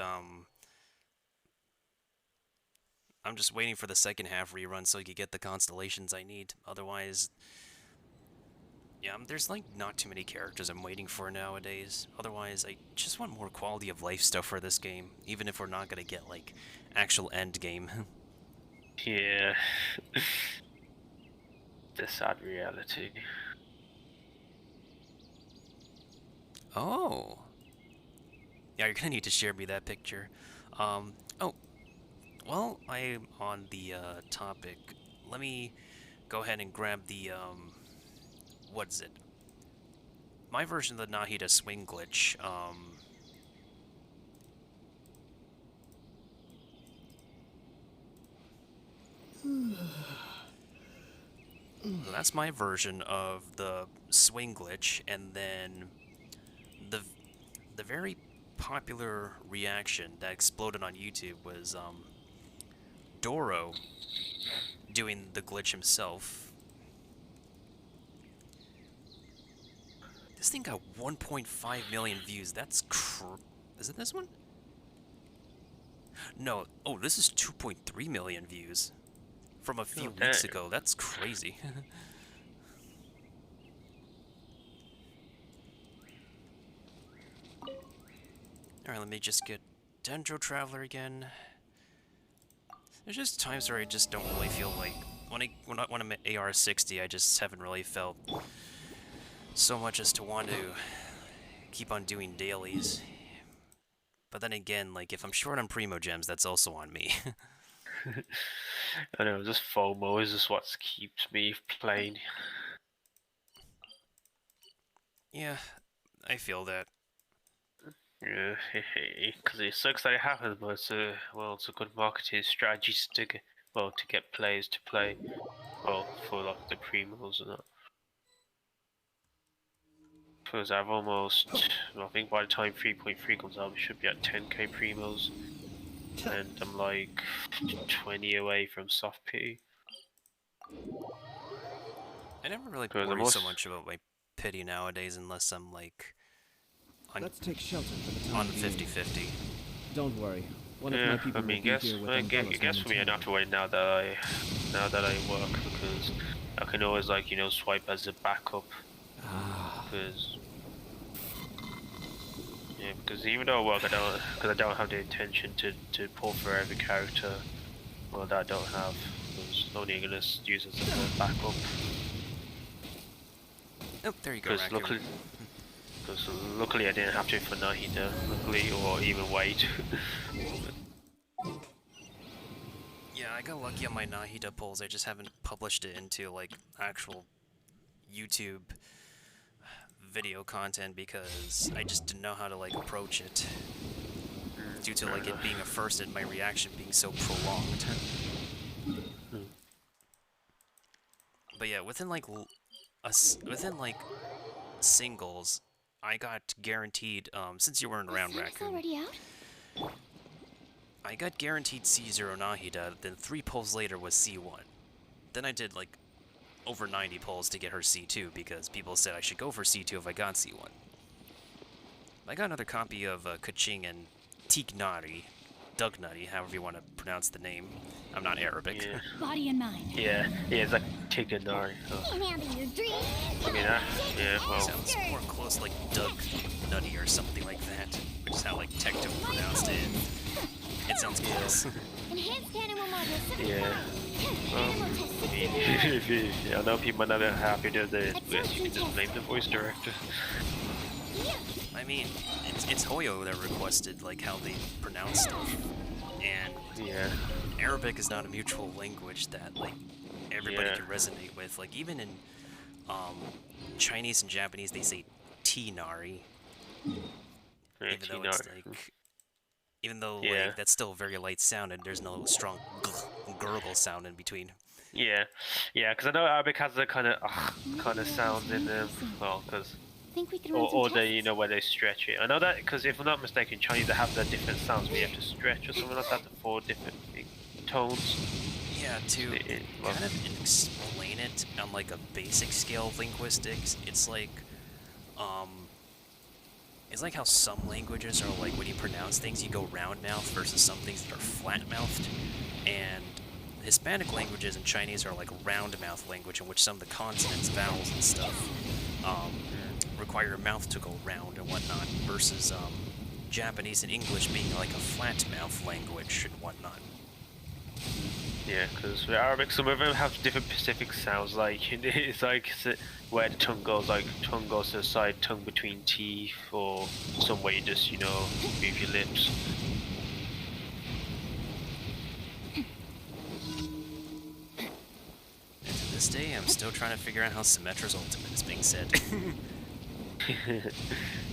waiting for the second half rerun so I can get the constellations I need. Otherwise, yeah, there's like not too many characters I'm waiting for nowadays. Otherwise, I just want more quality of life stuff for this game, even if we're not gonna get like actual end game. Yeah. The sad reality. Oh. Yeah, you're gonna need to share me that picture. Oh. Well, I'm on the topic. Let me go ahead and grab the what is it? My version of the Nahida swing glitch. So that's my version of the swing glitch, and then the very popular reaction that exploded on YouTube was Doro doing the glitch himself. This thing got 1.5 million views. That's is it this one? No. Oh, this is 2.3 million views from a few weeks ago. That's crazy. Alright, let me just get Dendro Traveler again. There's just times where I just don't really feel like... When I'm at AR60, I just haven't really felt so much as to want to keep on doing dailies. But then again, like, if I'm short on Primo Gems, that's also on me. I know, just FOMO is just what keeps me playing. Yeah, I feel that. Yeah, because it sucks that it happens, but it's a good marketing strategy to get players to play, for like the primos and that. Because I think by the time 3.3 comes out, we should be at 10k primos. and I'm like 20 away from soft P. I never really Because worry so much about my pity nowadays unless I'm like on, Let's take shelter for the time on being. 50-50. Don't worry. One of Yeah, my people I mean, will be guess here with I umbrellas guess for me, I don't have to momentarily. worry now that I work, because I can always like swipe as a backup. Because because even though I work, I don't have the intention to pull for every character. Well, that I don't have. Because only gonna use it as a backup. Oh, there you go, Because Raccoon. luckily I didn't have to for Nahida, luckily, or even wait. Yeah, I got lucky on my Nahida polls. I just haven't published it into like actual YouTube video content because I just didn't know how to like approach it due to like it being a first and my reaction being so prolonged. But yeah, within like singles, I got guaranteed since you weren't around, Raccoon. Already out? I got guaranteed C0 Nahida, then 3 polls later was C1. Then I did like over 90 polls to get her C2 because people said I should go for C2 if I got C1. I got another copy of Kaching and Tignari, Dugnutty, however you want to pronounce the name. I'm not Arabic. Yeah. Body and mind. Yeah, it's like Tignari. So. Handle your dreams. I mean, yeah, well. Sounds more close like Doug Nutty or something like that, which is how like Tecto pronounced it. It sounds close. Enhanced animal model. Yeah. I know people might not be happy to do this, but you can just blame the voice director. I mean, it's Hoyo that requested like how they pronounce stuff, and yeah, Arabic is not a mutual language that like everybody can resonate with. Like even in Chinese and Japanese, they say Tinari, even though like that's still a very light sound and there's no strong gurgle sound in between. Yeah, because I know Arabic has a kind of sound in them. Well, because or they where they stretch it. I know that because if I'm not mistaken, Chinese they have the different sounds where you have to stretch or something like that, the 4 different tones. Yeah, to kind of explain it on like a basic scale of linguistics, it's like how some languages are like when you pronounce things you go round mouth versus some things that are flat mouthed, and Hispanic languages and Chinese are like round mouth language in which some of the consonants, vowels, and stuff require your mouth to go round and whatnot, versus Japanese and English being like a flat mouth language and whatnot. Yeah, because with Arabic, some of them have different specific sounds. Like it's like where the tongue goes to the side, tongue between teeth, or some way you just move your lips. And to this day, I'm still trying to figure out how Symmetra's ultimate is being said.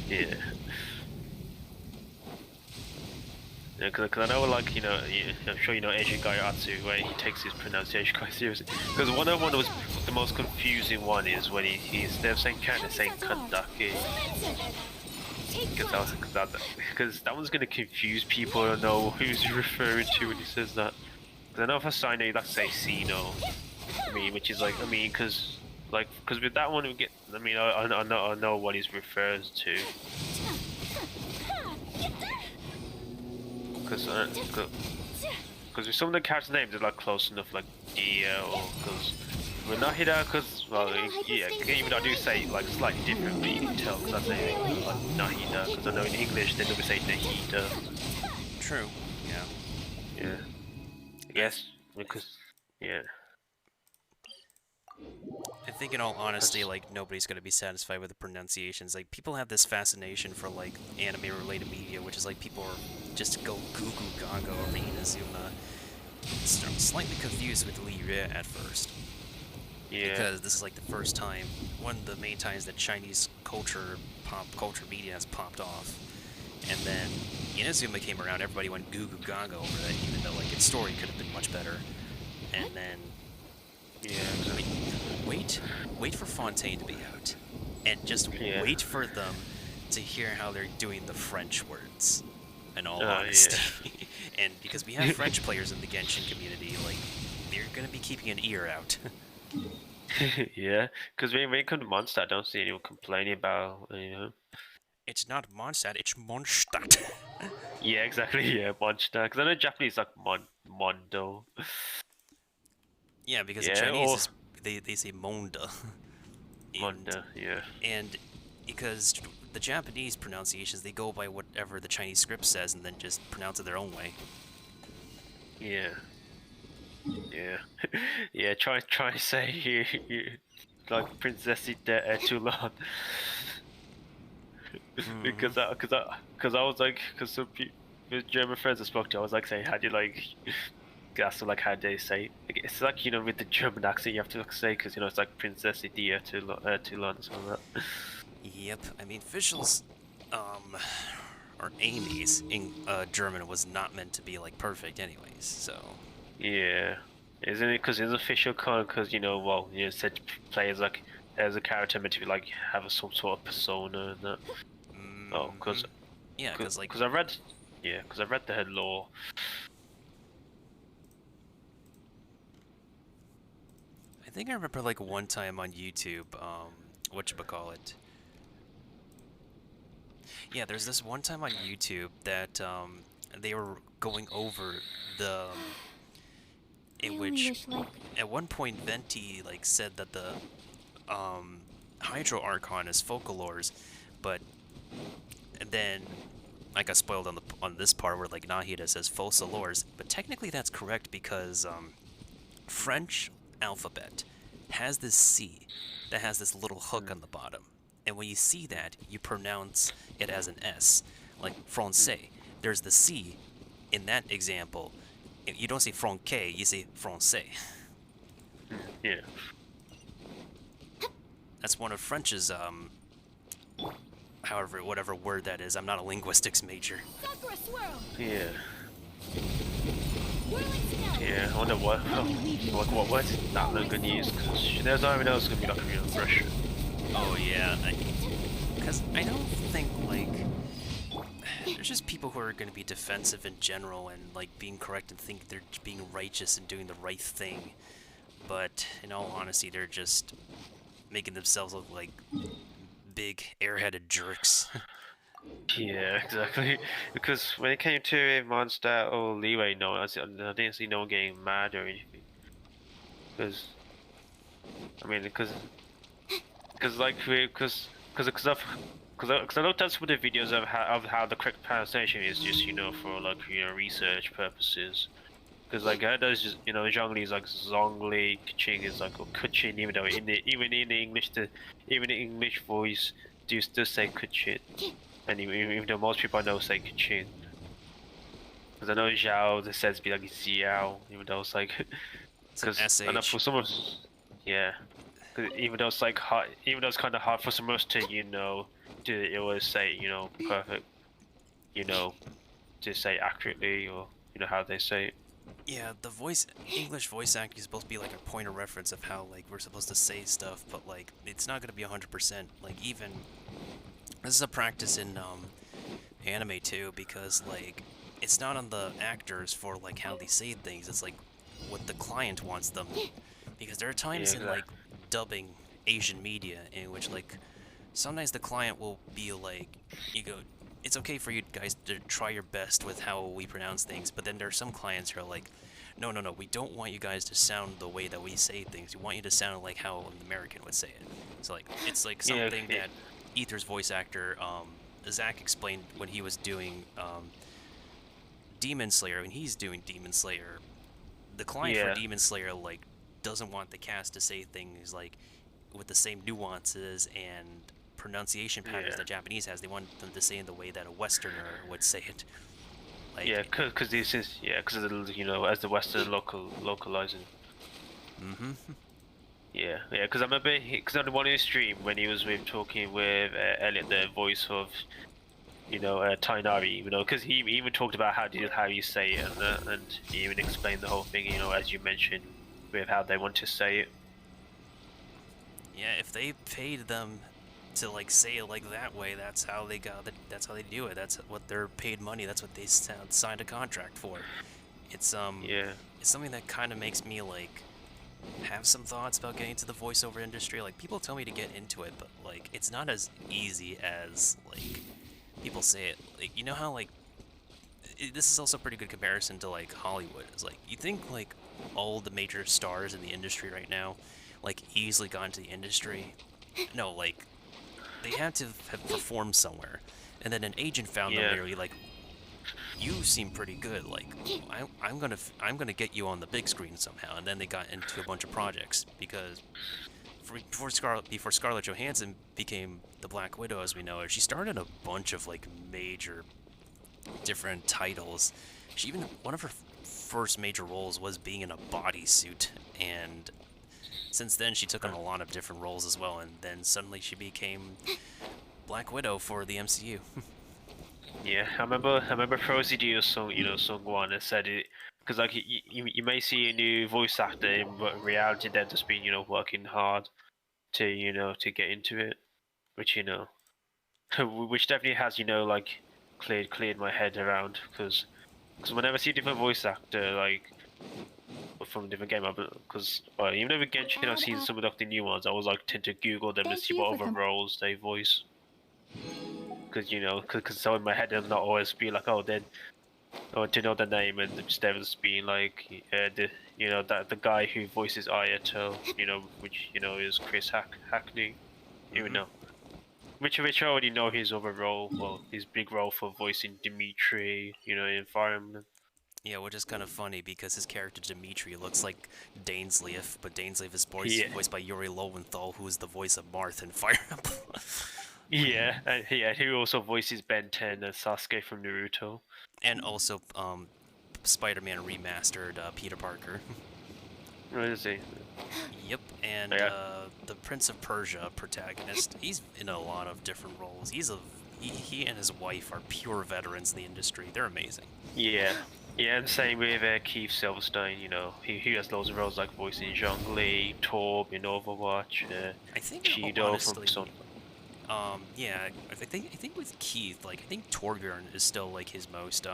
Yeah. Because I know, like, I'm sure you know Asian guy Atsu, where he takes his pronunciation quite seriously. Because one was the most confusing one is when he instead of saying kind of saying kandake. Because that one's going to confuse people. I don't know who he's referring to when he says that. Because I know for Sino, you like to say Sino. I mean, which is like, because with that one, we get, I know what he refers to. Because with some of the characters' names, they're like close enough, like Dia, or because with Nahida, even though I do say like slightly different, but you can tell because I say like Nahida, because I know in English they never say Nahida. True. Yeah. Yeah. I guess because I think in all honesty, like, nobody's gonna be satisfied with the pronunciations. Like, people have this fascination for, like, anime-related media, which is, like, people are just go goo goo gaga over Inazuma. I'm slightly confused with Li Yue at first. Yeah. Because this is, like, the first time, one of the main times that Chinese culture, pop culture media has popped off. And then Inazuma came around, everybody went goo goo gaga over that, even though, like, its story could have been much better. And then... yeah, I mean, wait for Fontaine to be out, and just wait for them to hear how they're doing the French words. in all honesty. And because we have French players in the Genshin community, like, they're gonna be keeping an ear out. Yeah, because when it comes to Mondstadt, I don't see anyone complaining about, It's not Mondstadt, it's Mondstadt. Yeah, exactly, yeah, Mondstadt. Because I know Japanese like Mondo. Yeah, because in Chinese, they say Monda. Mondo, yeah. And because the Japanese pronunciations, they go by whatever the Chinese script says and then just pronounce it their own way. Yeah. Yeah. Yeah, try to say you like Princess de Toulon. Because I was like, because with German friends I spoke to, I was like saying, how do you like, ask them like how do they say it? Like, it's like, you know, with the German accent you have to like, say, because you know it's like Princess de Toulon and so on that. Yep, I mean Fischl's or Amy's in German was not meant to be like perfect anyways, so Yeah. Isn't it because it's official con? Because, you know, well, you know, said players like as a character meant to be like have some sort of persona and that. Oh, because yeah, because like I read the head lore. I think I remember like one time on YouTube, whatchamacallit. Yeah, there's this one time on YouTube that they were going over the in which at one point Venti like said that the Hydro Archon is Focalors, but then I got spoiled on this part where like Nahida says Focalors, but technically that's correct because French alphabet has this C that has this little hook on the bottom, and when you see that, you pronounce it as an S, like Francais. There's the C in that example. You don't say Franquais, you say Francais. Yeah. That's one of French's, however, whatever word that is. I'm not a linguistics major. Yeah. Yeah, I wonder what word that not good news, because there's not even know it's gonna be like a real fresh. Oh yeah, because I don't think like there's just people who are going to be defensive in general and like being correct and think they're being righteous and doing the right thing, but in all honesty, they're just making themselves look like big airheaded jerks. Yeah, exactly. Because when it came to Mondstadt or Leeway, no, I didn't see no one getting mad or anything. Because I mean, because I looked at some of the videos of how the correct pronunciation is, just, you know, for like, you know, research purposes. Because like those just, you know, Zhongli is like Zhongli, Kuching is like Kuchin, even though even in the English voice do still say Kuchin, and even though most people I know say Kuchin. Because I know Zhao it says be like Xiao, even though it's like because I know for some of yeah. Even though it's like hard, even though it's kind of hard for some of us to, you know, to always say, you know, perfect, you know, to say accurately, or you know how they say it. Yeah, the English voice acting is supposed to be like a point of reference of how like we're supposed to say stuff, but like it's not gonna be 100%. Like even this is a practice in anime too, because like it's not on the actors for like how they say things. It's like what the client wants them, because there are times in like dubbing Asian media in which like sometimes the client will be like, you go, it's okay for you guys to try your best with how we pronounce things, but then there are some clients who are like, no, we don't want you guys to sound the way that we say things. We want you to sound like how an American would say it. So like it's like something that Ether's voice actor Zach explained when he was doing Demon Slayer. When he's doing Demon Slayer, the client for Demon Slayer like doesn't want the cast to say things like with the same nuances and pronunciation patterns that Japanese has. They want them to say in the way that a Westerner would say it. Like, because this is because you know, as the Western localizing. Yeah, because I remember because on the one in the stream when he was talking with Elliot, the voice of, you know, Tainari, you know, because he even talked about how you say it, and he even explained the whole thing, you know, as you mentioned, with how they want to say it. Yeah, if they paid them to like say it like that way, that's how they got it. That's how they do it. That's what they're paid money. That's what they signed a contract for. It's Yeah. it's something that kind of makes me like have some thoughts about getting into the voiceover industry. Like people tell me to get into it, but like it's not as easy as like people say it. Like you know how like this is also a pretty good comparison to like Hollywood. It's like you think like all the major stars in the industry right now like easily got into the industry. No, like they had to have performed somewhere, and then an agent found them literally like, you seem pretty good. Like, I'm gonna get you on the big screen somehow. And then they got into a bunch of projects because before Scarlett Johansson became the Black Widow as we know her, she started a bunch of like major different titles. She even one of her first major roles was being in a bodysuit, and since then she took on a lot of different roles as well. And then suddenly she became Black Widow for the MCU. Yeah, I remember Prodigy or someone has said it because like you may see a new voice actor in reality they've just been working hard to get into it, which which definitely has like cleared my head around because whenever I see a different voice actor like from a different game, because even though again I've seen some of the new ones, I always like tend to Google them to see what other roles they voice. Because so in my head I'm not always be like, oh, then I want to know the name, and instead of just being like, the guy who voices Ayato, which is Chris Hackney, even though, which I already know his other role, well, his big role for voicing Dimitri, in Fire Emblem. Yeah, which is kind of funny because his character Dimitri looks like Dainsleif, but Dainsleif is voiced by Yuri Lowenthal, who is the voice of Marth in Fire Emblem. Yeah, who also voices Ben 10 and Sasuke from Naruto. And also, Spider-Man Remastered, Peter Parker. What is he? Yep, and the Prince of Persia protagonist, he's in a lot of different roles. He and his wife are pure veterans in the industry. They're amazing. Yeah, and same with Keith Silverstein. He has loads of roles like voicing Zhongli, Torb in Overwatch, I think Shido honestly, from Persona. Yeah, I think with Keith, like I think Torbjorn is still like his most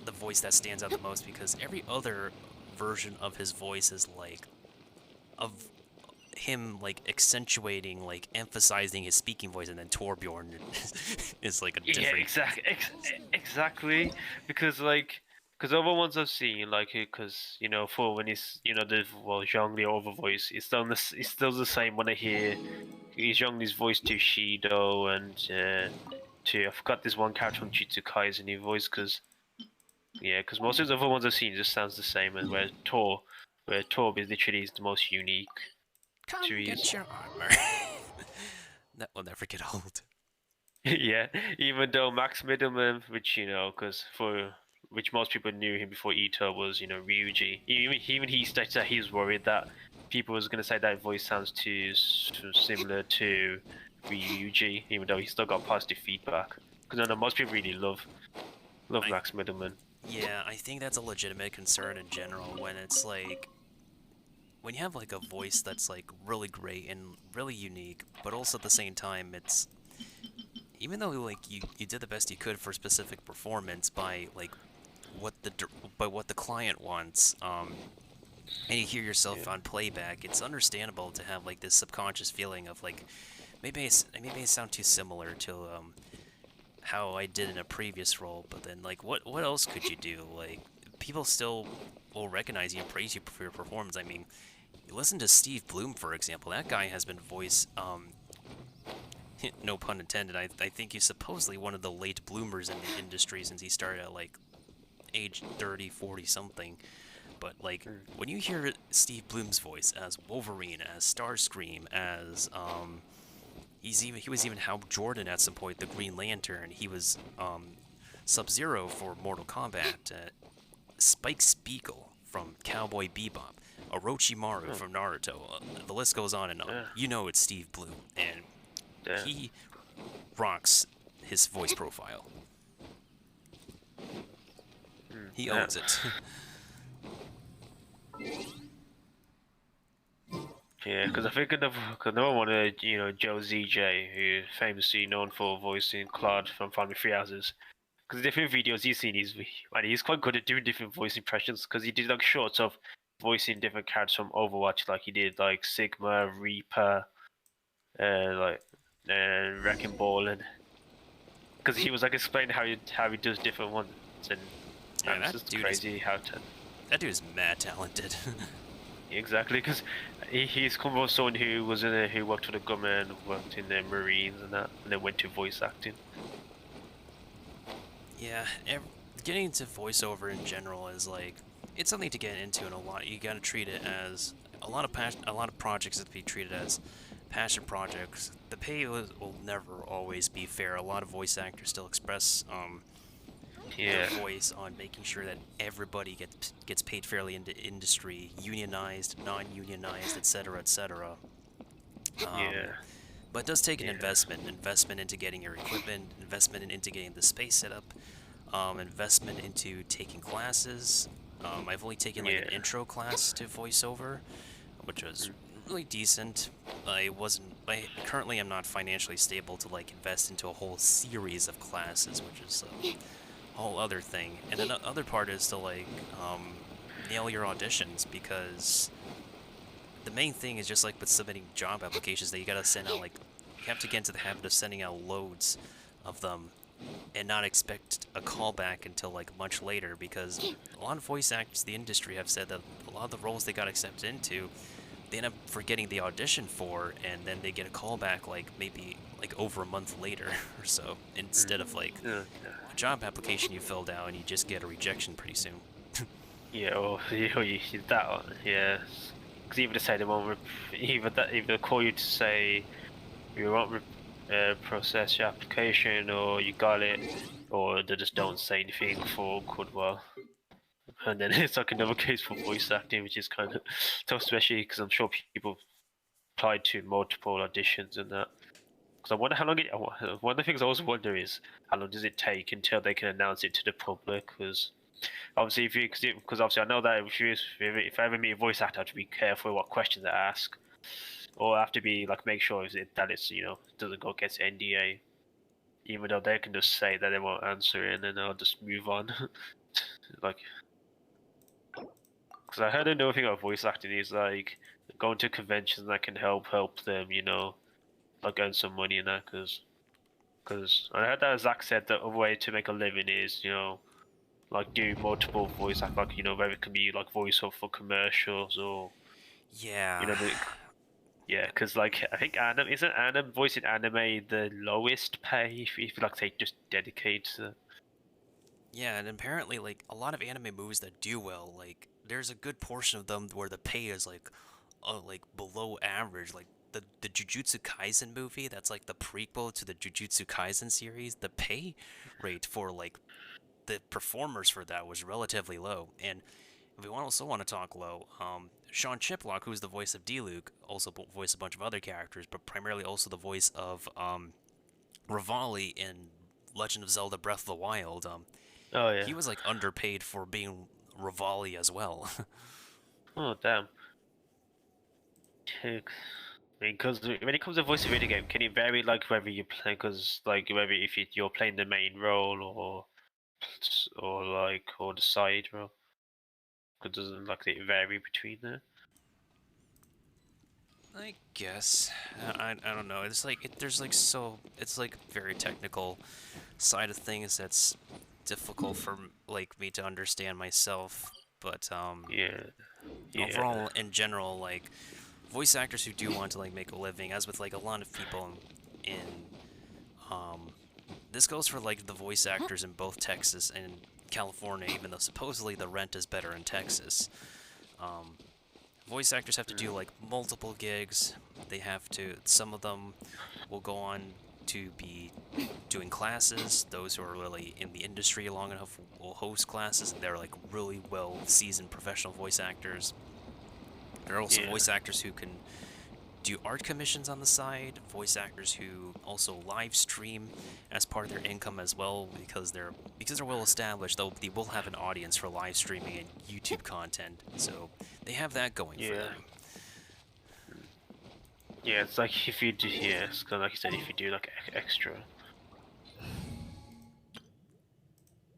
the voice that stands out the most, because every other version of his voice is like of him like accentuating, like emphasizing his speaking voice, and then Torbjorn is like a different. Yeah, exactly. Because other ones I've seen, because for when he's the Zhongli over voice, it's still the same when I hear Zhongli's voice to Shido and to I forgot this one character from Jujutsu Kaisen he voiced, because most of the other ones I've seen just sounds the same, and where Torb is literally the most unique. Come get your armor. That will never get old. Yeah, even though Max Middleman, which which most people knew him before Ito, was Ryuji. Even he stated that he's worried that people was gonna say that voice sounds too similar to Ryuji, even though he still got positive feedback. Because most people really love Max Middleman. Yeah, I think that's a legitimate concern in general when it's like, when you have like a voice that's like really great and really unique, but also at the same time it's, even though like you did the best you could for a specific performance by like what the client wants, and you hear yourself on playback, it's understandable to have like this subconscious feeling of like, maybe I sound too similar to how I did in a previous role, but then like what else could you do? Like people still will recognize you and praise you for your performance. I mean, you listen to Steve Bloom, for example. That guy has been voiced, no pun intended, I think he's supposedly one of the late bloomers in the industry since he started at like age 30, 40 something. But like when you hear Steve Bloom's voice as Wolverine, as Starscream, as he was even Hal Jordan at some point, the Green Lantern. He was Sub-Zero for Mortal Kombat, Spike Spiegel from Cowboy Bebop, Orochimaru from Naruto. The list goes on and on. You know it's Steve Bloom, and he rocks his voice profile. He owns it. Yeah, because I think another one, Joe ZJ, who's famously known for voicing Claude from Final Three Houses. Because the different videos he's seen, he's quite good at doing different voice impressions. Because he did like shorts of voicing different characters from Overwatch, like he did like Sigma, Reaper, Wrecking Ball, and because he was like explaining how he does different ones, and Yeah, it's just crazy how to. That dude is mad talented. Exactly, because he's come from someone who was who worked for the government, worked in the Marines and that, and then went to voice acting. Yeah, getting into voiceover in general is like, it's something to get into, and you gotta treat it as a lot of projects that be treated as passion projects. The pay will never always be fair. A lot of voice actors still express their voice on making sure that everybody gets paid fairly in the industry, unionized, non-unionized, etc., etc. But it does take an investment into getting your equipment, investment into getting the space set up, investment into taking classes. I've only taken like an intro class to voiceover, which was really decent. Currently I'm not financially stable to like invest into a whole series of classes, which is a whole other thing. And then the other part is to like nail your auditions, because the main thing is just like with submitting job applications that you gotta send out, like, you have to get into the habit of sending out loads of them and not expect a callback until like much later, because a lot of voice actors in the industry have said that a lot of the roles they got accepted into, they end up forgetting the audition for, and then they get a callback like maybe like over a month later or so, instead of like a job application you filled out and you just get a rejection pretty soon. Yeah, or that one, yeah. Because even to say they won't, either call you to say you won't process your application, or you got it, or they just don't say anything for a good while. And then it's like another case for voice acting, which is kind of tough, especially because I'm sure people applied to multiple auditions and that. Because I wonder how long one of the things I always wonder is how long does it take until they can announce it to the public? Because obviously, because obviously I know that if I ever meet a voice actor, I have to be careful what questions I ask, or I have to be like make sure that it's doesn't go against NDA, even though they can just say that they won't answer it and then I'll just move on. Like, because I heard another thing about voice acting is like going to conventions that can help them, like earn some money and that. Because I heard that Zach said the other way to make a living is like do multiple voice act, like whether it can be like voice over for commercials or because like I think isn't voicing anime the lowest pay if you like say just dedicate to. Yeah, and apparently like a lot of anime movies that do well, like there's a good portion of them where the pay is like below average. Like the Jujutsu Kaisen movie, that's like the prequel to the Jujutsu Kaisen series, the pay rate for like the performers for that was relatively low. And if we also want to talk low, Sean Chiplock, who's the voice of D-Luke, also voiced a bunch of other characters, but primarily also the voice of Rivali in Legend of Zelda Breath of the Wild. Oh yeah. He was like underpaid for being Rivali as well. Oh damn. I mean, because when it comes to voice of video game, can it vary like whether you play, because like whether if you're playing the main role or the side role? Because doesn't like it vary between there? I guess I don't know. It's like it's like very technical side of things that's difficult for like me to understand myself. But overall, in general, like voice actors who do want to like make a living, as with like a lot of people in this goes for like the voice actors in both Texas and California, even though supposedly the rent is better in Texas. Voice actors have to do like multiple gigs. Some of them will go on to be doing classes. Those who are really in the industry long enough will host classes, and they're like really well seasoned professional voice actors. There are also voice actors who can do art commissions on the side, voice actors who also live stream as part of their income as well, because they're well established. They will have an audience for live streaming and YouTube content, so they have that going for them. Yeah, it's like if you do, yeah, it's kind of like you said, if you do like extra.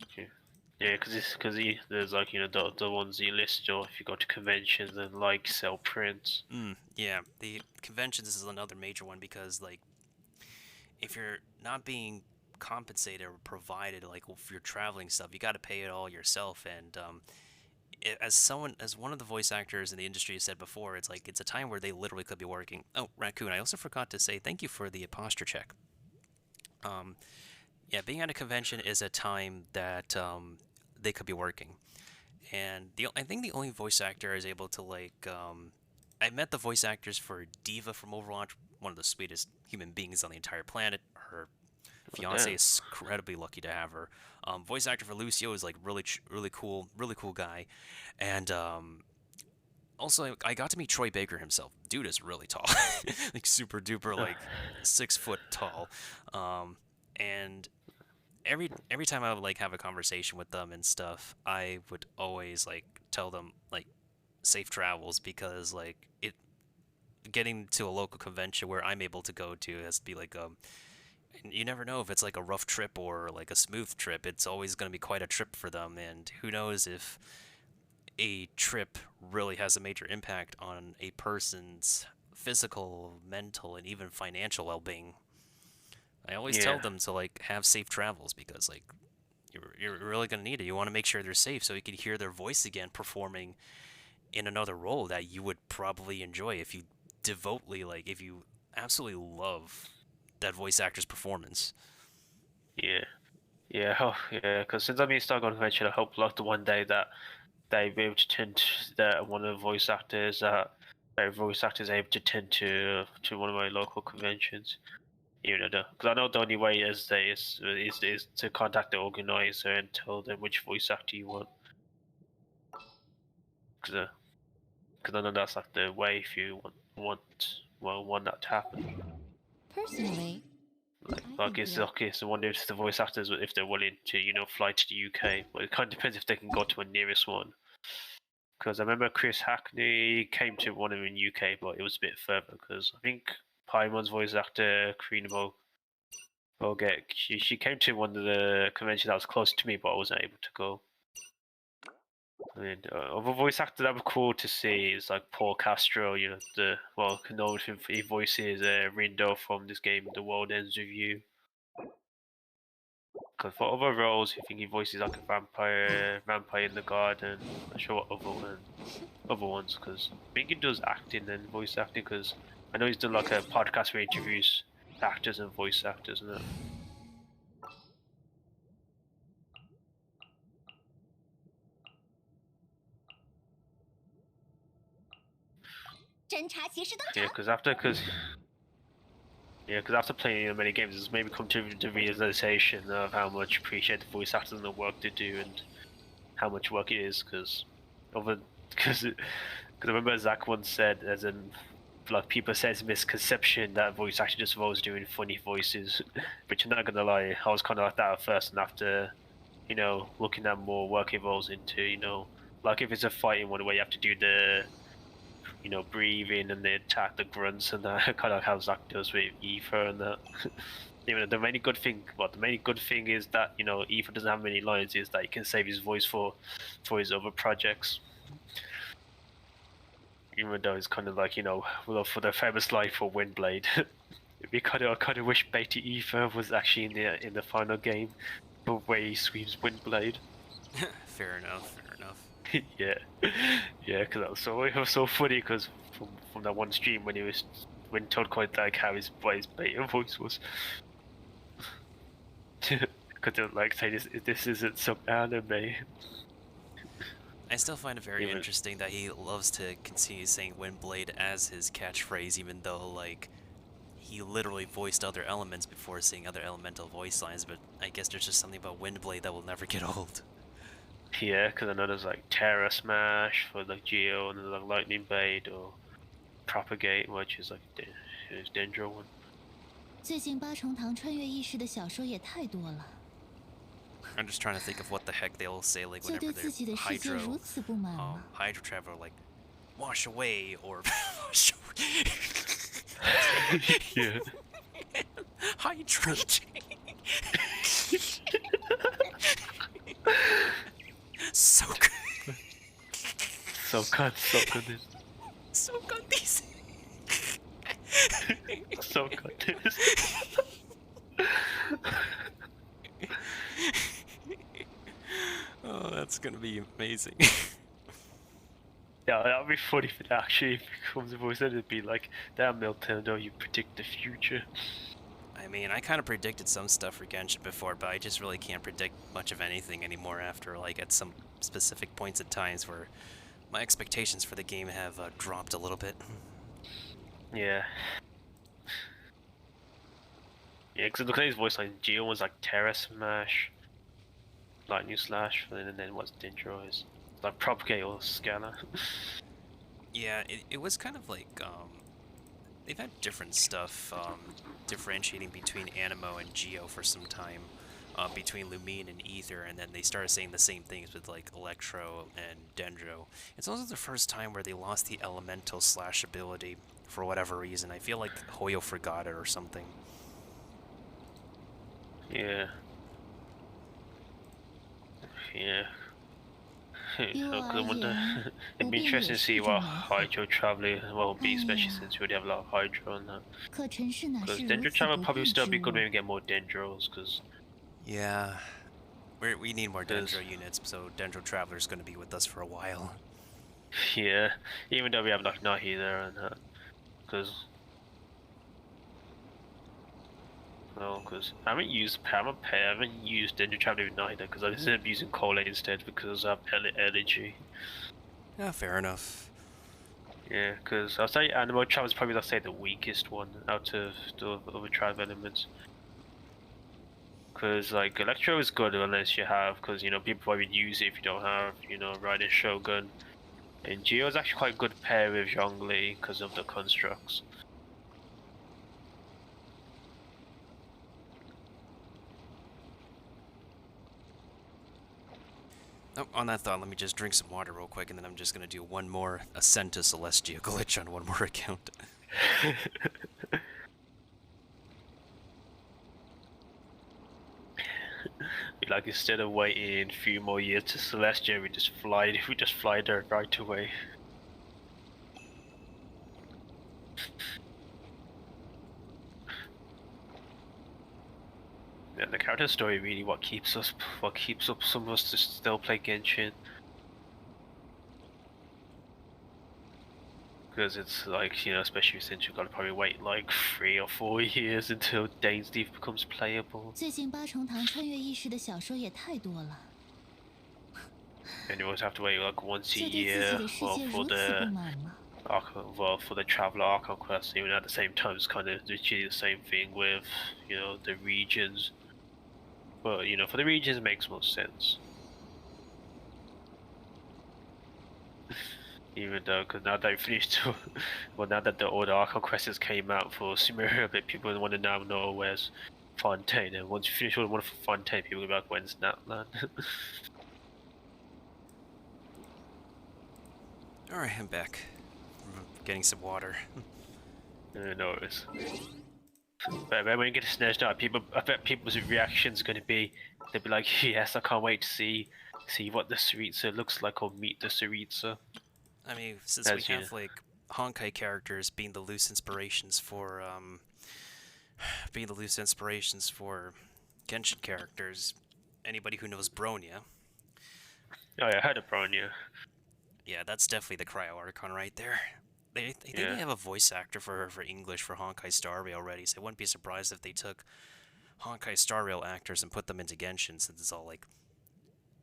Okay. Yeah, because there's like the ones you list, or if you go to conventions and like sell prints. Yeah, the conventions is another major one because like if you're not being compensated or provided like for your traveling stuff, you got to pay it all yourself. And as one of the voice actors in the industry has said before, it's like it's a time where they literally could be working. Oh, Raccoon, I also forgot to say thank you for the posture check. Yeah, being at a convention is a time that they could be working, and I think the only voice actor is able to like I met the voice actors for Diva from Overwatch, one of the sweetest human beings on the entire planet. Her fiance is incredibly lucky to have her. Voice actor for Lucio is like really cool guy, and also I got to meet Troy Baker himself. Dude is really tall, like super duper like 6 foot tall, and every time I would like have a conversation with them and stuff, I would always like tell them like safe travels because like it getting to a local convention where I'm able to go to has to be like you never know if it's like a rough trip or like a smooth trip. It's always going to be quite a trip for them, and who knows if a trip really has a major impact on a person's physical, mental, and even financial well-being. I always tell them to like have safe travels because like you're really gonna need it. You want to make sure they're safe so you can hear their voice again performing in another role that you would probably enjoy if you if you absolutely love that voice actor's performance. Yeah, yeah. Because since I've been stuck on convention, I hope like the one day that they be able to tend that one of the voice actors able to tend to one of my local conventions. You know, because I know the only way is to contact the organizer and tell them which voice actor you want. Because I know that's like the way if you want that to happen. Personally, Like it's okay. So wonder if the voice actors if they're willing to fly to the UK, but it kind of depends if they can go to a nearest one. Because I remember Chris Hackney came to one in UK, but it was a bit further. Because I think Paimon's voice actor Karina Boget, she came to one of the conventions that was close to me, but I wasn't able to go. I mean, other voice actor that was cool to see is like Paul Castro. Known him for he voices Rindo from this game, The World Ends With You. Because for other roles, I think he voices like a vampire in the garden. I'm not sure what other ones. Because I think he does acting and voice acting. Because I know he's done like a podcast where he interviews actors and voice actors and that. Yeah, because after playing many games, it's maybe come to the realization of how much appreciate the voice actors and the work they do, and how much work it is. Because I remember Zach once said, as in, like people say it's a misconception that voice actor just involves doing funny voices, which I'm not gonna lie, I was kind of like that at first, and after looking at more work involves into like if it's a fighting one where you have to do the breathing and the attack, the grunts and that, kind of like how Zach does with Aoife and that. The main good thing is that Aoife doesn't have many lines. Is that he can save his voice for his other projects. Even though it's kind of like for the famous line for Windblade, I kind of wish Betty Aoife was actually in the final game, the way he swings Windblade. Fair enough. yeah, because it was so funny. Because from that one stream when Todd quite like how his beta voice was, because they like say this isn't some anime. I still find it very interesting that he loves to continue saying Windblade as his catchphrase, even though like he literally voiced other elements before saying other elemental voice lines. But I guess there's just something about Windblade that will never get old. Yeah, because I know there's like Terra Smash for like Geo, and there's like Lightning Blade or Propagate, which is like his Dendro one. 最近八重堂穿越异世的小说也太多了。 I'm just trying to think of what the heck they'll say like whenever they're Hydro travel like wash away or wash away. Yeah. Hydrate. So good. So good, so good. So good these. So good. Oh, that's gonna be amazing. Yeah, that would be funny if it actually becomes a voice. It'd be like, damn, Nintendo, you predict the future. I mean, I kind of predicted some stuff for Genshin before, but I just really can't predict much of anything anymore after, like, at some specific points at times where my expectations for the game have dropped a little bit. Yeah. Yeah, because look at his voice line. Geo was like Terra Smash, Lightning Slash, and then what's Dendroids? Like Propagate or Scanner. Yeah, it was kind of like, they've had different stuff, differentiating between Animo and Geo for some time, between Lumine and Ether, and then they started saying the same things with, like, Electro and Dendro. It's also the first time where they lost the Elemental Slash ability for whatever reason. I feel like Hoyo forgot it or something. Yeah. Yeah. It'd be interesting to see what Hydro Traveler will be, especially since we already have a lot of Hydro on that. Because Dendro Traveler probably still be good when we get more Dendros, because... Yeah. We need more Dendro units, so Dendro Traveler's going to be with us for a while. Yeah, even though we have like Nahi there and that, because I haven't used Dendro Traveler with Nahi there, because I ended up using Cole instead because I have energy. Yeah, fair enough. Yeah, because I'll say Animal Travel is probably, let's say, the weakest one out of the other tribe elements. Because, like, Electro is good unless you have, because, you know, people probably use it if you don't have, you know, Raiden Shogun. And Geo is actually quite a good pair with Zhongli because of the constructs. Oh, on that thought, let me just drink some water real quick, and then I'm just going to do one more Ascent to Celestia glitch on one more account. Like, instead of waiting a few more years to Celestia, we just fly there right away. Yeah, the character story really what keeps up some of us to still play Genshin. Because it's like, you know, especially since you've got to probably wait like 3 or 4 years until Dane's Thief becomes playable. 最近八重堂穿越意识的小说也太多了。 And you always have to wait like once a year for the Traveler Archon quest. Even at the same time, it's kind of literally the same thing with, you know, the regions. But you know, for the regions, it makes more sense. Even though, because now that we finished, well, now that all the Archon quests came out for Sumeria, but people want to now know where's Fontaine. And once you finish all the one for Fontaine, people will be like, when's Natlan? Alright, I'm back. I'm getting some water. No worries. But when you get to Snatched Out, I bet people's reactions are going to be, they'll be like, yes, I can't wait to see what the Saritsa looks like, or meet the Saritsa. I mean, since we have, like, Honkai characters being the loose inspirations for, Genshin characters, anybody who knows Bronya... Oh yeah, I heard of Bronya. Yeah, that's definitely the Cryo Archon right there. They have a voice actor for English for Honkai Star Rail already, so I wouldn't be surprised if they took Honkai Star Rail actors and put them into Genshin, since it's all, like,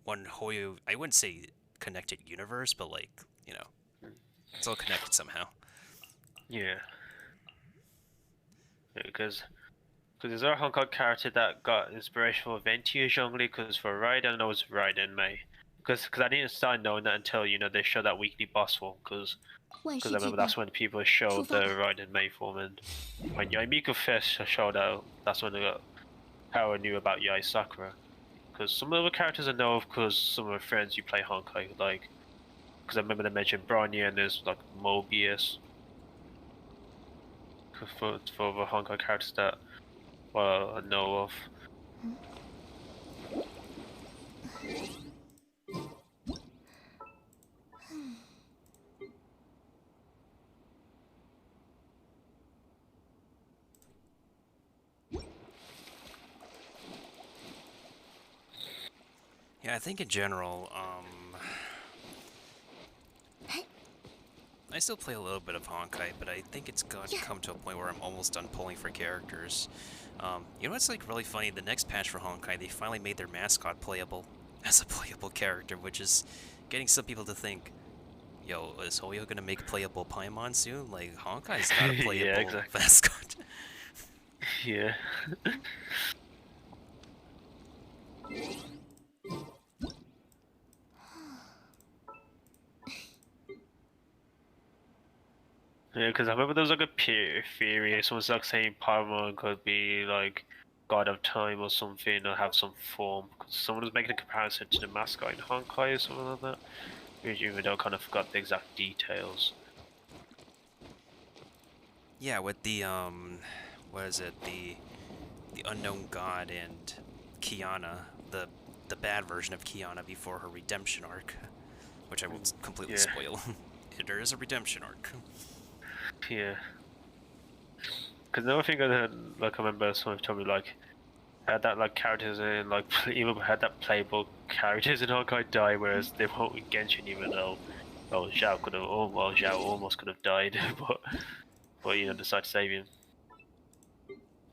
one Hoyo... I wouldn't say connected universe, but, like, you know, it's all connected somehow. Yeah. Because is there a Honkai character that got inspiration for Venti or Zhongli? Because for Raiden, I know it's Raiden Mei. Because I didn't start knowing that until, you know, they showed that weekly boss form, because I remember that's when people showed the Raiden Mei form, and when Yaimiko first showed out, that's when how I knew about Yai Sakura. Because some of the characters I know of, because some of my friends who play Honkai, like, because I remember they mentioned Bronya and there's like Mobius. for the Honkai characters that I know of. Yeah, I think in general, I still play a little bit of Honkai, but I think it's come to a point where I'm almost done pulling for characters. You know what's like really funny? The next patch for Honkai, they finally made their mascot playable as a playable character, which is getting some people to think, yo, is Hoyo gonna make a playable Paimon soon? Like, Honkai's got a playable Yeah, exactly. mascot. Yeah. Yeah, because I remember there was like a theory, someone's like saying Paimon could be like God of Time or something, or have some form. Cause someone was making a comparison to the mascot in Honkai or something like that. Even though I kind of forgot the exact details. Yeah, with the what is it? The unknown god and Kiana, the bad version of Kiana before her redemption arc, which I won't completely spoil. There is a redemption arc. Yeah. Because another thing I remember someone told me like had that like characters in like even had that playable characters in Honkai die, whereas they won't in Genshin, even though Zhao could have Zhao almost could have died, but you know decided to save him.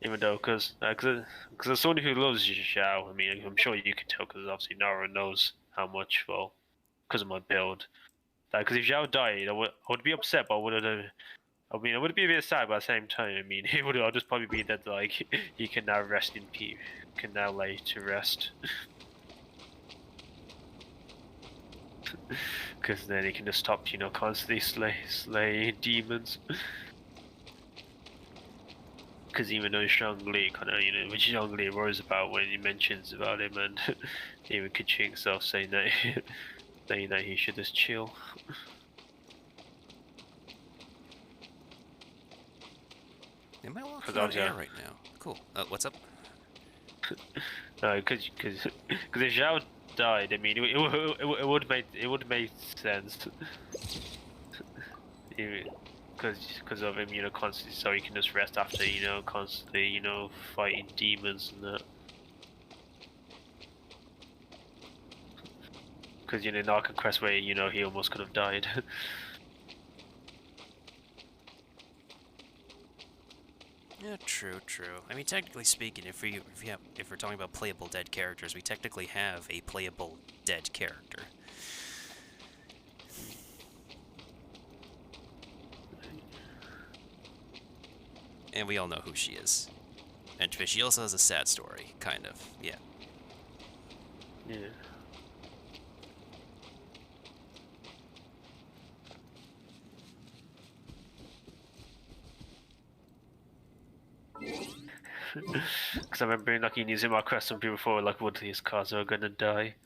Even though, because as someone who loves Zhao, I mean, I'm sure you can tell because obviously Nara knows how much, well, because of my build. Because if Zhao died, I would be upset, but I would be a bit sad, but at the same time, I mean, I'll just probably be that like he can now rest in peace, can now lay to rest, because then he can just stop, constantly slay demons. Because even though Shang-Li kind of, which Shang-Li worries about when he mentions about him, and even Kaching himself saying that, he should just chill. Am I walking on air right now? Cool. What's up? No, because if Zhao died, I mean, it would make sense. Because of him, constantly, so he can just rest after, constantly, fighting demons and that. Because, in Arkham Quest where, he almost could have died. Yeah, true. I mean, technically speaking, if we're talking about playable dead characters, we technically have a playable dead character. And we all know who she is. And she also has a sad story, kind of. Yeah. Yeah. Because I remember like using my quest on people before, like, what these cars are gonna die.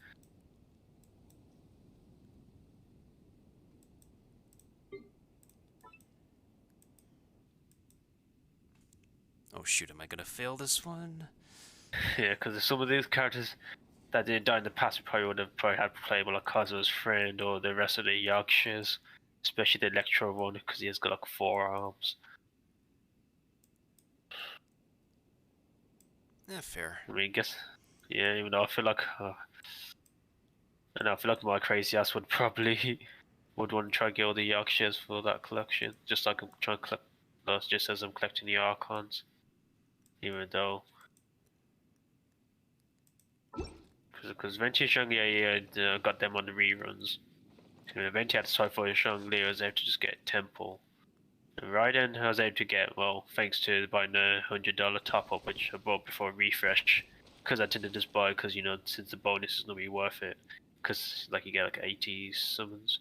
Oh shoot, am I gonna fail this one? Yeah, because some of these characters that didn't die in the past, we probably would have had playable like Kazuo's friend or the rest of the Yakshas, especially the Electro one because he has got like 4 arms. Yeah, fair. I mean, even though I feel like, my crazy ass would probably would want to try to get all the Yakshas for that collection, just like I'm trying to collect, just as I'm collecting the Archons, even though. Because eventually Shang-Li got them on the reruns. And eventually I had to try for Shang-Li, I was able to just get Temple. And Raiden I was able to get, well, thanks to buying the $100 top-up, which I bought before refresh. Because I tend to just buy, because, since the bonus is not really worth it. Because, like, you get, like, 80 summons.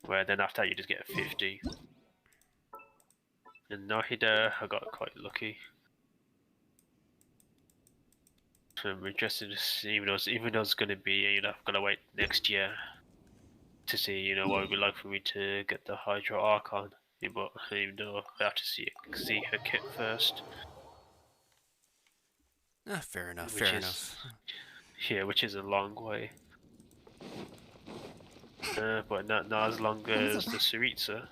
Where then after that you just get 50. And Nahida, I got quite lucky. So I'm interested to see, even though it's going to be, I've got to wait next year to see, what it would be like for me to get the Hydra Archon. Yeah, but even though I have to see her kit first. Fair enough, Which fair is, enough. yeah, which is a long way. But not as long as the Saritsa.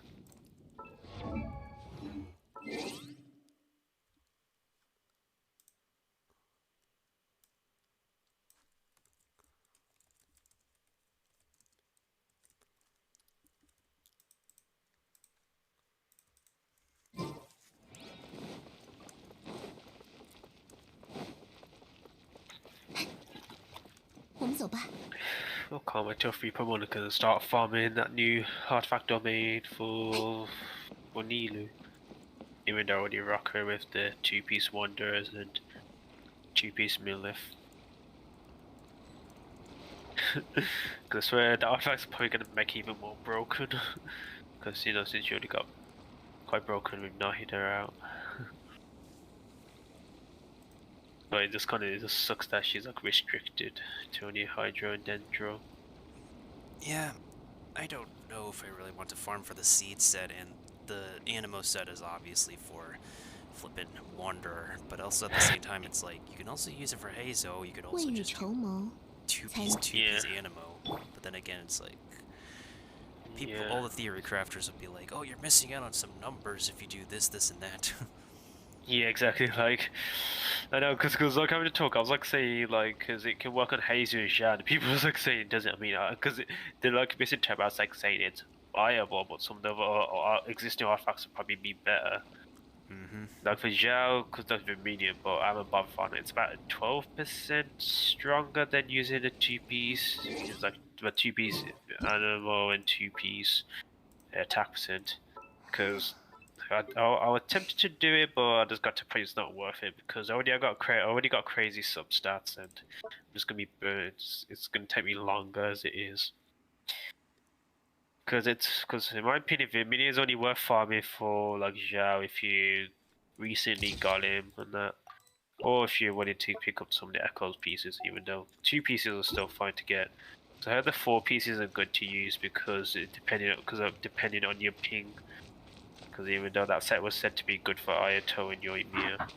I'll can't wait till 3.1 and start farming that new artifact domain for Nilu. Even though I already rock her with the 2-piece Wanderers and 2-piece Millif. Because I swear the artifact's probably going to make even more broken. Because, you know, since you already got quite broken with Nahida out. But it just sucks that she's like restricted to only Hydro and Dendro. Yeah, I don't know if I really want to farm for the seed set, and the Animo set is obviously for flippin' Wanderer, but also at the same time it's like, you can also use it for Hazo, you could also just do two-piece Animo, but then again it's like, people, all the theory crafters would be like, oh, you're missing out on some numbers if you do this, this, and that. Yeah, exactly. Like, I know, because like having to talk, I was like saying like, because it can work on Hazu and Shan. People was like saying it doesn't. I mean, because they're like misinterpreting. I was like saying it's viable, but some of the existing artifacts would probably be better. Like for Zhao, because that's the medium, but I'm above on it. It's about 12% stronger than using a 2-piece. It's like a 2-piece animal and 2-piece attack percent. Because I was tempted to do it, but I just got to point it's not worth it because I already got crazy substats and I'm just gonna be burnt. It's gonna take me longer as it is. Because in my opinion, Vimini is only worth farming for like Zhao if you recently got him and that, or if you wanted to pick up some of the Echoes pieces. Even though 2 pieces are still fine to get. So I heard the 4 pieces are good to use because depending on your ping. Because even though that set was said to be good for Ayato and Yoimiya.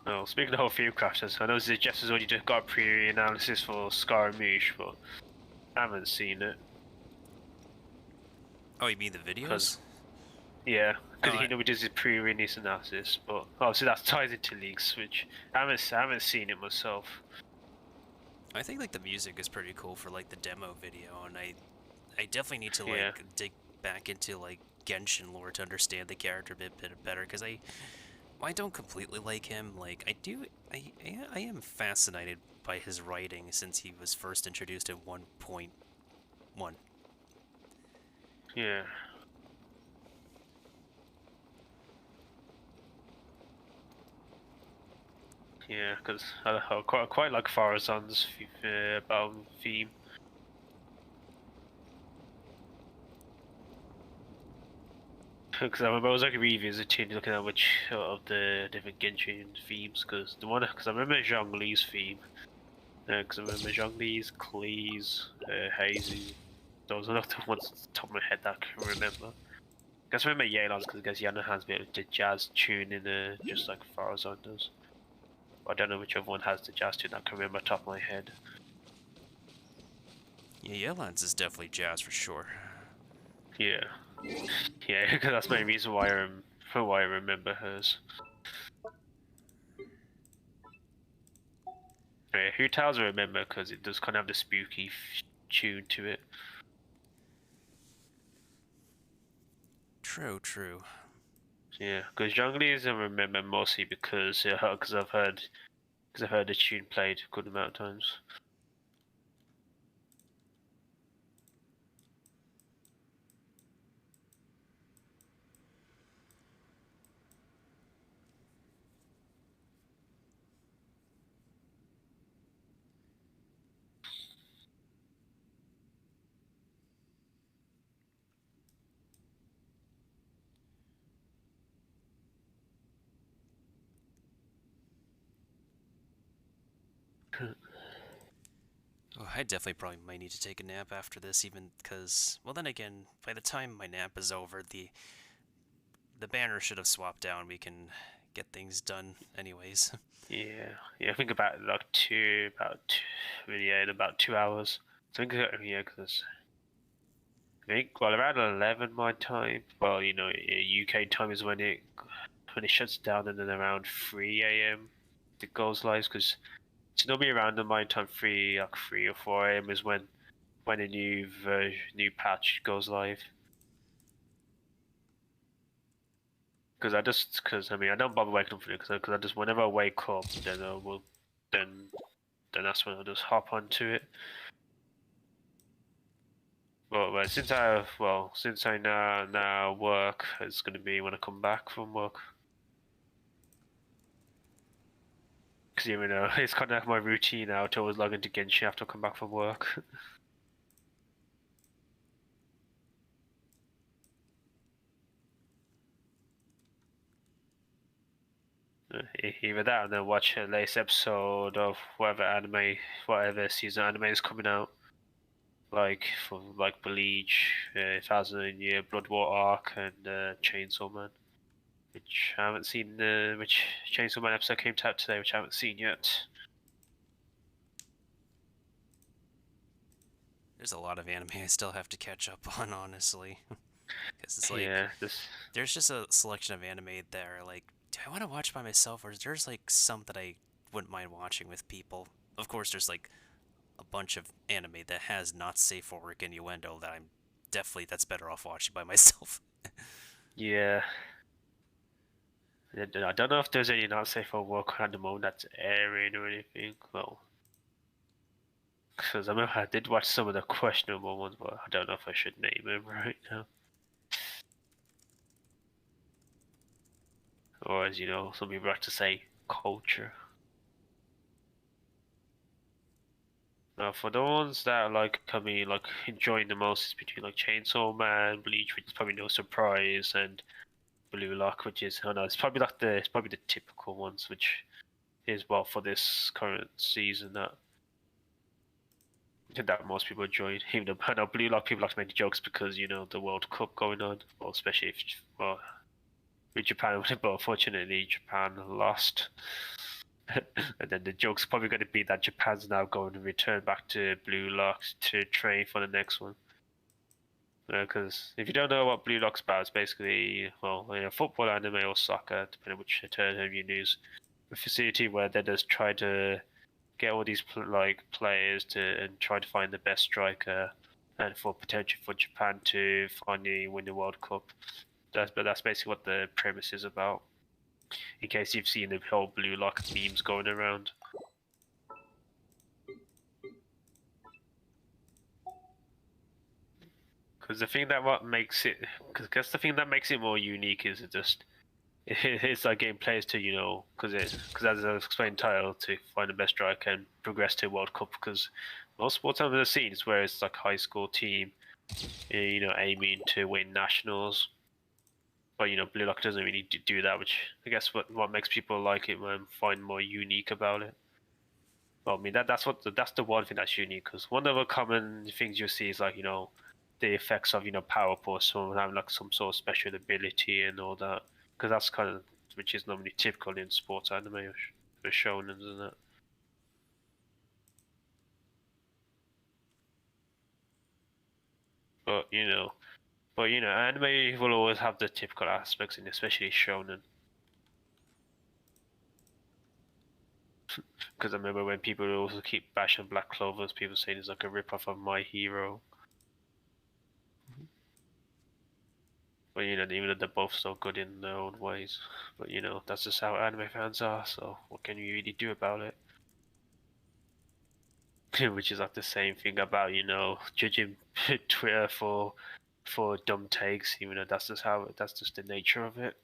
Oh, speaking of field crafters, I know Jeff has already just got a pre-analysis for Scaramouche, but I haven't seen it. Oh, you mean the videos? Yeah, because he normally does his pre-release analysis, but obviously that ties into League Switch. I haven't seen it myself. I think like the music is pretty cool for like the demo video, and I definitely need to like dig back into like Genshin lore to understand the character a bit better, because I don't completely like him. Like I am fascinated by his writing since he was first introduced in 1.1. Yeah. Yeah, because I quite like Farazan's theme. Because I remember I was like revisiting, looking at which of the different Genshin themes. Because I remember Zhongli's theme. Because I remember Zhongli's, Klee's, Hazy. Those are not the ones off the top of my head that I can remember. I guess I remember Yelan's because I guess Yana has a bit of the jazz tune in there, just like Farazan does. I don't know which other one has the jazz tune that I can remember off the top of my head. Yeah, Yelan's is definitely jazz for sure. Yeah. Yeah, because that's my reason why I remember hers. Yeah, Hu Tao's I remember because it does kind of have the spooky tune to it. True. Yeah, because Zhongli's I remember mostly because I've heard the tune played a good amount of times. Oh, I definitely probably might need to take a nap after this, even because, well, then again, by the time my nap is over, the banner should have swapped down. We can get things done, anyways. Yeah, I think about yeah, in about 2 hours. I think yeah, because I think well around 11 my time. Well, you know, UK time is when it shuts down, and then around 3 a.m. it goes live. Because it's normally around the my time 3 or 4 a.m. is when a new patch goes live. Because I mean I don't bother waking up for it because I just whenever I wake up then I will then that's when I'll just hop onto it. Well, since I now work, it's gonna be when I come back from work. Because you know it's kind of like my routine now to always log into Genshin after I come back from work. Either that, and then watch a latest episode of whatever season anime is coming out. Like from like Bleach, 1000 Year Blood War arc, and Chainsaw Man, which I haven't seen. Which Chainsaw Man episode came out today, which I haven't seen yet. There's a lot of anime I still have to catch up on, honestly. Because it's like, Yeah, there's just a selection of anime that are like, do I want to watch by myself, or is there's like some that I wouldn't mind watching with people? Of course, there's like a bunch of anime that has not safe for work innuendo that that's better off watching by myself. yeah. I don't know if there's any not safe for work at the moment that's airing or anything. Well, because I remember I did watch some of the questionable ones, but I don't know if I should name them right now. Or as you know, some people like to say, culture. Now, for the ones that are like coming, like enjoying the most, is between like Chainsaw Man, Bleach, which is probably no surprise, and Blue Lock, which is I know it's probably the typical ones, which is well for this current season that most people enjoyed. Even though I know Blue Lock people like to make jokes because you know the World Cup going on, well, especially if with Japan, but unfortunately Japan lost. And then the joke's probably going to be that Japan's now going to return back to Blue Locks to train for the next one. Because if you don't know what Blue Lock's about, it's basically, well, football, anime, or soccer, depending on which term you use, a facility where they just try to get all these players and try to find the best striker, and for potential for Japan to finally win the World Cup. That's basically what the premise is about. In case you've seen the whole Blue Lock memes going around. Because the thing that makes it more unique is it's like getting players to because as I explained, title to find the best striker and progress to World Cup. Because most sports I've ever seen is where it's like high school team, aiming to win nationals. But Blue Lock doesn't really do that, which I guess what makes people like it and find more unique about it. Well, I mean that's the one thing that's unique. Because one of the common things you see is like the effects of power pose, someone having like some sort of special ability and all that. Because that's kind of which is normally typical in sports anime or shonens and that. But anime will always have the typical aspects, and especially shonen. Because I remember when people also keep bashing Black Clovers, people saying it's like a rip-off of My Hero. But even though they're both so good in their own ways. But that's just how anime fans are, so what can you really do about it? Which is like the same thing about, judging Twitter for dumb takes, even though that's just the nature of it.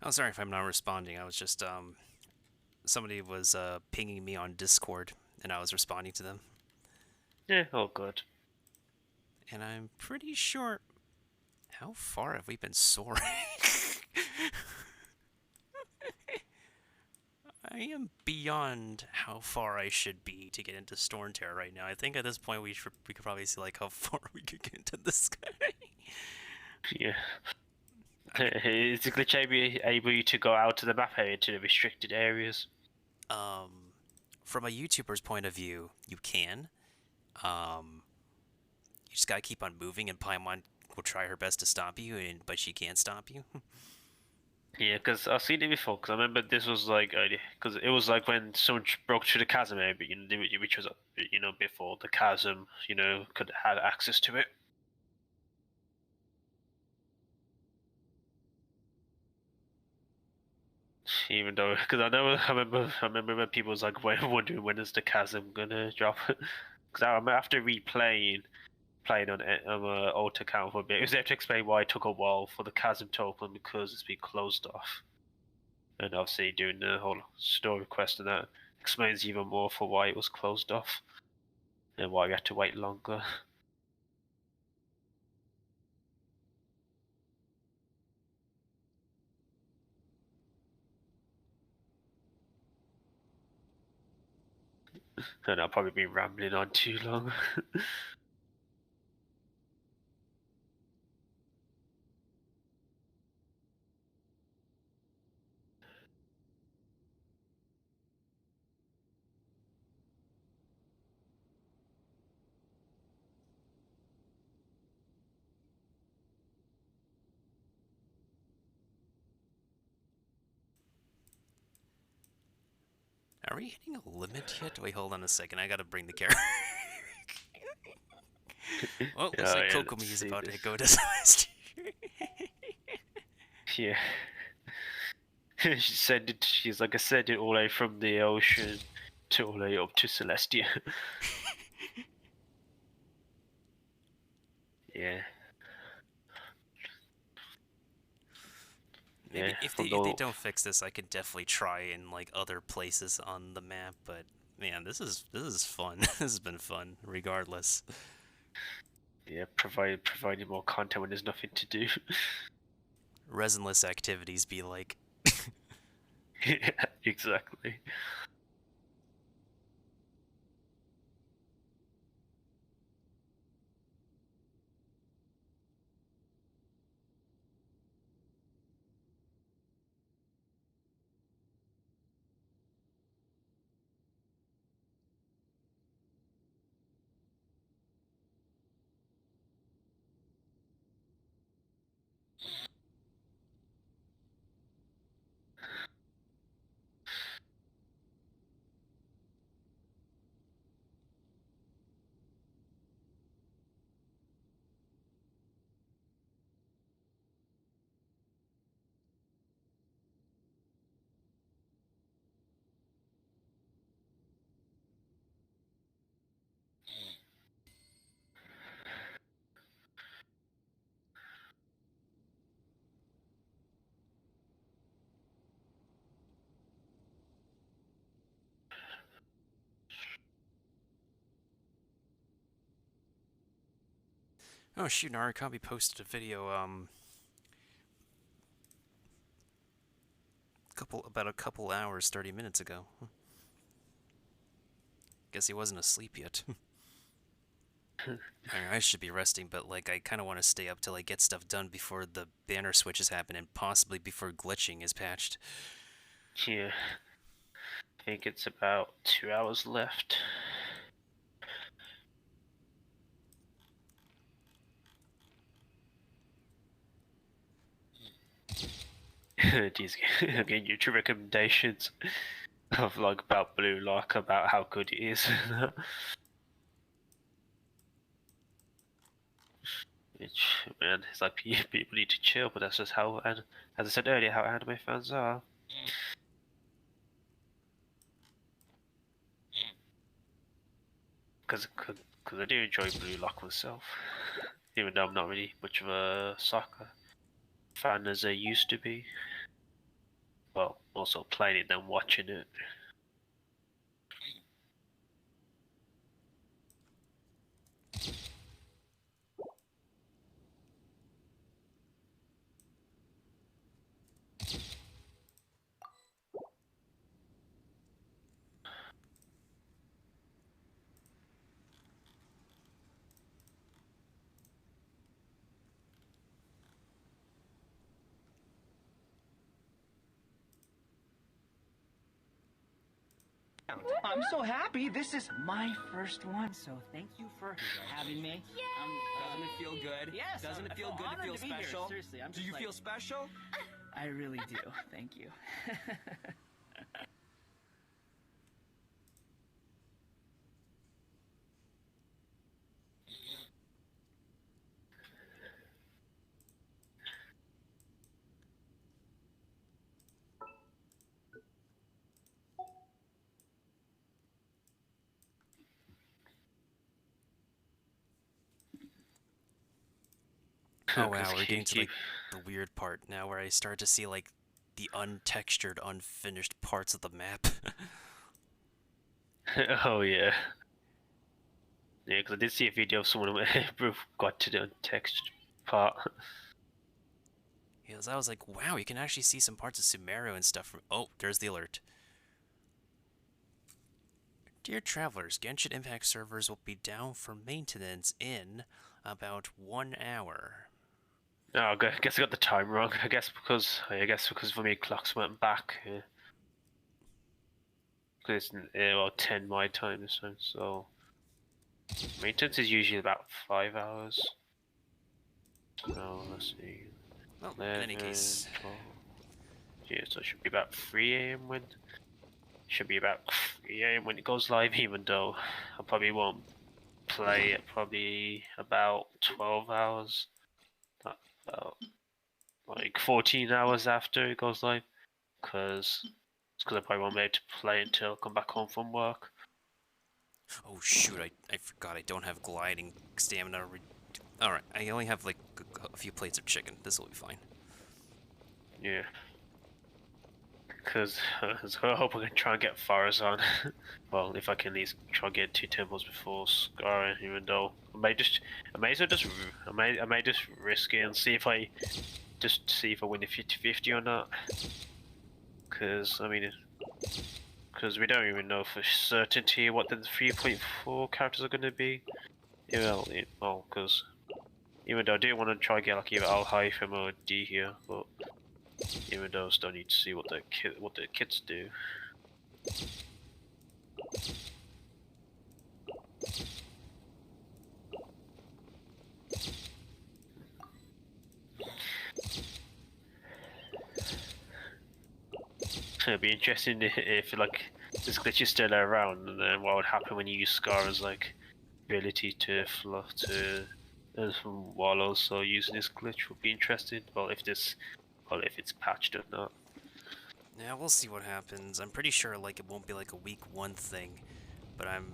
Oh, sorry if I'm not responding. I was just somebody was pinging me on Discord, and I was responding to them. Yeah, all good. And I'm pretty sure. How far have we been soaring? I am beyond how far I should be to get into Stormterror right now. I think at this point we could probably see like how far we could get into the sky. Yeah. Is the glitch able to go out to the map area to the restricted areas? From a YouTuber's point of view, you can. You just gotta keep on moving, and Paimon will try her best to stop you, but she can't stop you. Yeah, because I've seen it before. Because I remember this was like because it was like when someone broke through the chasm area, you know, which was before the chasm, could had access to it. Even though, because I remember when people was like wondering when is the chasm gonna drop. Because I remember after playing on alt account for a bit, it was able to explain why it took a while for the chasm to open because it's been closed off. And obviously doing the whole story quest and that explains even more for why it was closed off and why we had to wait longer. And I've probably been rambling on too long. Are we hitting a limit yet? Wait, hold on a second. I gotta bring the character. Well, looks like Kokomi is about to go to Celestia. Yeah. She said it. She's like I said it all the way from the ocean to all the way up to Celestia. Yeah. Maybe Yeah, if they don't fix this, I could definitely try in like other places on the map. But man, this is fun. This has been fun, regardless. Yeah, providing more content when there's nothing to do. Resinless activities be like. Yeah, exactly. Oh shoot, Narukami posted a video about a couple hours, 30 minutes ago. Guess he wasn't asleep yet. I should be resting, but like I kind of want to stay up till I get stuff done before the banner switches happen and possibly before glitching is patched. Yeah. I think it's about 2 hours left. These again YouTube recommendations of like about Blue Lock, about how good it is. Which, man, it's like people need to chill, but that's just how, and as I said earlier, how anime fans are. Because I do enjoy Blue Lock myself, even though I'm not really much of a soccer fan as I used to be. well, also playing it than watching it. I'm so happy. This is my first one, so thank you for having me. Doesn't it feel good? Yes. Doesn't it feel good to feel special? Seriously, do you feel special? I really do. Thank you. Oh wow, we're getting to like the weird part now where I start to see like the untextured, unfinished parts of the map. Oh yeah. Yeah, because I did see a video of someone who got to the text part. Yes, I was like, wow, you can actually see some parts of Sumeru and stuff from. Oh, there's the alert. Dear travelers, Genshin Impact servers will be down for maintenance in about 1 hour. No, I guess I got the time wrong. I guess because for me clocks went back. Yeah. Because it's well 10 my time this time, so maintenance is usually about 5 hours. So let's see. Well, 11, in any case, 12. Yeah, so it should be about 3 a.m. when. Should be about 3 a.m. when it goes live, even though I probably won't play it probably about 12 hours. About like 14 hours after it goes live, because I probably won't be able to play until I come back home from work. oh shoot, I forgot I don't have gliding stamina. Alright, I only have like a few plates of chicken. This will be fine. Yeah. Because I hope I can try and get Farazan. Well, if I can at least try and get 2 temples before Scarring, even though I may just risk it and see if I win the 50-50 or not. Because I mean, because we don't even know for certainty what the 3.4 characters are going to be. Yeah, well, because even though I do want to try and get like either Al-Hytham or D here, but even though I still need to see what the kits do. It'd be interesting if like this glitch is still around, and then what would happen when you use Scar's like ability to fluff to, while also using this glitch would be interesting. Well, if it's patched or not. Yeah, we'll see what happens. I'm pretty sure like it won't be like a week 1 thing, but I'm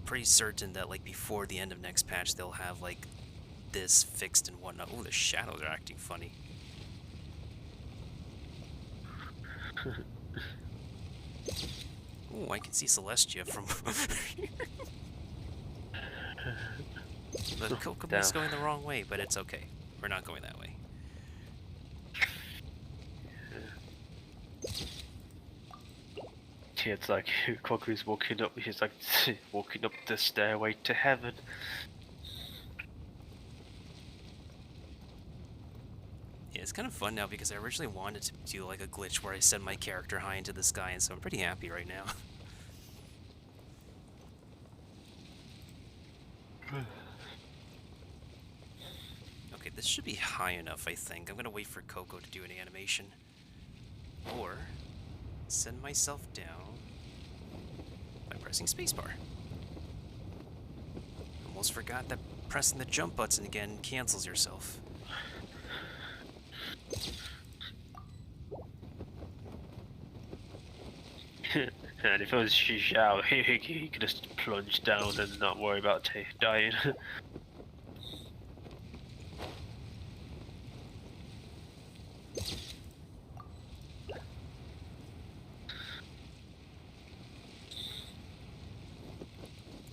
pretty certain that like before the end of next patch they'll have like this fixed and whatnot. Oh, the shadows are acting funny. Oh, I can see Celestia from the Kokomi's going the wrong way, but it's okay. We're not going that way. Yeah, it's like Koku's walking up. He's like walking up the stairway to heaven. Yeah, it's kind of fun now because I originally wanted to do like a glitch where I send my character high into the sky, and so I'm pretty happy right now. Okay, this should be high enough, I think. I'm gonna wait for Coco to do an animation. Or send myself down by pressing spacebar. Almost forgot that pressing the jump button again cancels yourself. And if it was Shishao, he could just plunge down and not worry about dying.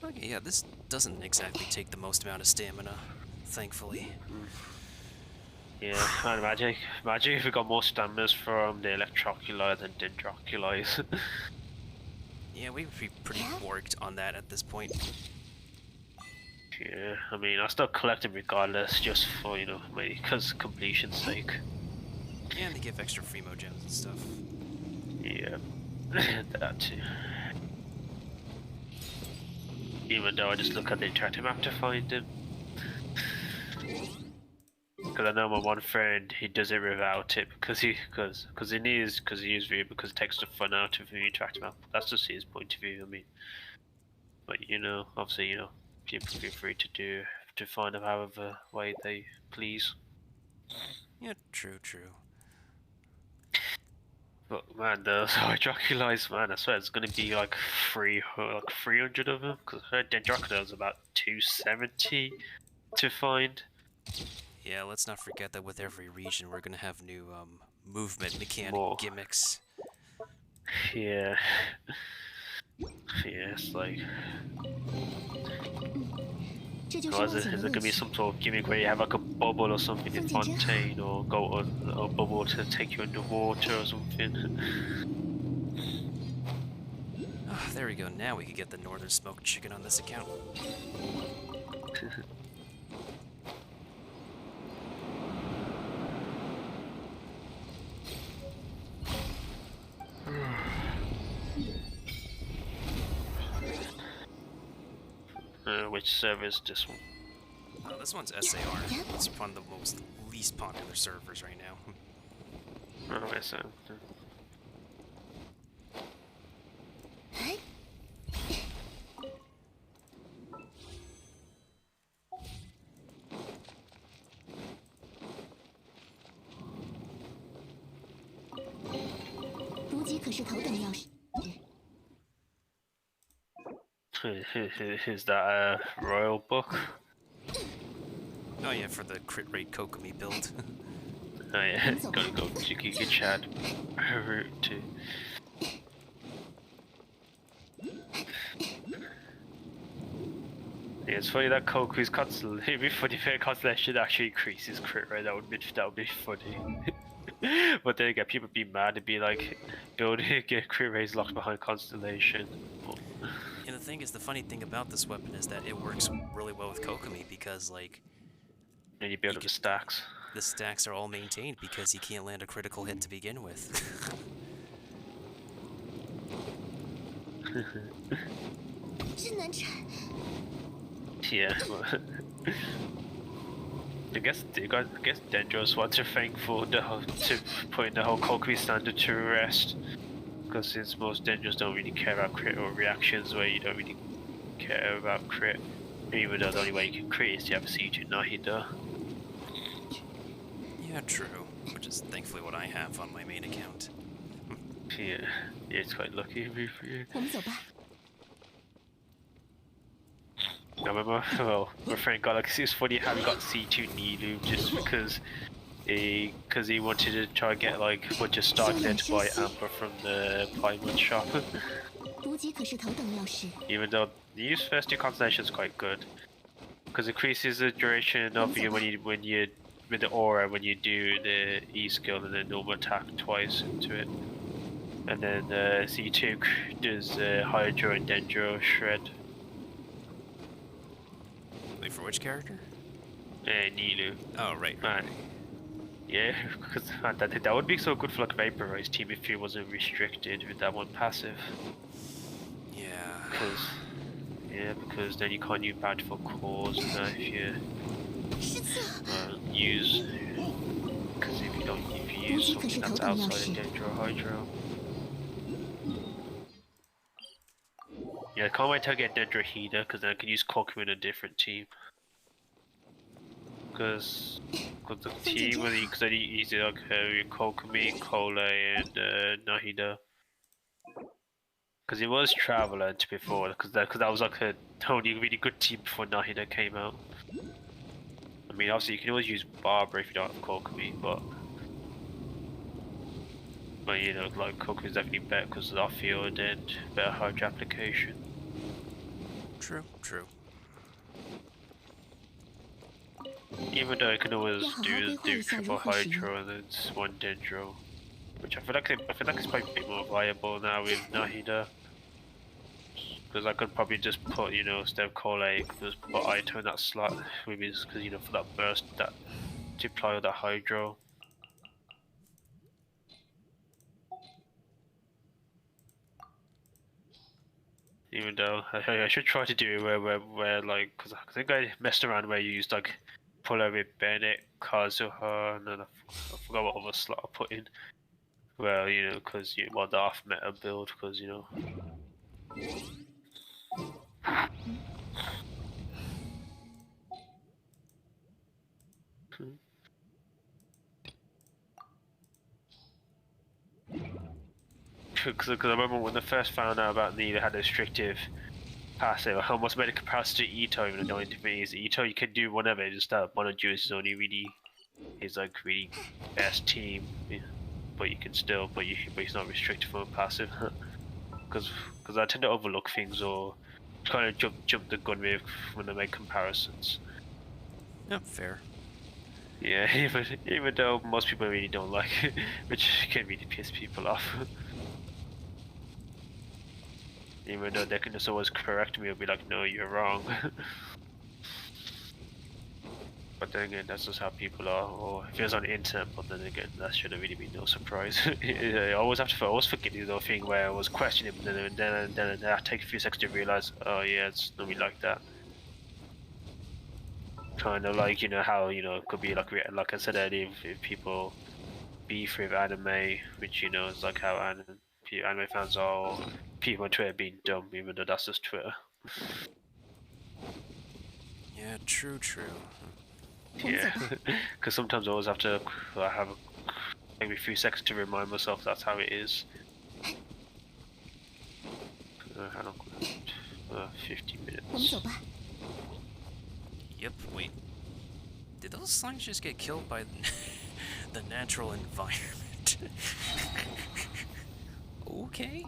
Okay, yeah, this doesn't exactly take the most amount of stamina, thankfully. Yeah, man, imagine if we got more stamina from the electroculi than dendroculis. Yeah, we would be pretty borked on that at this point. Yeah, I mean, I still collect them regardless, just for, you know, maybe because completion's sake. Yeah, and they give extra Fremo gems and stuff. Yeah, that too. Even though I just look at the interactive map to find them. Because I know my one friend, he does it without it because he needs, because he uses it because it takes the fun out of the interactive map. That's just his point of view. I mean, but you know, obviously, you know, people feel free to find them however way they please. Yeah, true. But man, the Hydroculites, man, I swear it's gonna be like 300 of them because I heard Dendroculus is about 270 to find. Yeah, let's not forget that with every region we're gonna have new movement mechanic gimmicks. Yeah. Yeah, it's like... Is there gonna be some sort of gimmick where you have like a bubble or something in Fontaine, or go on a bubble to take you underwater or something? Oh, there we go, now we can get the Northern Smoked Chicken on this account. Which server is this one? This one's SAR. It's one of the most least popular servers right now. Oh, SAR. Is that a royal book? Oh yeah, for the crit rate Kokomi build. Oh yeah, gotta go Jikiki Chad route too. Yeah, it's funny that Koku's constellation. It'd be funny if a constellation actually increases crit rate. That would be funny. But then again, people be mad and be like, building get crit rates locked behind constellation. And the thing is, the funny thing about this weapon is that it works really well with Kokomi because, like... And you build up the stacks. The stacks are all maintained because he can't land a critical hit to begin with. Yeah, but I guess Dendros want to thank for to putting the whole Kokomi standard to rest. Because since most Dendros don't really care about crit or reactions, where you don't really care about crit, even though the only way you can crit is to have a C2 Nahida. Yeah, true. Which is thankfully what I have on my main account. Yeah, it's quite lucky of me for you. I remember, well, my friend got like, it's funny how he got C2 Nilu just because he wanted to try and get like a bunch of stock there to buy amber from the plywood shop. Even though the use first two constellations is quite good because it increases the duration of you when you with the aura when you do the E skill and then normal attack twice into it, and then C2 does Hydro and Dendro Shred. Wait, for which character? Nilu. Oh, right. Man. Yeah, because that would be so good for like Vaporized team if he wasn't restricted with that one passive. Yeah. Because then you can't use Bountiful Cause and that if you use. Because if you use something that's outside of Dendro Hydro. Yeah, I can't wait till I get Dendro Hida because then I can use Koku in a different team. Because the team with because then he's like Kokomi, Kole, and Nahida. Because he was Traveler before, because that was like a only really good team before Nahida came out. I mean, obviously you can always use Barbara if you don't have Kokomi, but you know, like Kokomi's definitely better because of the off-field and better Hydro application. True, true. Even though I can always do triple hydro and then one dendro, which I feel like it's probably a bit more viable now with Nahida. Because I could probably just put, you know, instead of Kole, just put Aito in that slot, maybe just because, you know, for that burst, that deploy of that hydro. Even though I should try to do it where like, because I think I messed around where you used like puller with Bennett, Kazuha, and then I forgot what other slot I put in. Well, you know, because well, the off meta build, because you know. Because I remember when I first found out about they had a restrictive passive, I almost made a comparison to Ito, even though the only thing is Ito you can do whatever, just that Monojuice is only really his like really best team, yeah. But you can still, but he's not restricted from a passive, because I tend to overlook things or kind of jump the gun with when I make comparisons. Yep, fair. Yeah, even though most people really don't like it, which can really piss people off. Even though they can just always correct me or be like, no, you're wrong. But then again, that's just how people are, or if it was on the internet, but then again, that shouldn't really be no surprise. I always forget the little thing where I was questioning, and then I take a few seconds to realize, oh yeah, it's not really like that. Kind of like, you know, how, you know, it could be like I said earlier, if people beef with anime, which, you know, is like how anime fans are, or people on Twitter being dumb, even though that's just Twitter. Yeah, true. Yeah, because sometimes I always have to have maybe a few seconds to remind myself that's how it is. How long? 50 minutes. Yep, wait. Did those slimes just get killed by the natural environment? Okay.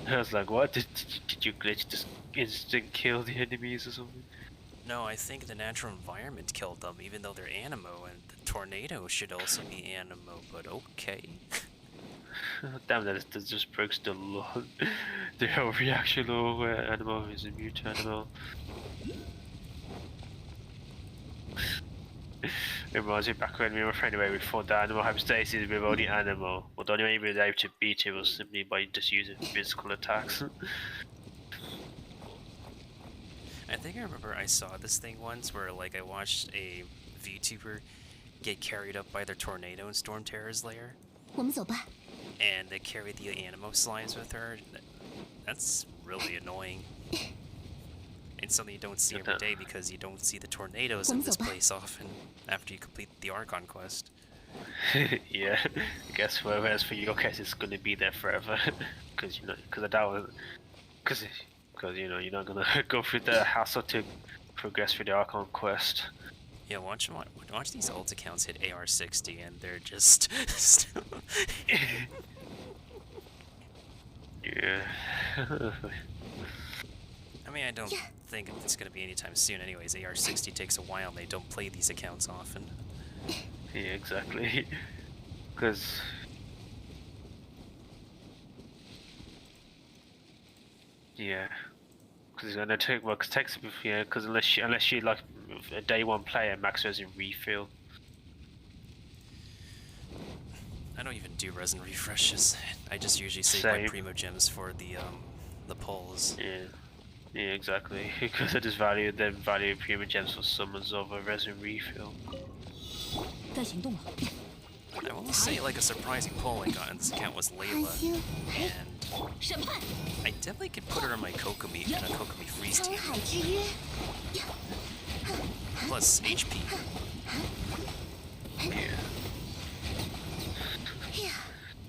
I was like, what? Did you glitch just instant kill the enemies or something? No, I think the natural environment killed them, even though they're animo, and the tornado should also be animo, but okay. Damn, that just breaks the law. The whole reaction law where animo is immune to animo. It reminds me back when we were trying away, we fought the animal hypostasis with only animal, but the only way we were able to beat it was simply by just using physical attacks. I think I remember I saw this thing once where, like, I watched a VTuber get carried up by their tornado in Storm Terror's lair. And they carried the animo slimes with her. That's really annoying. It's something you don't see every day because you don't see the tornadoes in this place often after you complete the Archon quest. Yeah, I guess whereas for your case it's going to be there forever. Because, you know, because I doubt it. Because, you know, you're not going to go through the hassle to progress through the Archon quest. Yeah, watch these alt accounts hit AR60 and they're just still... Yeah. I mean, I don't think it's going to be anytime soon anyways. AR60 takes a while and they don't play these accounts often. Yeah, exactly. Because... Yeah. Because it's gonna take, well, cause it takes, yeah, because unless you like a day one player, max resin refill. I don't even do resin refreshes. I just usually save my primo gems for the pulls. Yeah, exactly. Because I just value primo gems for summons over resin refill. I will say, like, a surprising pull I got in this account was Layla, and I definitely could put her in my Kokomi, in a Kokomi freeze team. Plus HP. Yeah.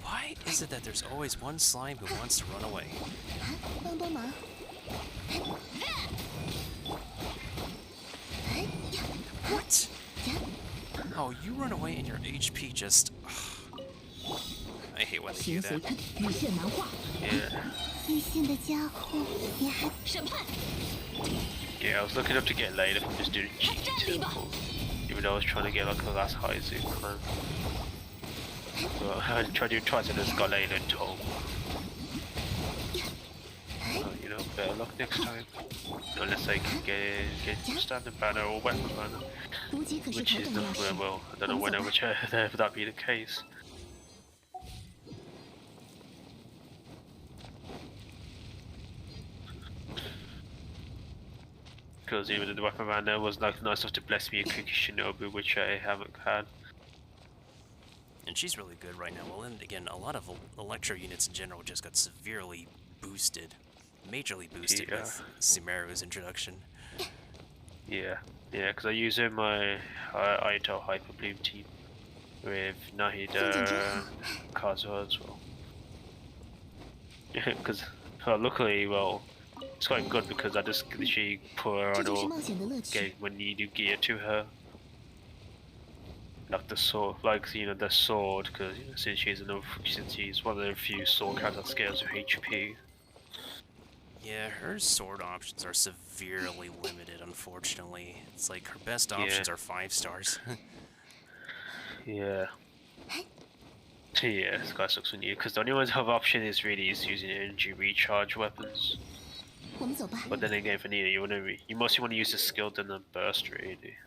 Why is it that there's always one slime who wants to run away? What? Oh, you run away and your HP just... I hate when they do 形随 that. 喷，无限难化。 Yeah. 一线的家伙，你还审判？ Yeah, I was looking up to get later from just doing cheap temples. Even though I was trying to get like a last high zoom climb. But I tried to do it twice and just got later and told. So, you know, better luck next time. Unless I can get standard banner or weapon banner. 无极可是 Which 头 is 等 the 要事。 well, I don't know when which that be the case. Because even the weapon banner was like nice enough to bless me a Kuki Shinobu, which I haven't had. And she's really good right now. Well, and again, a lot of Electro units in general just got severely boosted. Majorly boosted with Sumeru's introduction. Yeah, because I use in my Aito Hyper Bloom team with Nahida Kazuha as well. Because luckily, well, it's quite good because I just literally put her 这 on 就是 all 冒险的乐趣。 when you do gear to her. Like the sword, like you know the sword, because you know, since she's one of the few sword characters that scales with HP. Yeah, her sword options are severely limited, unfortunately. It's like her best options are 5 stars. Yeah. Yeah, this guy sucks on you, because the only ones have option is really using energy recharge weapons. 我们走吧。 But then again, for Nina, you mostly want to use the skill than the burst, really.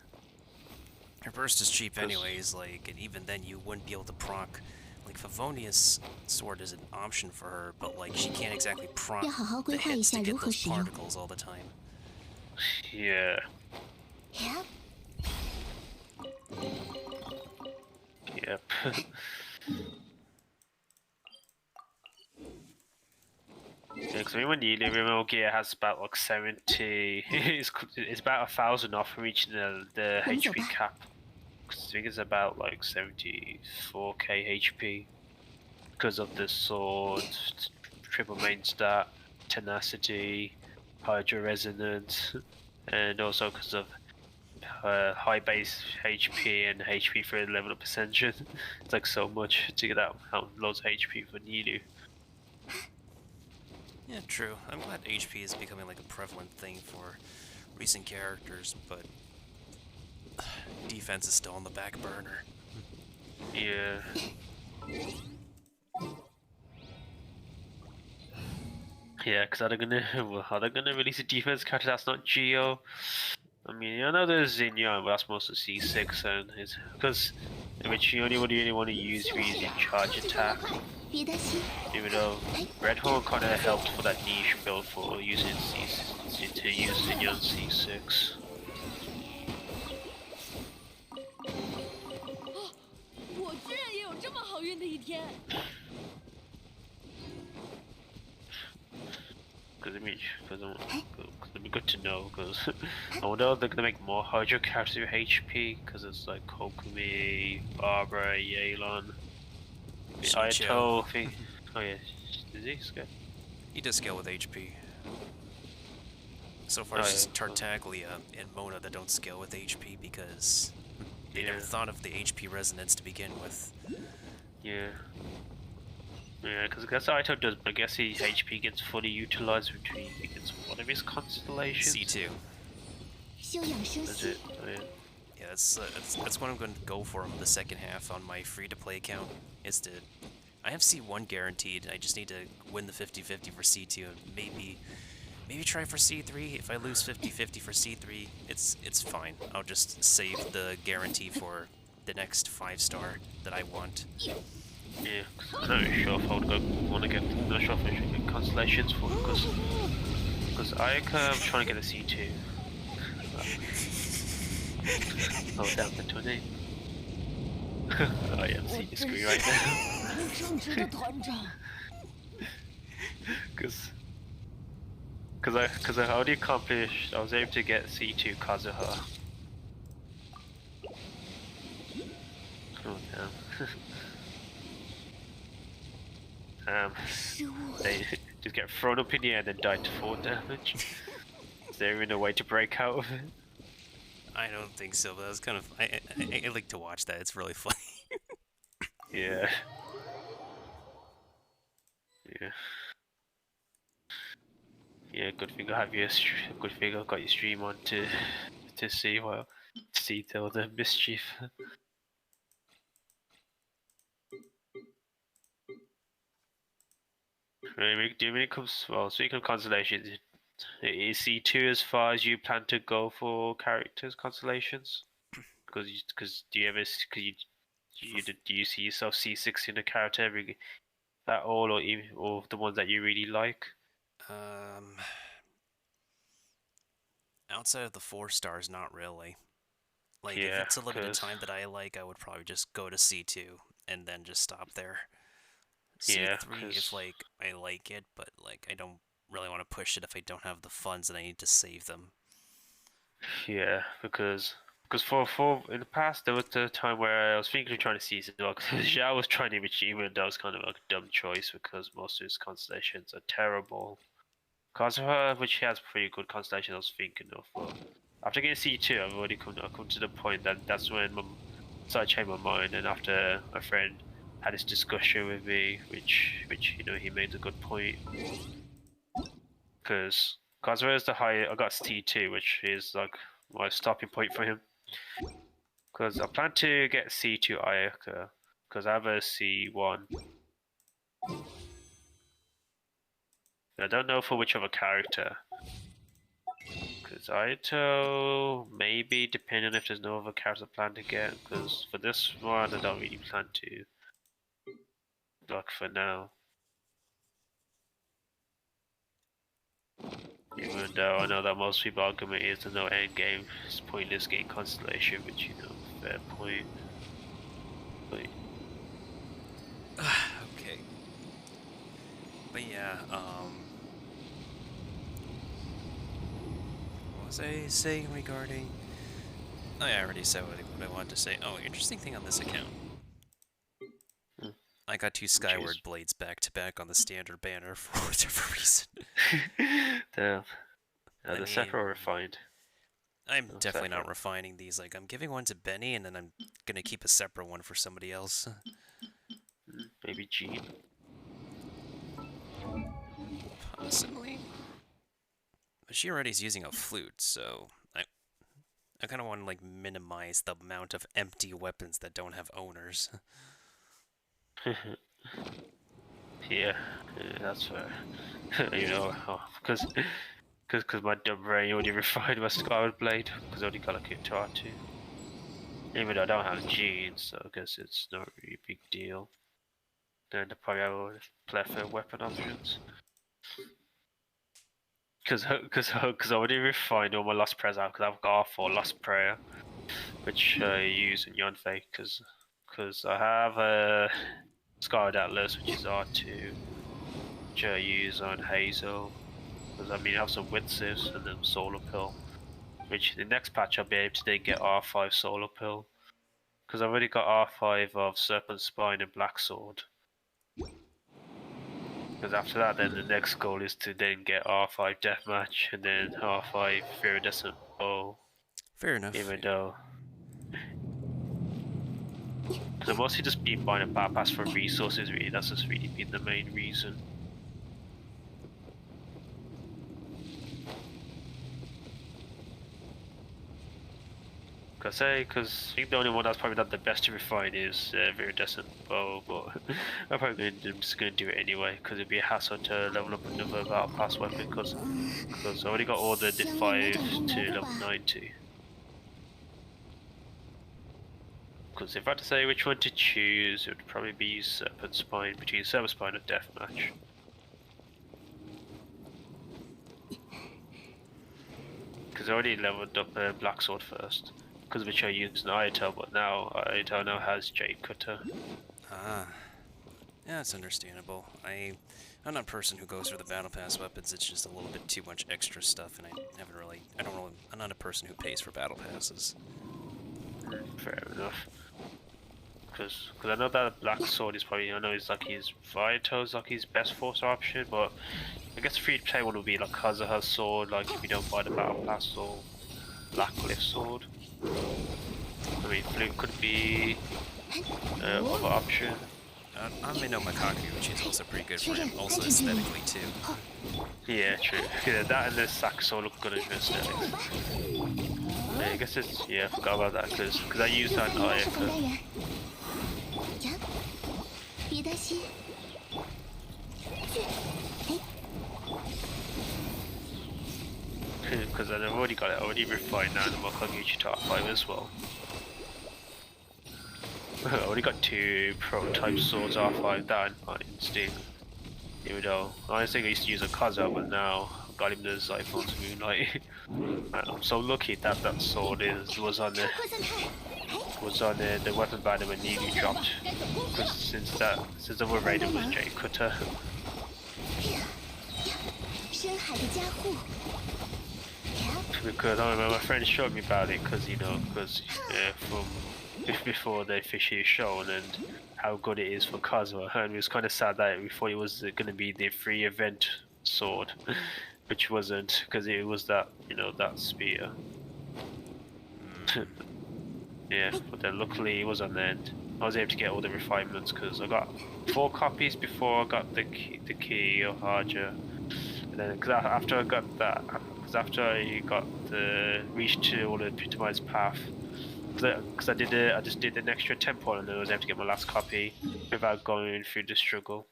Her burst is cheap anyways, like, and even then you wouldn't be able to proc. Like, Favonia's sword is an option for her, but like, she can't exactly proc 要好好 the 规划一 hits 下 to 如 get 何 those 使用。 particles all the time. Yeah. Yep. Yep. Yeah, because when you live remote gear has about like 70, it's about 1,000 off from reaching the HP cap. 'Cause I think it's about like 74k HP because of the sword, triple main stat, tenacity, hydro resonance, and also because of high base HP and HP for level up ascension. It's like so much to get out loads of HP for Nilu. Yeah, true. I'm glad HP is becoming like a prevalent thing for recent characters, but defense is still on the back burner. Yeah. Yeah, because are they gonna release a defense character that's not Geo? I mean, I know there's Zinyan, but that's mostly C6, and it's because which you only really want to use for using charge attack. 别担心。 Even though Red Horn kind of helped for that niche build for using to use Zinyan C6. 我居然也有这么好运的一天。 Because it'd be good to know. Because I wonder if they're gonna make more Hydro characters with HP. Because it's like Kokumi, Barbara, Yelan, Aito. Thing. Oh yeah, does he scale? He does scale with HP. So far, it's just Tartaglia and Mona that don't scale with HP because they never thought of the HP resonance to begin with. Yeah. Yeah, because I guess Aito does, but I guess his HP gets fully utilized between against one of his constellations. C2. 休养生 That's 息 it. Oh, yeah. Yeah, that's what I'm going to go for in the second half on my free-to-play account. Is to, I have C1 guaranteed. I just need to win the 50-50 for C2 and maybe try for C3. If I lose 50-50 for C3, it's fine. I'll just save the guarantee for the next 5-star that I want. Yeah, I'm not really sure if I would want to get. I'm not sure if I should get constellations for because I'm trying to get a C2. Oh, down to 20. Oh yeah, I'm seeing your screen right now. 正直的团长。 Because I already accomplished. I was able to get C2 Kazuha. Oh damn. They just get thrown up in the air and then die to 4 damage. Is there even a way to break out of it? I don't think so, but that's kind of... I like to watch that, it's really funny. Yeah. Yeah, good thing I have your good thing I've got your stream on to see all the mischief. When it comes, well, speaking of constellations, is C2 as far as you plan to go for characters constellations? Because do you ever do you see yourself C6 in a character at all, or even or the ones that you really like? Outside of the 4 stars, not really. Like, if Yeah, it's a limited time that I like, I would probably just go to C2 and then just stop there. yeah, C3 if, like, I like it, but, like, I don't really want to push it if I don't have the funds and I need to save them. Yeah, because for in the past there was the time where I was thinking of trying to seize it well, because Zhao was trying to reach, even though it was kind of like a dumb choice because most of his constellations are terrible. Because of her, which he has pretty good constellations, I was thinking of. But after getting C2, I've already come to the point that that's when I started changing my mind, and after a friend had this discussion with me, which you know he made a good point, because whereas the high I got C2, which is like my stopping point for him. Because I plan to get C2 Ayaka, because I have a C1. I don't know for which other character. Because Aito, maybe, depending if there's no other character I plan to get. Because for this one, I don't really plan to. Like for now. Even though I know that most people's argument is there's no end game, it's pointless getting constellation, which you know, fair point. But Okay. But yeah, what was I saying regarding... Oh yeah, I already said what I wanted to say. Oh, interesting thing on this account. I got 2 Skyward Blades back to back on the standard banner for whatever reason. Damn. The separate refined. I'm definitely not refining these. Like, I'm giving one to Benny, and then I'm gonna keep a separate one for somebody else. Maybe Jean? Possibly. But she already is using a flute, so I kind of want to, like, minimize the amount of empty weapons that don't have owners. Yeah, that's fair. You know, because my dumb brain already refined my Skyward Blade, because I only got like a 2R2. Even though I don't have genes, so I guess it's not really a big deal. Then I probably have a plethora of weapon options. Because I already refined all my Lost Prayers out, because I've got R4 Lost Prayer, which I use in Yonfei, because I have a Skyward Atlas, which is R2, which I use on Hazel, because I mean I have some Witsifs and then Solar Pill, which in the next patch I'll be able to then get R5 Solar Pill, because I've already got R5 of Serpent Spine and Black Sword. Because after that, then the next goal is to then get R5 Deathmatch and then R5 Viridescent Bow. Fair enough. Even though, because I've mostly just been buying a battle pass for resources, really. That's just really been the main reason. Because I think the only one that's probably not the best to refine is Viridescent Bow, but I'm just going to do it anyway, because it'd be a hassle to level up another battle pass weapon, because I already got all the 5 to level 90. Because if I had to say which one to choose, it would probably be Serpent Spine, between Serpent Spine and Deathmatch. Because I already leveled up Black Sword first. Because of which I used an Ayato, but now Ayato now has Jade Cutter. Ah. Yeah, that's understandable. I'm not a person who goes for the battle pass weapons, it's just a little bit too much extra stuff, and I'm not a person who pays for battle passes. Fair enough. Because I know that Black Sword is probably, I know it's like his Vito's like his best force option, but I guess free to play one would be like Kazuha's sword, like if you don't buy the battle pass, or Blackcliff sword. I mean, flute could be other option. Amino Makaku, which is also pretty good for him, also aesthetically too. Yeah, true. Yeah, that and the Saxo look good in the aesthetics. Yeah, I guess it's, yeah, I forgot about that because I used that in Ayaka. 别担心。Because I've already got it already refined now in the Makaguchi Top 5 as well. I already got 2 prototype swords R5 down on Steam. Even though I think I used to use a Kaza, but now I've got him the Zyphon's Moonlight. I'm so lucky that that sword was on the weapon banner when Nunu dropped. Because since the other raider was J Cutter. 深海的加护。 Because I remember my friend showed me about it because from before they officially shown and how good it is for Kazuha, and it was kind of sad that we thought it was going to be the free event sword, which wasn't because it was that that spear. Yeah, but then luckily it was on the end. I was able to get all the refinements because I got 4 copies before I got the key of Haja, and then after I got that. After I got the reach to all the epitomized path, because I just did an extra temple and then I was able to get my last copy without going through the struggle.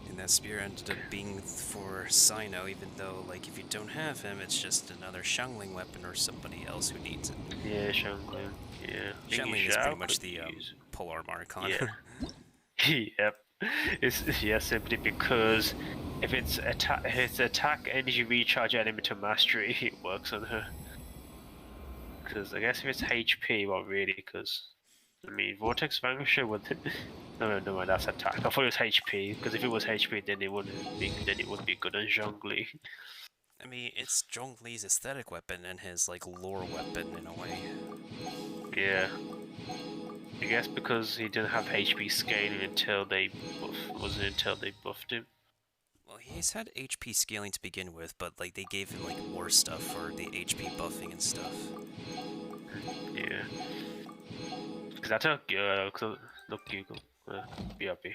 And that spear ended up being for Sino, even though, like, if you don't have him, it's just another Xiangling weapon or somebody else who needs it. Yeah, Xiangling. Yeah. Xiangling is pretty much the polearm Archon. Yeah. Yep. It's simply because if it's attack energy recharge elemental mastery, it works on her. Because I guess if it's HP, well, really, because I mean, Vortex Vanquisher would. No, that's attack. I thought it was HP, because if it was HP, then it wouldn't be good on Zhongli. I mean, it's Zhongli's aesthetic weapon and his like lore weapon in a way. Yeah. I guess because he didn't have HP scaling until they buffed him. Well, he's had HP scaling to begin with, but like they gave him like more stuff for the HP buffing and stuff. Yeah. Because I took look Google, BRB.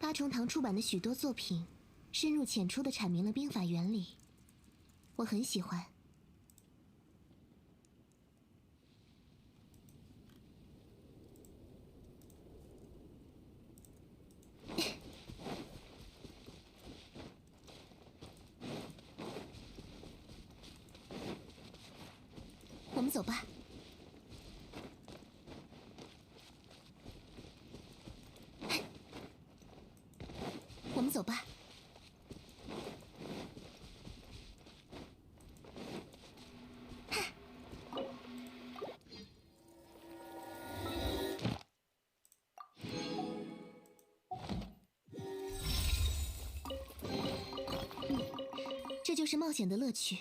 八重堂出版的许多作品，深入浅出地阐明了兵法原理，我很喜欢。我们走吧。我们走吧。这就是冒险的乐趣。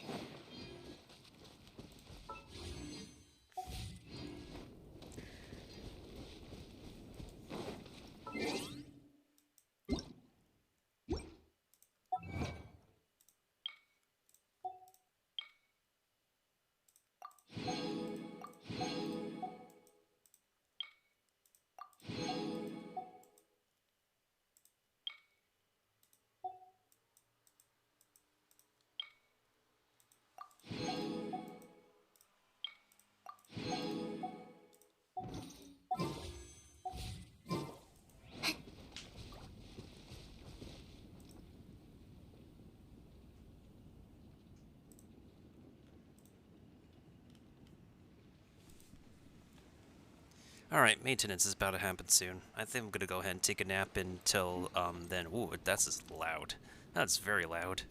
Alright, maintenance is about to happen soon. I think I'm gonna go ahead and take a nap until, then. Ooh, that's just loud. That's very loud.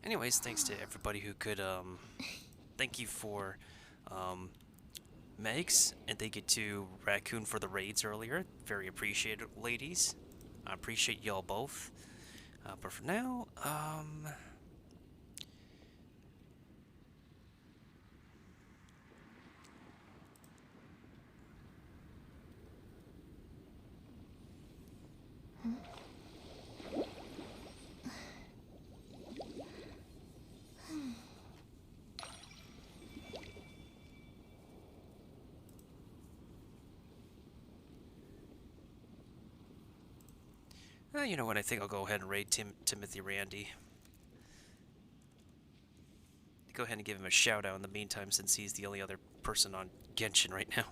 Anyways, thanks to everybody who could, thank you for, Megs, and thank you to Raccoon for the raids earlier. Very appreciated, ladies. I appreciate y'all both. But for now, you know what, I think I'll go ahead and raid Timothy Randy. Go ahead and give him a shout out in the meantime, since he's the only other person on Genshin right now.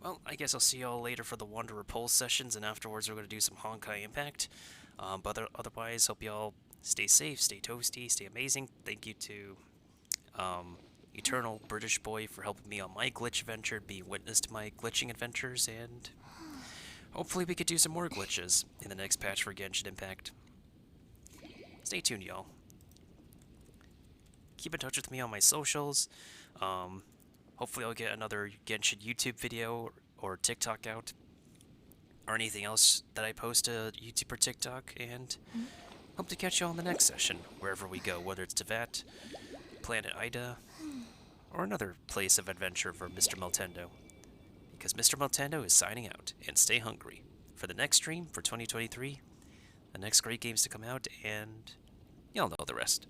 Well, I guess I'll see y'all later for the Wanderer Pulse sessions, and afterwards we're going to do some Honkai Impact. But otherwise, hope y'all stay safe, stay toasty, stay amazing. Thank you to Eternal British Boy for helping me on my glitch adventure, being witness to my glitching adventures, and hopefully we could do some more glitches in the next patch for Genshin Impact. Stay tuned, y'all. Keep in touch with me on my socials. Hopefully I'll get another Genshin YouTube video or TikTok out, or anything else that I post to YouTube or TikTok, and hope to catch you all in the next session, wherever we go, whether it's Teyvat, Planet Ida, or another place of adventure for Mr. Meltendo. Because Mr. Meltendo is signing out, and stay hungry for the next stream for 2023, the next great games to come out, and y'all know the rest.